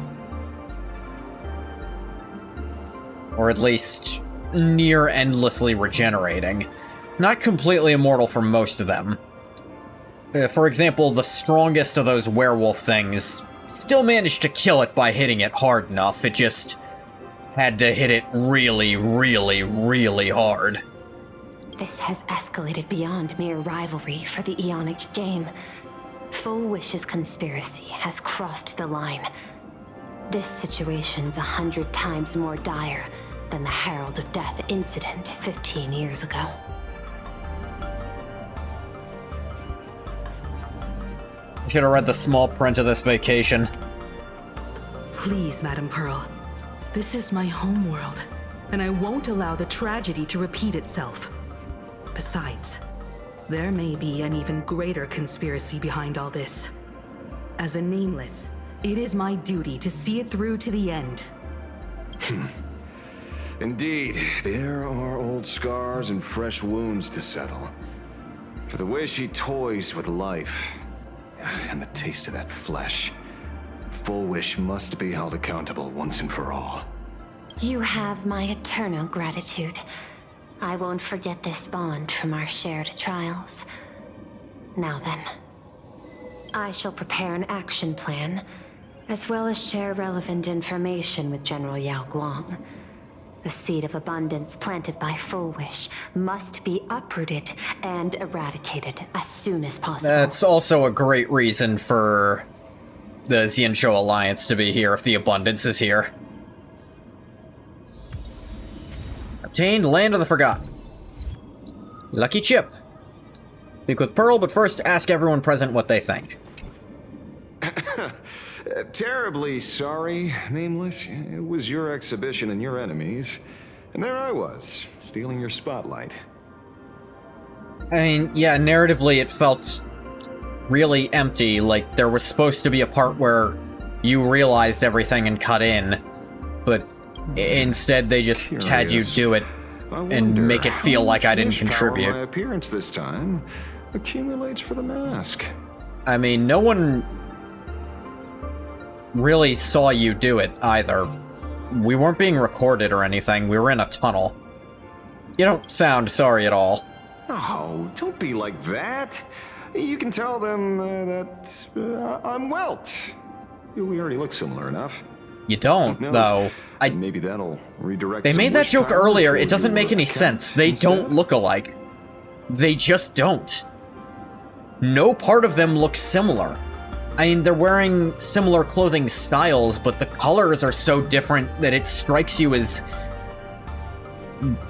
Or at least, near endlessly regenerating. Not completely immortal for most of them. For example, the strongest of those werewolf things still managed to kill it by hitting it hard enough. It just had to hit it really, really, really hard. This has escalated beyond mere rivalry for the Aeonic game. Full Wish's conspiracy has crossed the line. This situation's 100 times more dire than the Herald of Death incident 15 years ago. I should have read the small print of this vacation. Please, Madam Pearl. This is my homeworld, and I won't allow the tragedy to repeat itself. Besides, there may be an even greater conspiracy behind all this. As a Nameless, it is my duty to see it through to the end. Indeed, there are old scars and fresh wounds to settle. For the way she toys with life, and the taste of that flesh, Full Wish must be held accountable once and for all. You have my eternal gratitude. I won't forget this bond from our shared trials. Now then, I shall prepare an action plan, as well as share relevant information with General Yao Guang. The seed of abundance planted by Full Wish must be uprooted and eradicated as soon as possible. That's also a great reason for the Xianzhou Alliance to be here if the abundance is here. Obtained Land of the Forgotten. Lucky chip. Speak with Pearl, but first ask everyone present what they think. Terribly sorry, Nameless. It was your exhibition and your enemies. And there I was, stealing your spotlight. I mean, yeah, narratively it felt really empty, like there was supposed to be a part where you realized everything and cut in, but instead they just had you do it and make it feel like I didn't contribute. My appearance this time accumulates for the mask. I mean, no one really saw you do it either. We weren't being recorded or anything. We were in a tunnel. You don't sound sorry at all. Oh, don't be like that. You can tell them that I'm Welt. We already look similar enough. You don't, though. Maybe that'll redirect. They made that joke earlier. It doesn't make any sense. They don't look alike. They just don't. No part of them looks similar. I mean, they're wearing similar clothing styles, but the colors are so different that it strikes you as...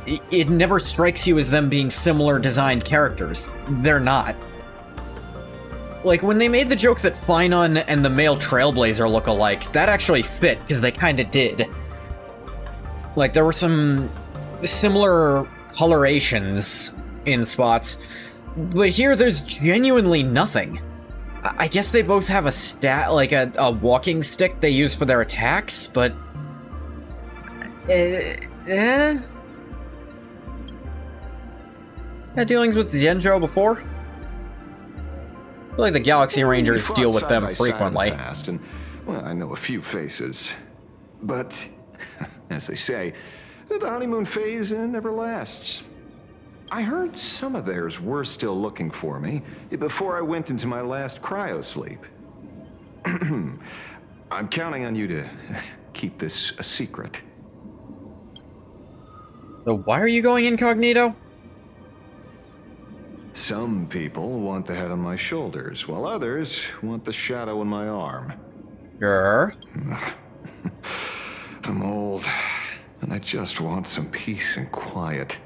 It never strikes you as them being similar designed characters. They're not. Like, when they made the joke that Finon and the male Trailblazer look alike, that actually fit, because they kinda did. Like, there were some similar colorations in spots, but here there's genuinely nothing. I guess they both have a walking stick they use for their attacks, but... Had dealings with Xianzhou before? I feel like the Galaxy Rangers deal with them frequently. And, well, I know a few faces. But, as they say, the honeymoon phase never lasts. I heard some of theirs were still looking for me before I went into my last cryosleep. I'm counting on you to keep this a secret. So why are you going incognito? Some people want the head on my shoulders, while others want the shadow in my arm. Sure. I'm old, and I just want some peace and quiet.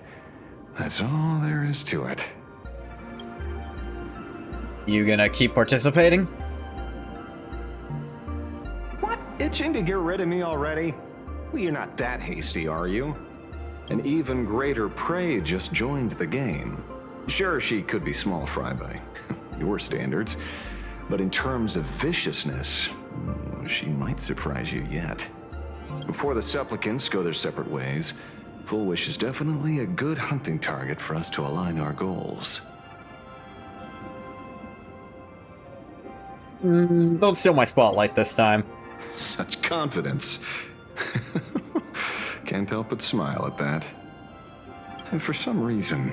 That's all there is to it. You gonna keep participating? What? Itching to get rid of me already? Well, you're not that hasty, are you? An even greater prey just joined the game. Sure, she could be small fry by your standards, but in terms of viciousness, she might surprise you yet. Before the supplicants go their separate ways, Full Wish is definitely a good hunting target for us to align our goals. Don't steal my spotlight this time. Such confidence. Can't help but smile at that. And for some reason,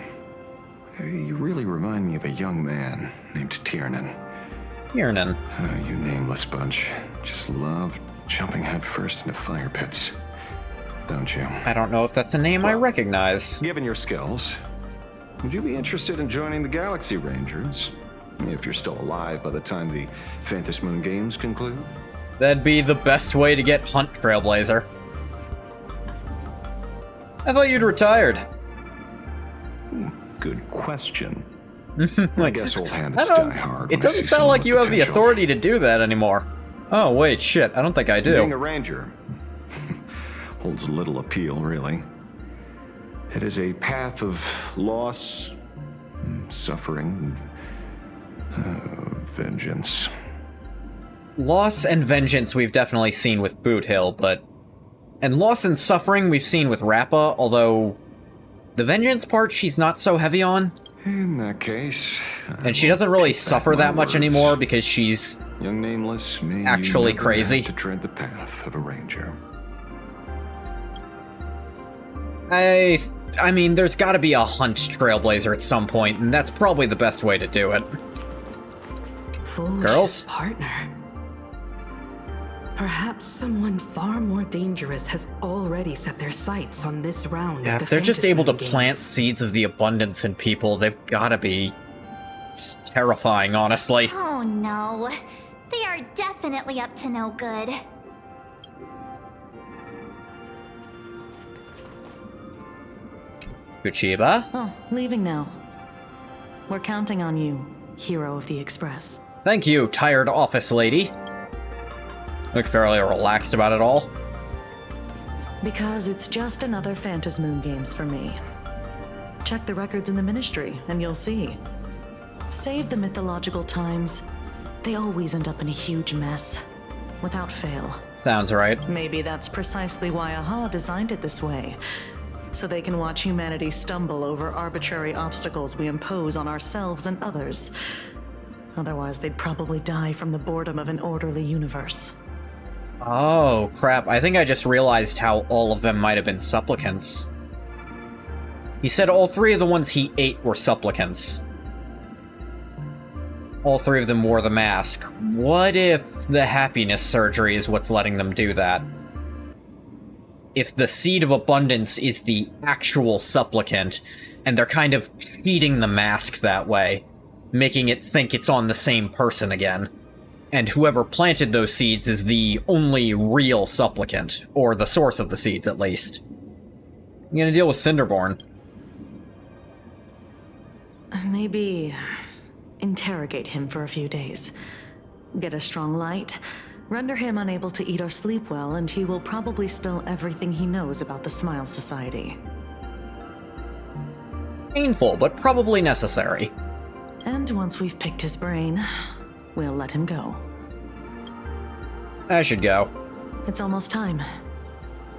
you really remind me of a young man named Tiernan. Tiernan? You nameless bunch. Just love jumping headfirst into fire pits. Don't you? I don't know if that's a name I recognize. Given your skills, would you be interested in joining the Galaxy Rangers? If you're still alive by the time the Phantom Moon Games conclude. That'd be the best way to get Hunt Trailblazer. I thought you'd retired. Good question. Like, I guess old habits die hard. It doesn't sound like you have the authority to do that anymore. Oh, wait, shit. I don't think I do. Being a ranger holds little appeal, really. It is a path of loss, suffering, vengeance. Loss and vengeance we've definitely seen with Boot Hill, but... And loss and suffering we've seen with Rappa, although... The vengeance part she's not so heavy on. In that case... And she doesn't really suffer that much anymore because she's... Young Nameless, may actually you never crazy. have to tread the path of a ranger. I mean, there's gotta be a Hunt Trailblazer at some point, and that's probably the best way to do it. Foolish Girls? partner. Perhaps someone far more dangerous has already set their sights on this round. Yeah, of if the they're just able to Fantasy plant Games. seeds of the abundance in people, they've gotta be... It's terrifying, honestly. Oh no. They are definitely up to no good. Kuchiba? Oh, leaving now. We're counting on you, hero of the Express. Thank you, tired office lady. Look fairly relaxed about it all. Because it's just another Phantom Moon Games for me. Check the records in the Ministry, and you'll see. Save the mythological times. They always end up in a huge mess, without fail. Sounds right. Maybe that's precisely why AHA designed it this way. So they can watch humanity stumble over arbitrary obstacles we impose on ourselves and others. Otherwise, they'd probably die from the boredom of an orderly universe. Oh, crap. I think I just realized how all of them might have been supplicants. He said all three of the ones he ate were supplicants. All three of them wore the mask. What if the happiness surgery is what's letting them do that? If the seed of abundance is the actual supplicant, and they're kind of cheating the mask that way, making it think it's on the same person again. And whoever planted those seeds is the only real supplicant, or the source of the seeds at least. I'm gonna deal with Cinderborn. Maybe interrogate him for a few days. Get a strong light, render him unable to eat or sleep well, and he will probably spill everything he knows about the Smile Society. Painful, but probably necessary. And once we've picked his brain, we'll let him go. I should go. It's almost time.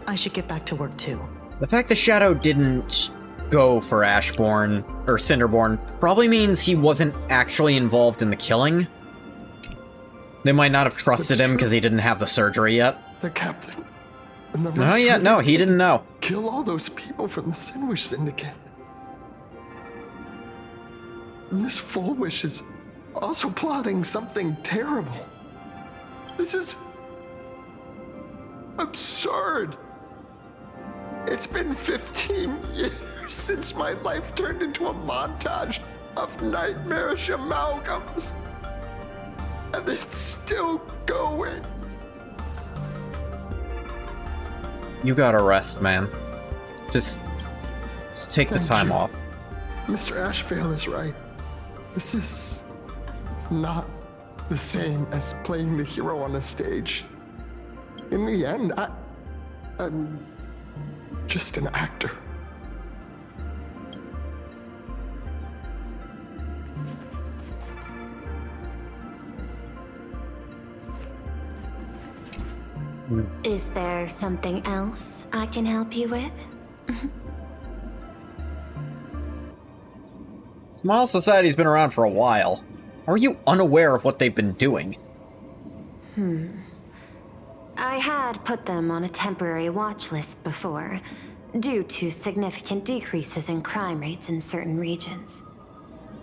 I should get back to work too. The fact the Shadow didn't go for Ashborn, or Cinderborn, probably means he wasn't actually involved in the killing. They might not have trusted him because he didn't have the surgery yet. The captain and the Oh rest yeah, of no, them he didn't know. Kill all those people from the Sinwish Syndicate. And this Full Wish is also plotting something terrible. This is absurd. It's been 15 years since my life turned into a montage of nightmarish amalgams. And it's still going. You gotta rest, man. Just take the Thank time you. off. Mr. Ashvale is right. This is not the same as playing the hero on a stage. In the end, I'm just an actor. Is there something else I can help you with? Smile Society's been around for a while. Are you unaware of what they've been doing? I had put them on a temporary watch list before, due to significant decreases in crime rates in certain regions.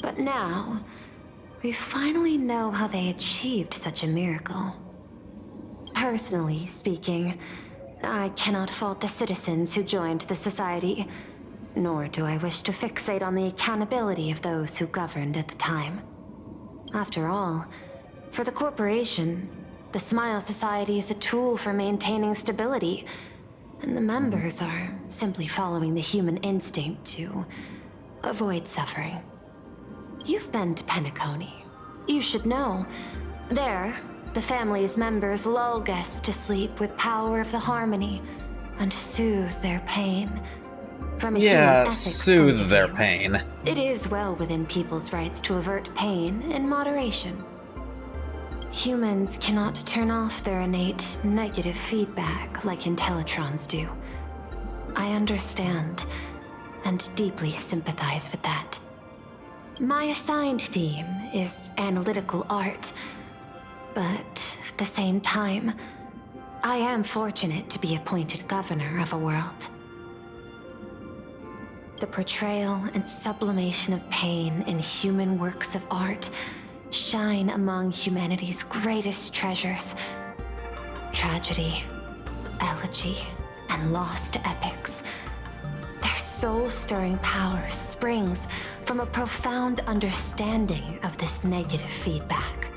But now, we finally know how they achieved such a miracle. Personally speaking, I cannot fault the citizens who joined the society, nor do I wish to fixate on the accountability of those who governed at the time. After all, for the corporation, the Smile Society is a tool for maintaining stability, and the members are simply following the human instinct to avoid suffering. You've been to Penacony. You should know. There, the family's members lull guests to sleep with power of the harmony and soothe their pain. From a human ethics soothe point of their view, pain. it is well within people's rights to avert pain in moderation. Humans cannot turn off their innate negative feedback like Intellitrons do. I understand and deeply sympathize with that. My assigned theme is analytical art, but at the same time, I am fortunate to be appointed governor of a world. The portrayal and sublimation of pain in human works of art shine among humanity's greatest treasures. Tragedy, elegy, and lost epics. Their soul-stirring power springs from a profound understanding of this negative feedback.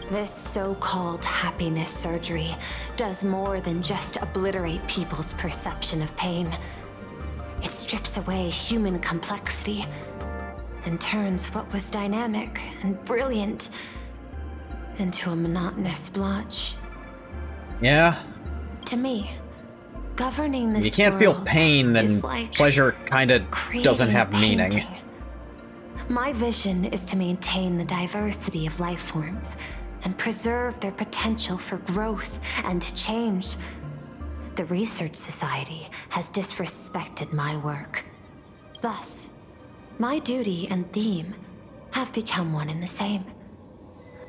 This so-called happiness surgery does more than just obliterate people's perception of pain. It strips away human complexity and turns what was dynamic and brilliant into a monotonous blotch. Yeah. To me, governing this You can't feel world pain, then is like pleasure kinda doesn't have creating a meaning. painting. My vision is to maintain the diversity of life forms and preserve their potential for growth and change. The Research Society has disrespected my work. Thus, my duty and theme have become one and the same.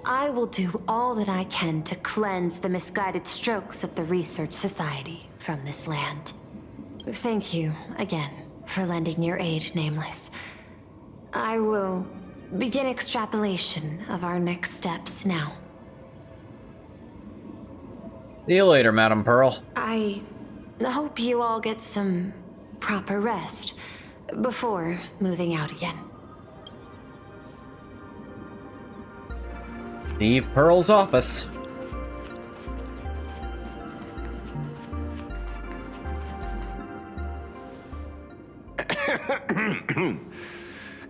I will do all that I can to cleanse the misguided strokes of the Research Society from this land. Thank you again for lending your aid, Nameless. I will begin extrapolation of our next steps now. See you later, Madam Pearl. I hope you all get some proper rest before moving out again. Leave Pearl's office.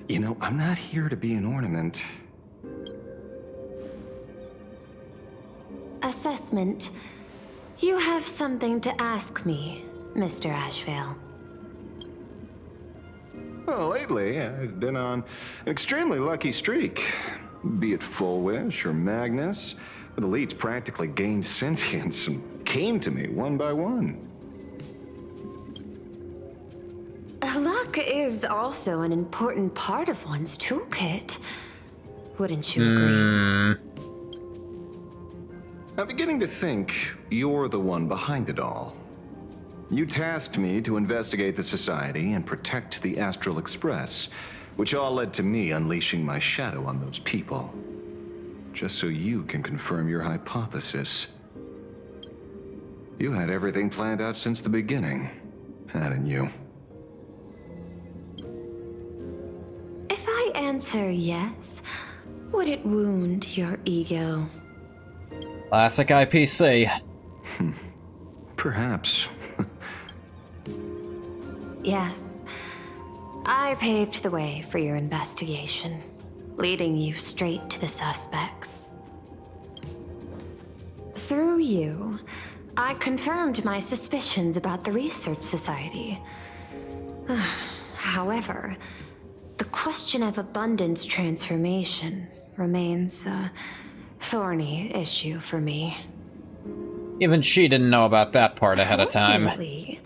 You know, I'm not here to be an ornament. Assessment. You have something to ask me, Mr. Ashvale. Well, lately, I've been on an extremely lucky streak. Be it Full Wish or Magnus, the leads practically gained sentience and came to me one by one. Luck is also an important part of one's toolkit. Wouldn't you agree? I'm beginning to think you're the one behind it all. You tasked me to investigate the Society and protect the Astral Express, which all led to me unleashing my shadow on those people. Just so you can confirm your hypothesis. You had everything planned out since the beginning, hadn't you? If I answer yes, would it wound your ego? Classic IPC. Perhaps. Yes. I paved the way for your investigation, leading you straight to the suspects. Through you, I confirmed my suspicions about the Research Society. However, the question of abundance transformation remains a thorny issue for me. Even she didn't know about that part ahead of time. Fortunately,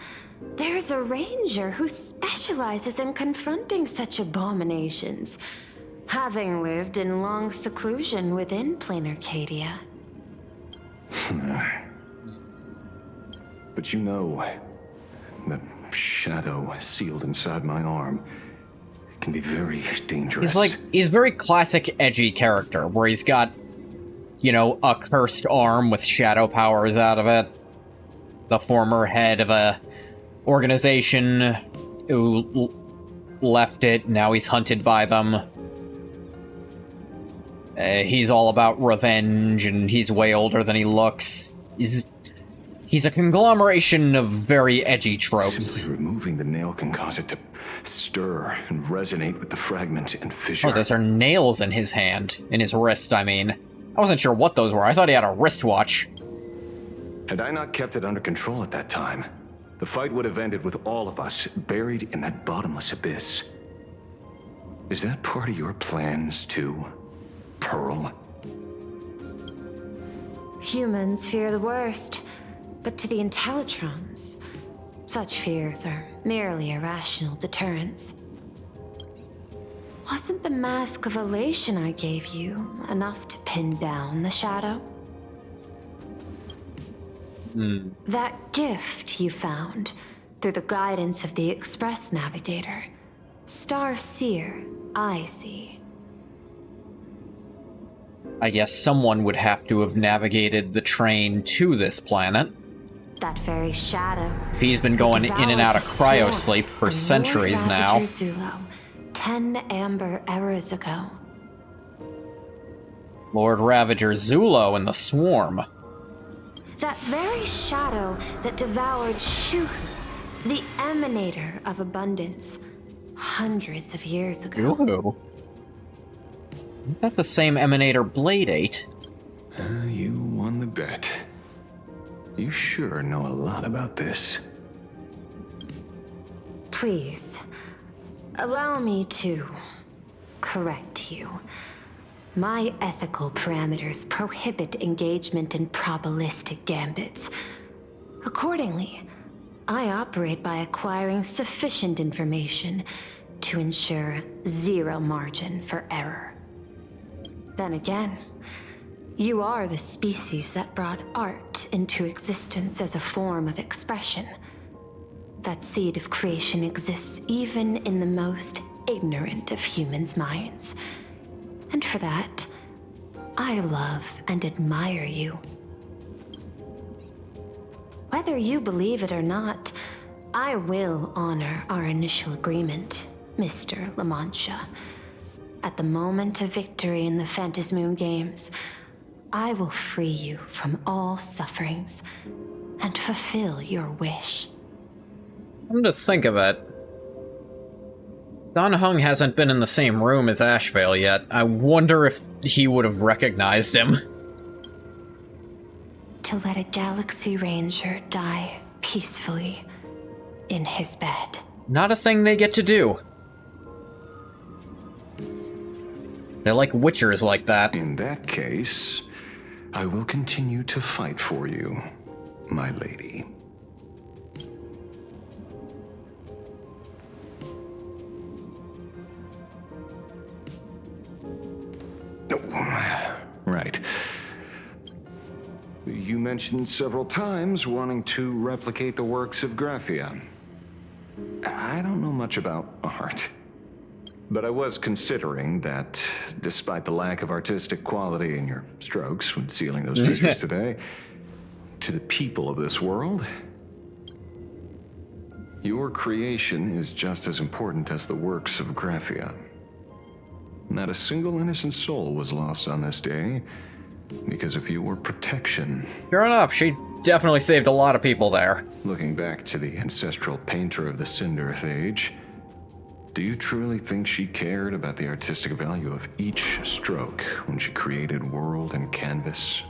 there's a ranger who specializes in confronting such abominations, having lived in long seclusion within planar Cadia. But you know, the shadow sealed inside my arm can be very dangerous. He's very classic edgy character, where he's got, you know, a cursed arm with shadow powers out of it. The former head of a organization who left it, now he's hunted by them. He's all about revenge, and he's way older than he looks. He's a conglomeration of very edgy tropes. Simply removing the nail can cause it to stir and resonate with the fragment and fissure. Oh, those are nails in his hand. In his wrist, I mean. I wasn't sure what those were. I thought he had a wristwatch. Had I not kept it under control at that time, the fight would have ended with all of us buried in that bottomless abyss. Is that part of your plans, too, Pearl? Humans fear the worst, but to the Intellitrons, such fears are merely irrational deterrents. Wasn't the mask of elation I gave you enough to pin down the shadow? That gift you found through the guidance of the Express Navigator, Star Seer, I see. I guess someone would have to have navigated the train to this planet. That very shadow. If he's been going in and out of cryosleep for centuries now. Zulo, 10 amber eras ago. Lord Ravager Zulo and the Swarm. That very shadow that devoured Shuhu, the emanator of abundance, hundreds of years ago. Ooh. That's the same emanator Blade ate. You won the bet. You sure know a lot about this. Please, allow me to correct you. My ethical parameters prohibit engagement in probabilistic gambits. Accordingly, I operate by acquiring sufficient information to ensure zero margin for error. Then again, you are the species that brought art into existence as a form of expression. That seed of creation exists even in the most ignorant of humans' minds. And for that, I love and admire you. Whether you believe it or not, I will honor our initial agreement, Mr. La Mancha. At the moment of victory in the Phantasmoon Games, I will free you from all sufferings and fulfill your wish. Come to think of it, Dan Heng hasn't been in the same room as Ashvale yet. I wonder if he would have recognized him. To let a Galaxy Ranger die peacefully in his bed. Not a thing they get to do. They're like witchers like that. In that case, I will continue to fight for you, my lady. Right. You mentioned several times wanting to replicate the works of Graphia. I don't know much about art, but I was considering that despite the lack of artistic quality in your strokes when sealing those figures today, to the people of this world, your creation is just as important as the works of Graphia. Not a single innocent soul was lost on this day because of your protection. Sure enough, she definitely saved a lot of people there. Looking back to the ancestral painter of the Cinderth Age, do you truly think she cared about the artistic value of each stroke when she created world and canvas?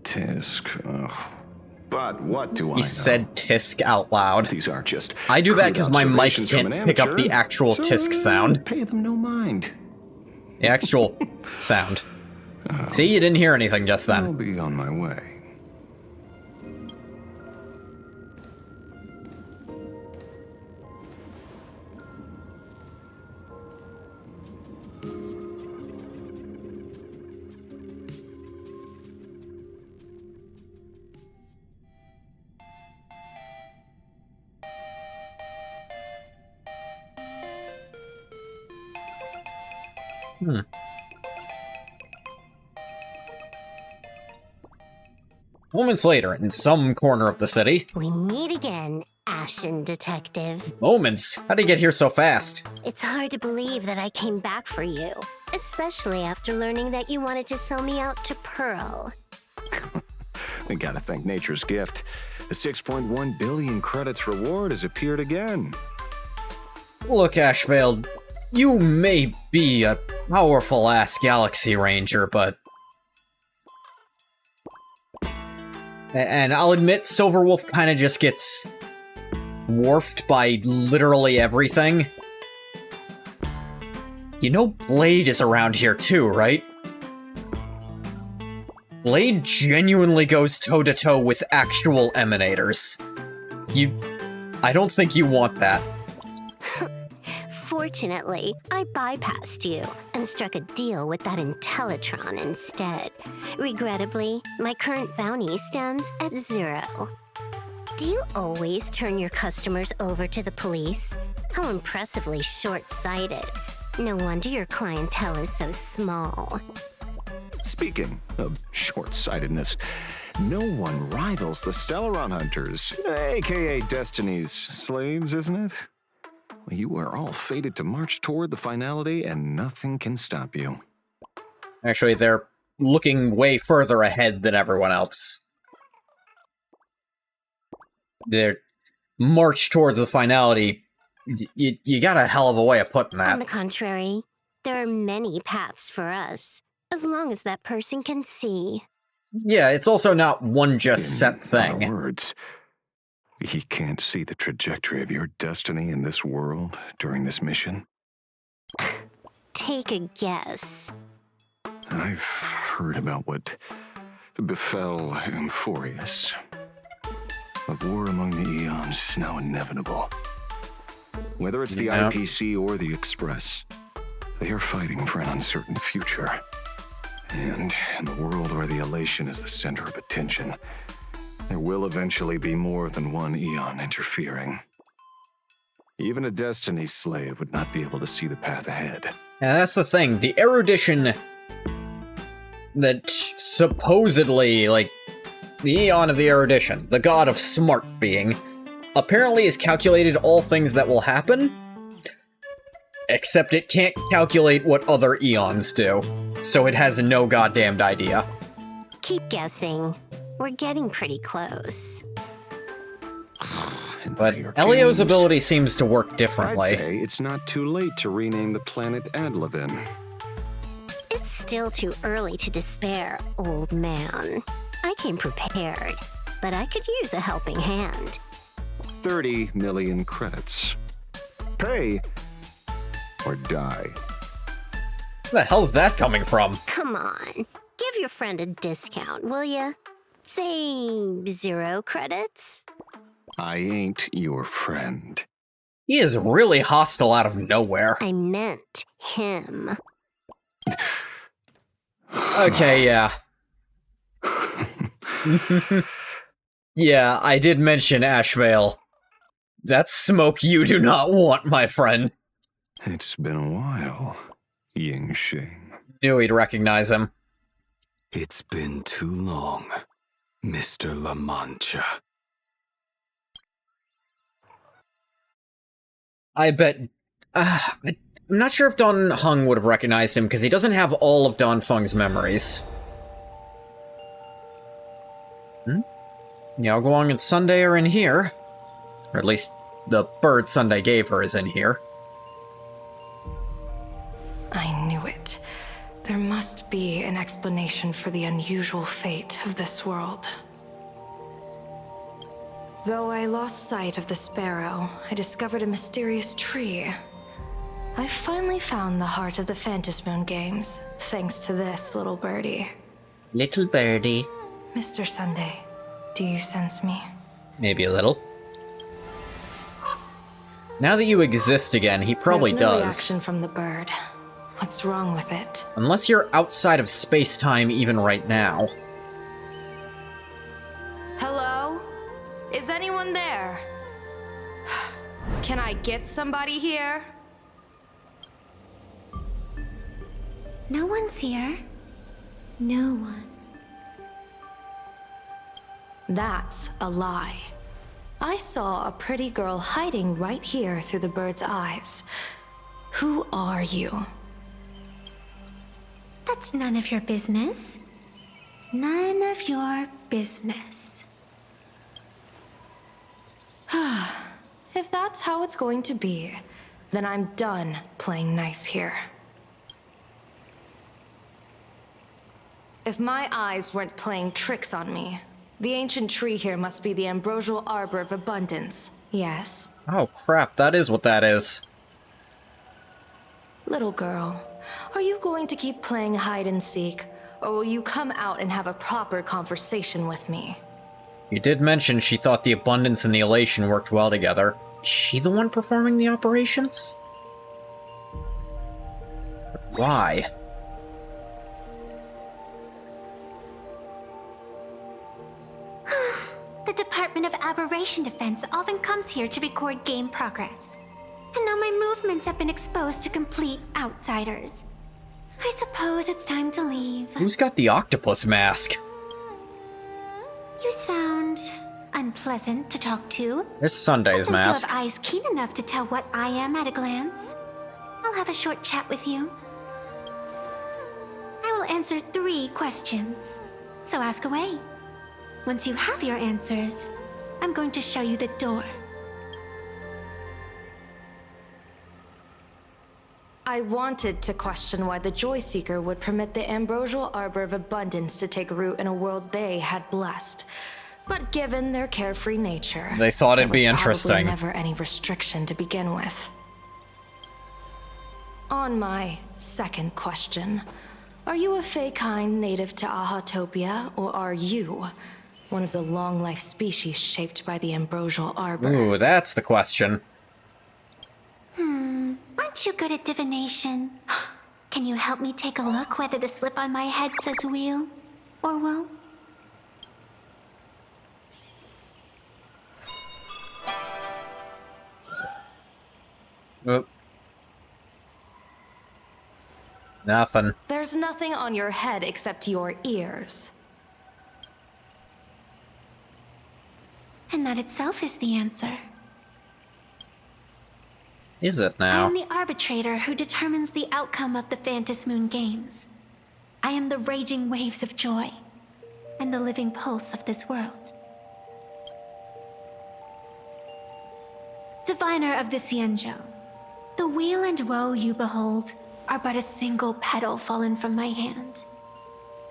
Tisk. Ugh. But what do I know? He said Tisk out loud. These are just I do that because my mic observations from can't an pick up amateur, the actual so Tisk sound. Pay them no mind. The actual sound. See, you didn't hear anything just then. I'll be on my way. Moments later, in some corner of the city. We meet again fashion detective. Moments? How'd he get here so fast? It's hard to believe that I came back for you, especially after learning that you wanted to sell me out to Pearl. We gotta thank nature's gift. The 6.1 billion credits reward has appeared again. Look, Ashvale, you may be a powerful-ass Galaxy Ranger, but... And I'll admit, Silverwolf kinda just gets dwarfed by literally everything. You know Blade is around here too, right? Blade genuinely goes toe-to-toe with actual Emanators. I don't think you want that. Fortunately, I bypassed you and struck a deal with that Intellitron instead. Regrettably, my current bounty stands at 0. Do you always turn your customers over to the police? How impressively short-sighted. No wonder your clientele is so small. Speaking of short-sightedness, no one rivals the Stellaron Hunters, aka Destiny's slaves, isn't it? You are all fated to march toward the finality, and nothing can stop you. Actually, they're looking way further ahead than everyone else. Their march towards the finality, you got a hell of a way of putting that. On the contrary, there are many paths for us, as long as that person can see. Yeah, it's also not one just set thing. In other words, he can't see the trajectory of your destiny in this world during this mission? Take a guess. I've heard about what befell Euphorius. A war among the eons is now inevitable. Whether it's the IPC or the Express, they are fighting for an uncertain future. And in the world where the elation is the center of attention, there will eventually be more than one eon interfering. Even a Destiny slave would not be able to see the path ahead. Yeah, that's the thing. The erudition that supposedly, like, the Eon of the Erudition, the god of smart being, apparently has calculated all things that will happen, except it can't calculate what other eons do, so it has no goddamned idea. Keep guessing. We're getting pretty close. But Elio's ability seems to work differently. I'd say it's not too late to rename the planet Adlevin. It's still too early to despair, old man. I came prepared, but I could use a helping hand. 30 million credits. Pay or die. Where the hell's that coming from? Come on, give your friend a discount, will ya? Say 0 credits? I ain't your friend. He is really hostile out of nowhere. I meant him. Okay, yeah. Yeah, I did mention Ashvale. That's smoke you do not want, my friend. It's been a while, Ying Xing. Knew he'd recognize him. It's been too long, Mr. La Mancha. I bet... I'm not sure if Don Hung would have recognized him, because he doesn't have all of Don Feng's memories. Yao Guang and Sunday are in here. Or at least, the bird Sunday gave her is in here. I knew it. There must be an explanation for the unusual fate of this world. Though I lost sight of the sparrow, I discovered a mysterious tree. I finally found the heart of the Phantasmoon games, thanks to this little birdie. Little birdie. Mr. Sunday, do you sense me? Maybe a little. Now that you exist again, he probably There's no does. reaction from the bird. What's wrong with it? Unless you're outside of space-time even right now. Hello? Is anyone there? Can I get somebody here? No one's here. No one. That's a lie. I saw a pretty girl hiding right here through the bird's eyes. Who are you? That's none of your business. None of your business. If that's how it's going to be, then I'm done playing nice here. If my eyes weren't playing tricks on me, the ancient tree here must be the ambrosial arbor of abundance, yes? Oh crap, that is what that is. Little girl, are you going to keep playing hide and seek, or will you come out and have a proper conversation with me? You did mention she thought the abundance and the elation worked well together. Is she the one performing the operations? Why? The Department of Aberration Defense often comes here to record game progress. And now my movements have been exposed to complete outsiders. I suppose it's time to leave. Who's got the octopus mask? You sound unpleasant to talk to. It's Sunday's Since mask. you have eyes keen enough to tell what I am at a glance, I'll have a short chat with you. I will answer 3 questions, so ask away. Once you have your answers, I'm going to show you the door. I wanted to question why the Joy Seeker would permit the ambrosial arbor of abundance to take root in a world they had blessed. But given their carefree nature, They thought it'd be there was interesting. probably never any restriction to begin with. On my second question, are you a Fey kind native to Ahatopia, or are you one of the long-life species shaped by the ambrosial arbor? Ooh, that's the question. Aren't you good at divination? Can you help me take a look whether the slip on my head says wheel or woe? Oop. Nothing. There's nothing on your head except your ears. And that itself is the answer. Is it I now? am the arbitrator who determines the outcome of the Phantom Moon Games. I am the raging waves of joy and the living pulse of this world. Diviner of the Xianzhou, the weal and woe you behold are but a single petal fallen from my hand.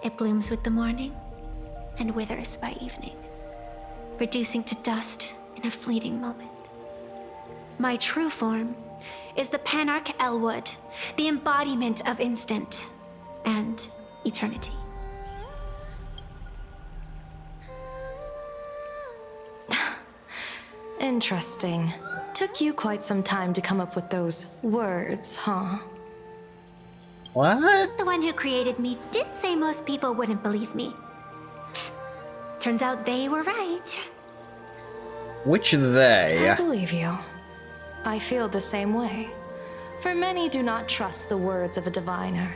It blooms with the morning and withers by evening, reducing to dust in a fleeting moment. My true form is the Panarch Elwood, the embodiment of instant and eternity. Interesting. Took you quite some time to come up with those words, huh? What? The one who created me did say most people wouldn't believe me. Turns out they were right. Which they? I believe you. I feel the same way. For many do not trust the words of a diviner.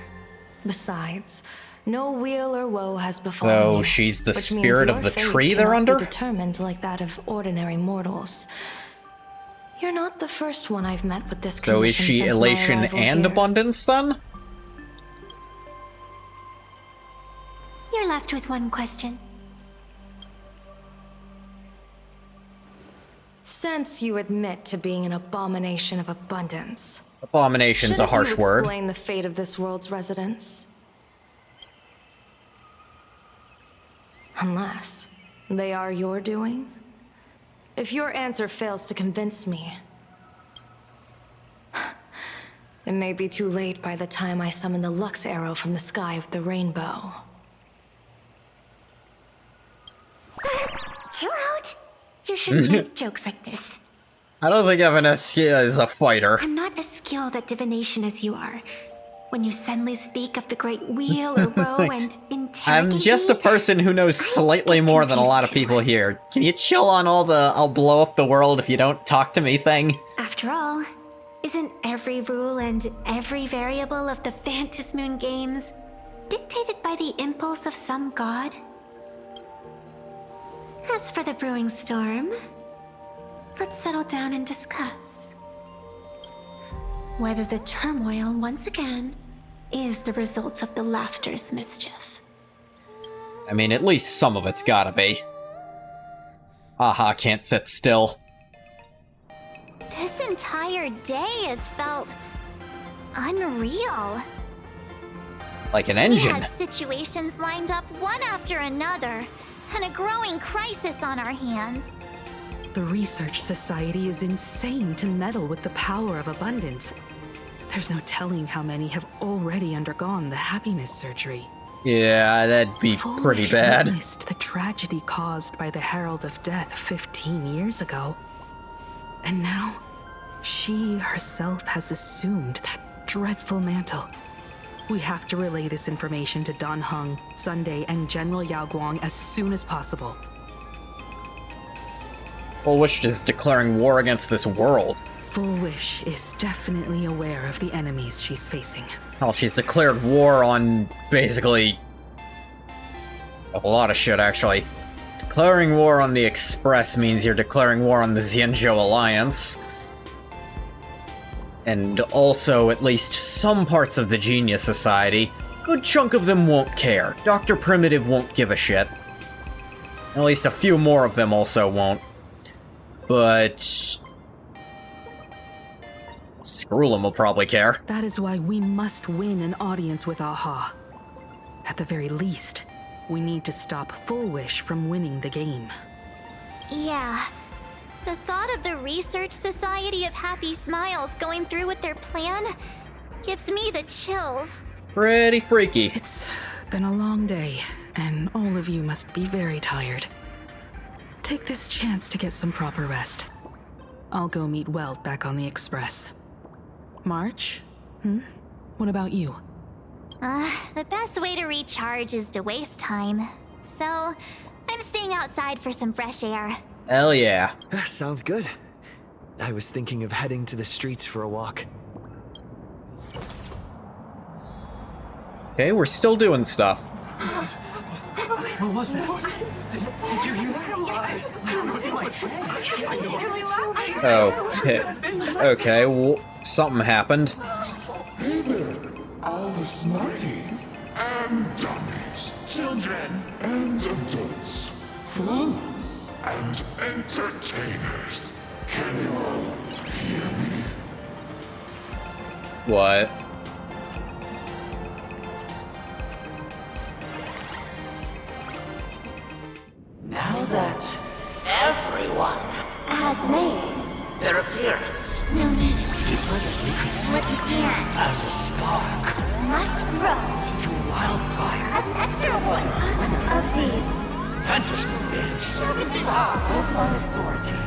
Besides, no weal or woe has befallen Oh, you, she's the which means spirit your of the fate tree they're cannot be under? determined like that of ordinary mortals. You're not the first one I've met with this So is condition she since my elation arrival and here. abundance then? You're left with one question. Since you admit to being an abomination of abundance, Abomination's a shouldn't harsh you word. explain the fate of this world's residents? Unless they are your doing? If your answer fails to convince me, it may be too late by the time I summon the Lux Arrow from the sky with the rainbow. Chill out. You shouldn't make jokes like this. I don't think Evanescia is a fighter. I'm not as skilled at divination as you are. When you suddenly speak of the great wheel or woe and interrogate I'm just a me, person who knows slightly more than a lot of people here. Can you chill on all the I'll blow up the world if you don't talk to me thing? After all, isn't every rule and every variable of the Phantom Moon Games dictated by the impulse of some god? As for the brewing storm, let's settle down and discuss whether the turmoil, once again, is the results of the laughter's mischief. I mean, at least some of it's gotta be. Aha can't sit still. This entire day has felt unreal. Like an engine. We had situations lined up one after another, and a growing crisis on our hands. The Research Society is insane to meddle with the power of abundance. There's no telling how many have already undergone the happiness surgery. Yeah, that'd be pretty bad. Witnessed the tragedy caused by the Herald of Death 15 years ago. And now, she herself has assumed that dreadful mantle. We have to relay this information to Dan Heng, Sunday, and General Yao Guang as soon as possible. Full Wish is declaring war against this world. Full Wish is definitely aware of the enemies she's facing. Hell, she's declared war on basically a lot of shit, actually. Declaring war on the Express means you're declaring war on the Xianzhou Alliance. And also at least some parts of the Genius Society. Good chunk of them won't care. Dr. Primitive won't give a shit. At least a few more of them also won't. But Skrullum will probably care. That is why we must win an audience with Aha. At the very least, we need to stop Full Wish from winning the game. Yeah. The thought of the Research Society of Happy Smiles going through with their plan gives me the chills. Pretty freaky. It's been a long day, and all of you must be very tired. Take this chance to get some proper rest. I'll go meet Weld back on the Express. March? What about you? The best way to recharge is to waste time. So, I'm staying outside for some fresh air. Hell yeah. Sounds good. I was thinking of heading to the streets for a walk. Okay, we're still doing stuff. What was that? Did you hear that? Okay. Okay, well, something happened. Hey there, all the smarties and dummies, children and adults, fools and entertainers. Can you all hear me? What? Now that everyone has made their appearance, no need to keep further secrets what you can as a spark must grow into wildfire. as an extra one of these Fantasy games shall receive all with my authority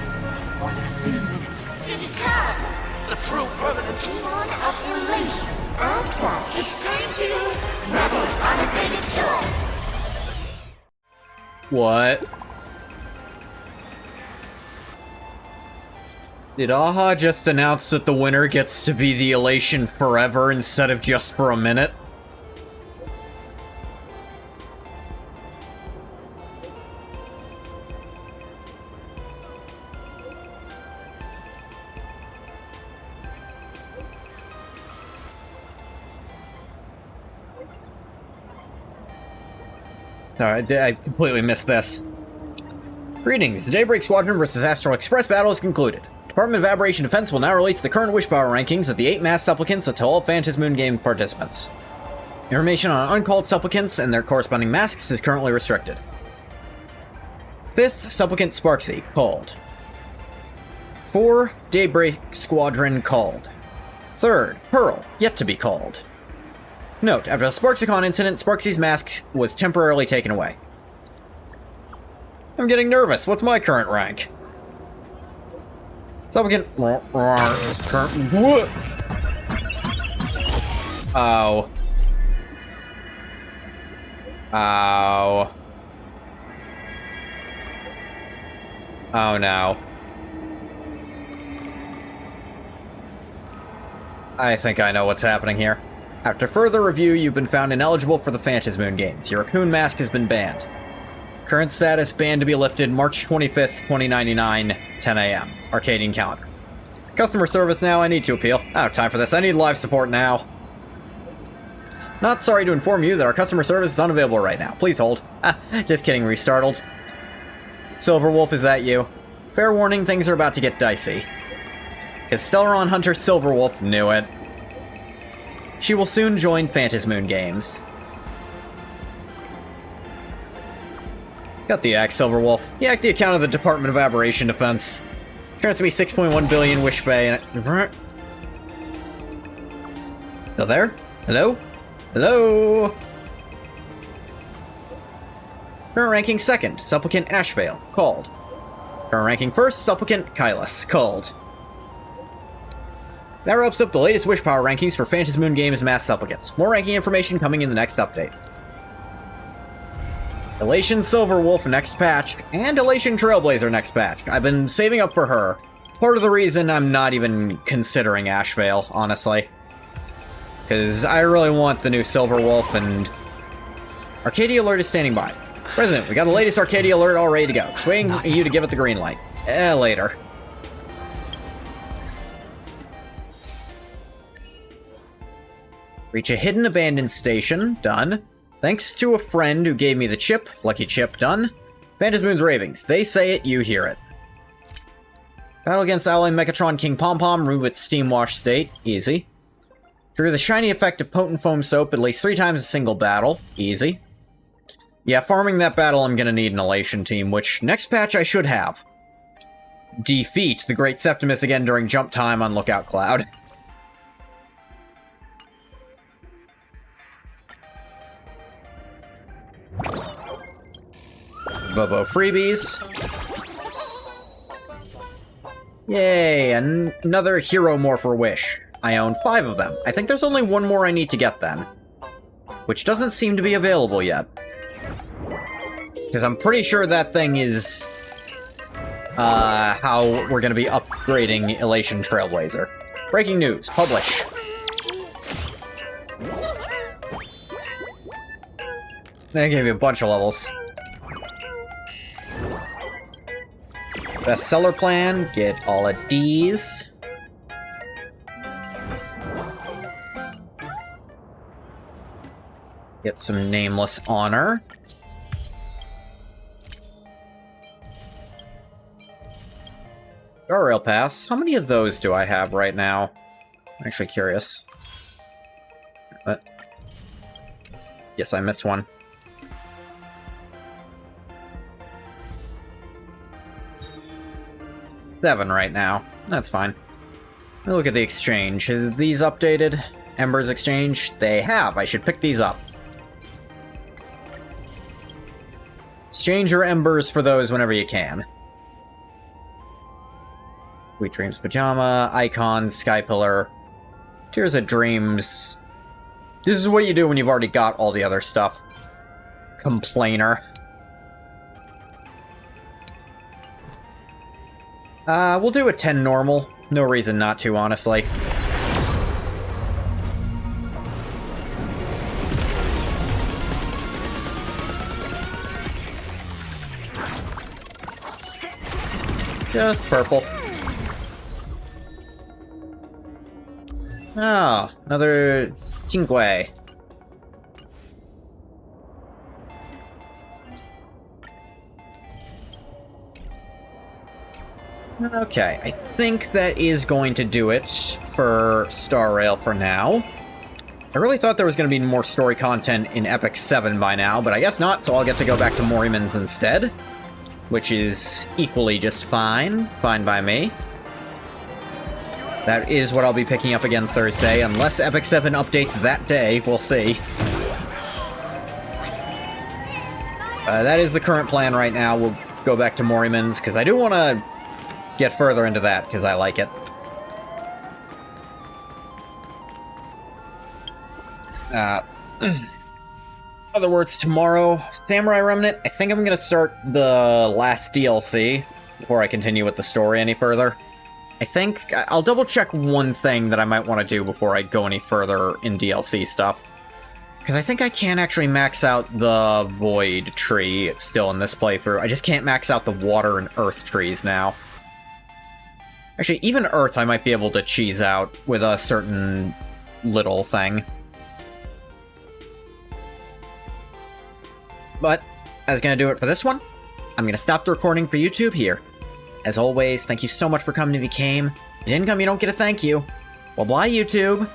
more than a fleeting minute to become the true permanent aeon of elation. As such, it's time to revel in unabated joy. What? Did Aha just announce that the winner gets to be the elation forever instead of just for a minute? Alright, I completely missed this. Greetings, the Daybreak Squadron vs. Astral Express battle is concluded. Department of Aberration Defense will now release the current wish power rankings of the 8 mass supplicants to all Phantasm Moon game participants. Information on uncalled supplicants and their corresponding masks is currently restricted. 5th Supplicant Sparksy, called. 4 Daybreak Squadron, called. 3rd Pearl, yet to be called. Note, after the Sparksicon incident, Sparksy's mask was temporarily taken away. I'm getting nervous. What's my current rank? Supplicant... Current... What? Ow. Ow. Oh no. I think I know what's happening here. After further review, you've been found ineligible for the Phantasm Moon games. Your Raccoon mask has been banned. Current status, banned to be lifted March 25th, 2099. 10 a.m. Arcadian calendar. Customer service now, I need to appeal. I don't have time for this, I need live support now. Not sorry to inform you that our customer service is unavailable right now. Please hold. Just kidding, restartled. Silverwolf, is that you? Fair warning, things are about to get dicey. Because Stellaron Hunter Silverwolf knew it. She will soon join Phantasmoon Games. Got the axe, Silverwolf. You hacked the account of the Department of Aberration Defense. Turns to be 6.1 billion Wish Bay and... Still there? Hello? Hello? Current ranking second, Supplicant Ashvale, called. Current ranking first, Supplicant Kylus, called. That wraps up the latest Wish Power rankings for Phantasmoon Games Mass Supplicants. More ranking information coming in the next update. Elation Silverwolf next patched, and Elation Trailblazer next patched. I've been saving up for her. Part of the reason I'm not even considering Ashvale, honestly. Because I really want the new Silverwolf, and... Arcadia Alert is standing by. President, we got the latest Arcadia Alert all ready to go. Just waiting for you to give it the green light. Later. Reach a hidden abandoned station. Done. Thanks to a friend who gave me the chip. Lucky chip. Done. Phantasmoon's ravings. They say it, you hear it. Battle against Alloy Megatron King Pom-Pom. Remove its steam wash state. Easy. Trigger the shiny effect of potent foam soap at least 3 times a single battle. Easy. Yeah, farming that battle I'm gonna need an Elation team, which next patch I should have. Defeat the Great Septimus again during jump time on Lookout Cloud. Bobo freebies. Yay, another Hero Morpher Wish. I own 5 of them. I think there's only one more I need to get then. Which doesn't seem to be available yet. Because I'm pretty sure that thing is... how we're gonna be upgrading Elation Trailblazer. Breaking news. Publish. They gave me a bunch of levels. Bestseller plan, get all of D's. Get some nameless honor. Guardrail pass. How many of those do I have right now? I'm actually curious. What? Yes, I missed one. 7 right now. That's fine. Look at the exchange. Is these updated? Ember's exchange? They have. I should pick these up. Exchange your embers for those whenever you can. Sweet Dreams Pajama, Icon, Sky Pillar, Tears of Dreams. This is what you do when you've already got all the other stuff. Complainer. We'll do a 10 normal. No reason not to, honestly. Just purple. Oh, another Jingue. Okay, I think that is going to do it for Star Rail for now. I really thought there was going to be more story content in Epic 7 by now, but I guess not, so I'll get to go back to Morrimans instead. Which is equally just fine. Fine by me. That is what I'll be picking up again Thursday, unless Epic 7 updates that day. We'll see. That is the current plan right now. We'll go back to Morrimans, because I do want to get further into that, because I like it. Other words, tomorrow, Samurai Remnant, I think I'm going to start the last DLC before I continue with the story any further. I think I'll double check one thing that I might want to do before I go any further in DLC stuff. Because I think I can actually max out the Void tree still in this playthrough. I just can't max out the water and earth trees now. Actually, even Earth I might be able to cheese out with a certain little thing. But that's gonna do it for this one. I'm gonna stop the recording for YouTube here. As always, thank you so much for coming if you came. If you didn't come, you don't get a thank you. Well, bye, YouTube!